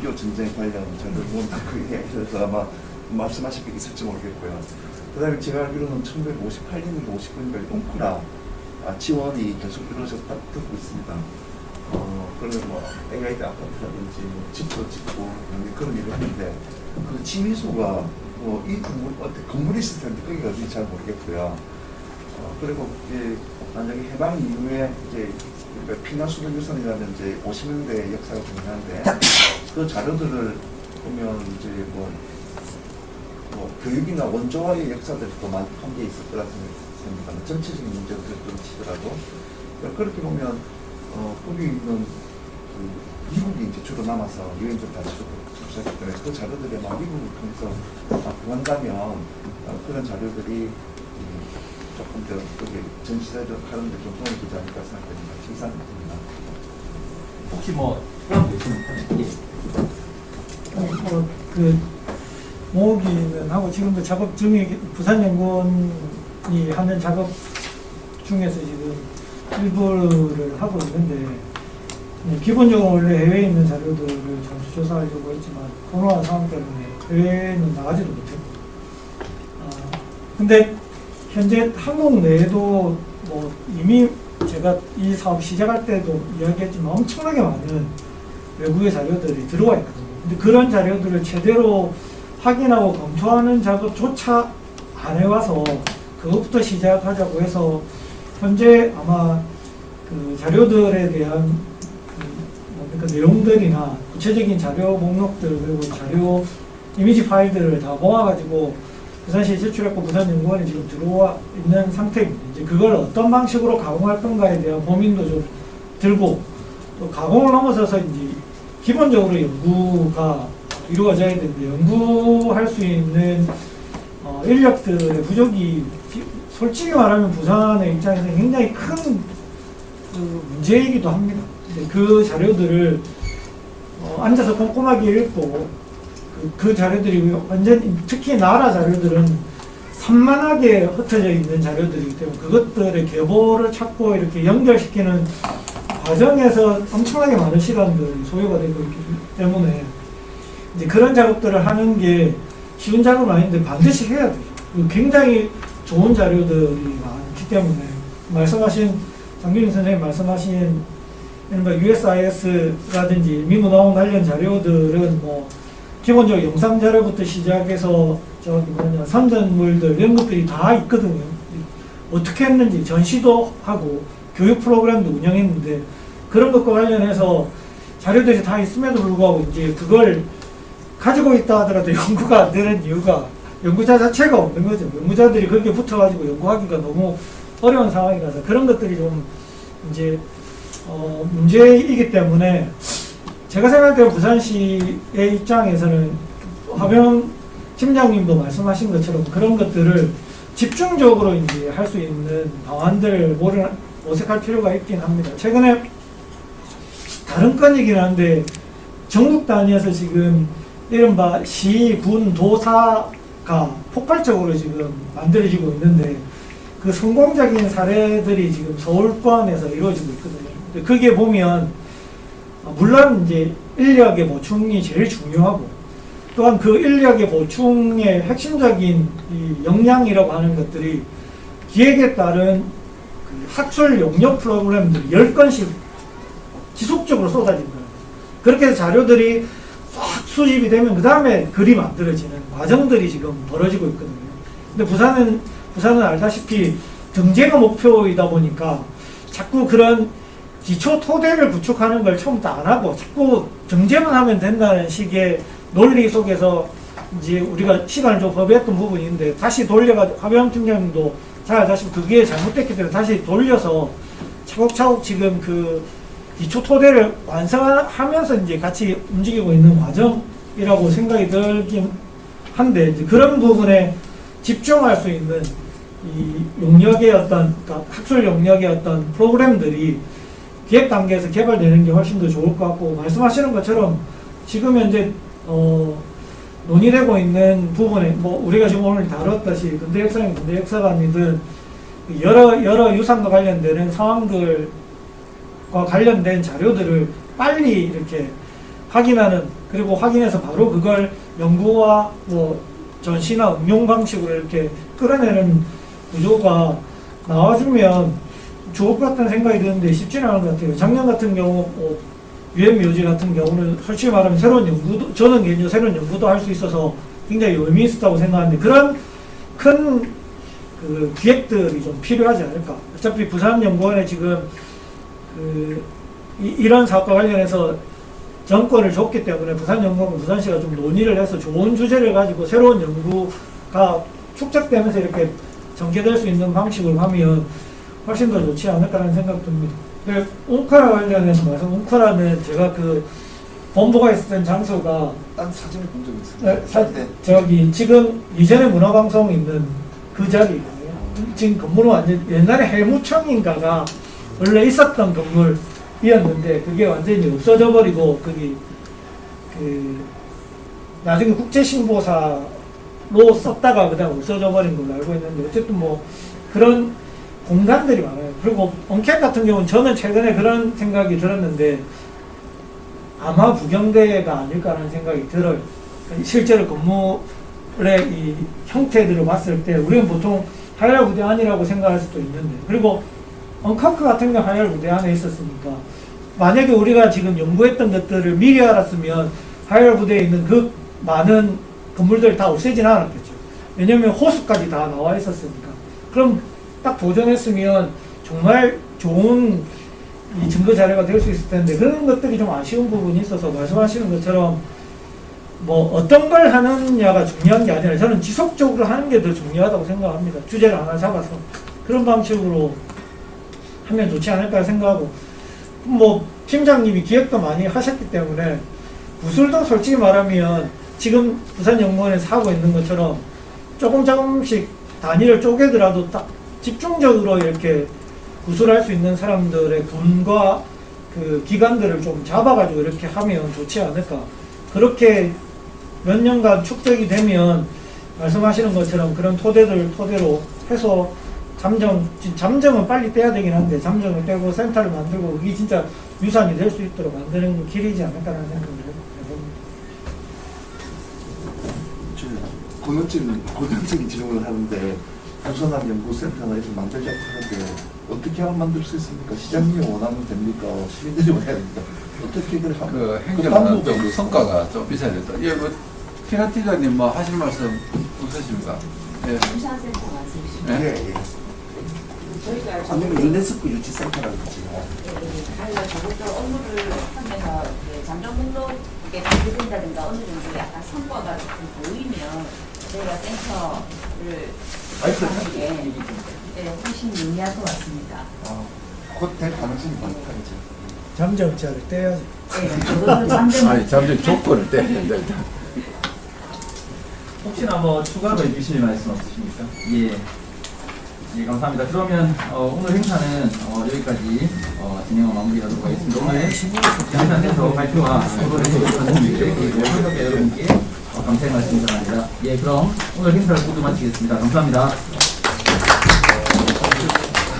Speaker 5: 6.25 전쟁 관련 자료를 모은다고 얘기해서 아마 말씀하실 게 있을지 모르겠고요. 그 다음에 제가 알기로는 1958년인가 59년까지 웅크라 지원이 계속 이루어졌다 듣고 있습니다. 그러면 뭐 AI 아파트라든지 뭐 집도 짓고 그런 일을 했는데 그 지미소가 이 건물이 있을 텐데 거기가 어딘지 잘 모르겠고요. 그리고 이제 만약에 해방 이후에 이제 피나수도유산이라는 이제 50년대 역사가 중요한데 그 자료들을 보면 이제 뭐 교육이나 원조화의 역사들이 또 많이 함께 있을 거라 생각합니다. 전체적인 문제로 좀 치더라도 그렇게 보면 거기 있는 미국이 이제 주로 남아서 유엔들 다 접수하기 때문에 그 자료들에 미국을 통해서 보관하면 그런 자료들이 조금 더 전시자료 하는데 좀 도움이 되지 않을까 생각됩니다. 이상입니다.
Speaker 1: 혹시 그런 거 있으면
Speaker 6: 그 모으기는 하고 지금도 작업 중에 부산연구원이 하는 작업 중에서 지금 일부를 하고 있는데 기본적으로 원래 해외에 있는 자료들을 전수조사하려고 했지만 코로나 상황 때문에 해외에는 나가지도 못했고 근데 현재 한국 내에도 이미 제가 이 사업 시작할 때도 이야기했지만 엄청나게 많은 외국의 자료들이 들어와 있거든요. 근데 그런 자료들을 제대로 확인하고 검토하는 작업조차 안 해와서 그것부터 시작하자고 해서 현재 아마 그 자료들에 대한 내용들이나 구체적인 자료 목록들 그리고 자료 이미지 파일들을 다 모아가지고 부산시에 제출했고 부산연구원에 지금 들어와 있는 상태입니다. 이제 그걸 어떤 방식으로 가공할 건가에 대한 고민도 좀 들고 또 가공을 넘어서서 이제 기본적으로 연구가 이루어져야 되는데 연구할 수 있는 인력들의 부족이 솔직히 말하면 부산의 입장에서 굉장히 큰 문제이기도 합니다. 그 자료들을 앉아서 꼼꼼하게 읽고 그 자료들이 완전 특히 나라 자료들은 산만하게 흩어져 있는 자료들이기 때문에 그것들의 계보를 찾고 이렇게 연결시키는 과정에서 엄청나게 많은 시간들이 소요가 되고 있기 때문에 이제 그런 작업들을 하는 게 쉬운 작업은 아닌데 반드시 해야 돼요. 굉장히 좋은 자료들이 많기 때문에 말씀하신 장균희 선생님 말씀하신 USIS라든지 미문화원 관련 자료들은 뭐 기본적으로 영상 자료부터 시작해서 선전물들 이런 것들이 다 있거든요. 어떻게 했는지 전시도 하고 교육 프로그램도 운영했는데 그런 것과 관련해서 자료들이 다 있음에도 불구하고 이제 그걸 가지고 있다 하더라도 연구가 안 되는 이유가 연구자 자체가 없는 거죠. 연구자들이 거기에 붙어가지고 연구하기가 너무 어려운 상황이라서 그런 것들이 좀 이제 문제이기 때문에 제가 생각할 때 부산시의 입장에서는 화병 팀장님도 말씀하신 것처럼 그런 것들을 집중적으로 이제 할 수 있는 방안들을 모색할 필요가 있긴 합니다. 최근에 다른 건이긴 한데 전국 단위에서 지금 이른바 시, 군, 도사가 폭발적으로 지금 만들어지고 있는데 그 성공적인 사례들이 지금 서울 포함해서 이루어지고 있거든요. 근데 그게 보면 물론 이제 인력의 보충이 제일 중요하고 또한 그 인력의 보충의 핵심적인 이 역량이라고 하는 것들이 기획에 따른 그 학술 용역 프로그램들이 10건씩 지속적으로 쏟아진 거예요. 그렇게 해서 자료들이 싹 수집이 되면 그 다음에 글이 만들어지는 과정들이 지금 벌어지고 있거든요. 근데 부산은 알다시피 등재가 목표이다 보니까 자꾸 그런 기초 토대를 구축하는 걸 처음부터 안 하고 자꾸 등재만 하면 된다는 식의 논리 속에서 이제 우리가 시간을 좀 허비했던 부분인데 다시 돌려가지고 화병 팀장님도 잘 알다시피 그게 잘못됐기 때문에 다시 돌려서 차곡차곡 지금 그 기초 토대를 완성하면서 이제 같이 움직이고 있는 과정이라고 생각이 들긴 한데 이제 그런 부분에 집중할 수 있는 이 용역의 그러니까 학술 용역의 어떤 프로그램들이 기획 단계에서 개발되는 게 훨씬 더 좋을 것 같고 말씀하시는 것처럼 지금 현재 논의되고 있는 부분에 뭐 우리가 지금 오늘 다뤘듯이 근대 역사인 근대 역사관이든 여러 유산과 관련되는 상황들과 관련된 자료들을 빨리 이렇게 확인하는 그리고 확인해서 바로 그걸 연구와 뭐 전시나 응용 방식으로 이렇게 끌어내는 구조가 나와주면 좋을 것 같다는 생각이 드는데 쉽지는 않은 것 같아요. 작년 같은 경우 유엔묘지 같은 경우는 솔직히 말하면 새로운 연구도 저는 개인적으로 새로운 연구도 할 수 있어서 굉장히 의미 있었다고 생각하는데 그런 큰 그 기획들이 좀 필요하지 않을까. 어차피 부산연구원에 지금 이런 사업과 관련해서 정권을 줬기 때문에 부산연구원 부산시가 좀 논의를 해서 좋은 주제를 가지고 새로운 연구가 축적되면서 이렇게 전개될 수 있는 방식으로 하면 훨씬 더 좋지 않을까라는 생각 듭니다. 웅카라 관련해서 웅카라는 제가 그 본부가 있었던 장소가
Speaker 5: 딴 사진을 본 적이 있어요.
Speaker 6: 저기 지금 이전에 문화방송 있는 그 자리예요. 지금 건물은 완전 옛날에 해무청인가가 원래 있었던 건물이었는데 그게 완전히 없어져 버리고 거기 그 나중에 국제신보사로 썼다가 그다음 없어져 버린 걸로 알고 있는데 어쨌든 뭐 그런 공간들이 많아요. 그리고 엉켓 같은 경우는 저는 최근에 그런 생각이 들었는데 아마 부경대가 아닐까라는 생각이 들어요. 실제로 건물의 이 형태들을 봤을 때 우리는 보통 하이알 부대 안이라고 생각할 수도 있는데 그리고 엉카크 같은 경우 하이알 부대 안에 있었으니까 만약에 우리가 지금 연구했던 것들을 미리 알았으면 하이알 부대에 있는 그 많은 건물들을 다 없애진 않았겠죠. 왜냐면 호수까지 다 나와 있었으니까. 그럼 딱 보존했으면 정말 좋은 이 증거 자료가 될 수 있을 텐데 그런 것들이 좀 아쉬운 부분이 있어서 말씀하시는 것처럼 뭐 어떤 걸 하느냐가 중요한 게 아니라 저는 지속적으로 하는 게 더 중요하다고 생각합니다. 주제를 하나 잡아서 그런 방식으로 하면 좋지 않을까 생각하고 뭐 팀장님이 기획도 많이 하셨기 때문에 구술도 솔직히 말하면 지금 부산연구원에서 하고 있는 것처럼 조금씩 단위를 쪼개더라도 딱 집중적으로 이렇게 구술할 수 있는 사람들의 분과 그 기관들을 좀 잡아가지고 이렇게 하면 좋지 않을까. 그렇게 몇 년간 축적이 되면 말씀하시는 것처럼 그런 토대를 토대로 해서 잠정은 빨리 떼야 되긴 한데 잠정을 떼고 센터를 만들고 그게 진짜 유산이 될 수 있도록 만드는 길이지 않을까라는 생각을 해봅니다.
Speaker 5: 고정적인 질문을 하는데 부산학 연구센터나 이렇게 만들자고 하는데 어떻게 하면 만들 수 있습니까? 시장님이 원하면 됩니까? 시민들이 원해야 됩니까? 어떻게 그걸 하면
Speaker 8: 그 행정은 좀 성과가 좀 있어야 된다. 예, 뭐 피라티자님 뭐 하실 말씀 없으십니까? 예.
Speaker 10: 유산센터 말씀이시죠?
Speaker 8: 예.
Speaker 5: 예, 예.
Speaker 10: 저희가
Speaker 5: 아니면 유네스코 유치센터라든지
Speaker 10: 저희가 저것도 업무를 하면서 잠정 등록에 발표된다든가 어느 정도 약간 성과가 좀 보이면 저희가 센터를 하는 게 훨씬 유리할 것 같습니다.
Speaker 5: 곧 될 가능성이 많다 이제.
Speaker 6: 잠정자를 떼야지.
Speaker 10: 네, 저것도 잠정
Speaker 7: 아니 잠시 조건을 떼야 된다.
Speaker 1: 혹시나 뭐 추가로 해주실 말씀 없으십니까? 예. 예, 감사합니다. 그러면 오늘 행사는 여기까지 진행을 마무리하도록 하겠습니다. 오늘 양산에서 발표와 토론을 해주신 분들께 그리고 협회 여러분께 감사의 말씀 전합니다. 예, 그럼 오늘 행사를 모두 마치겠습니다. 감사합니다.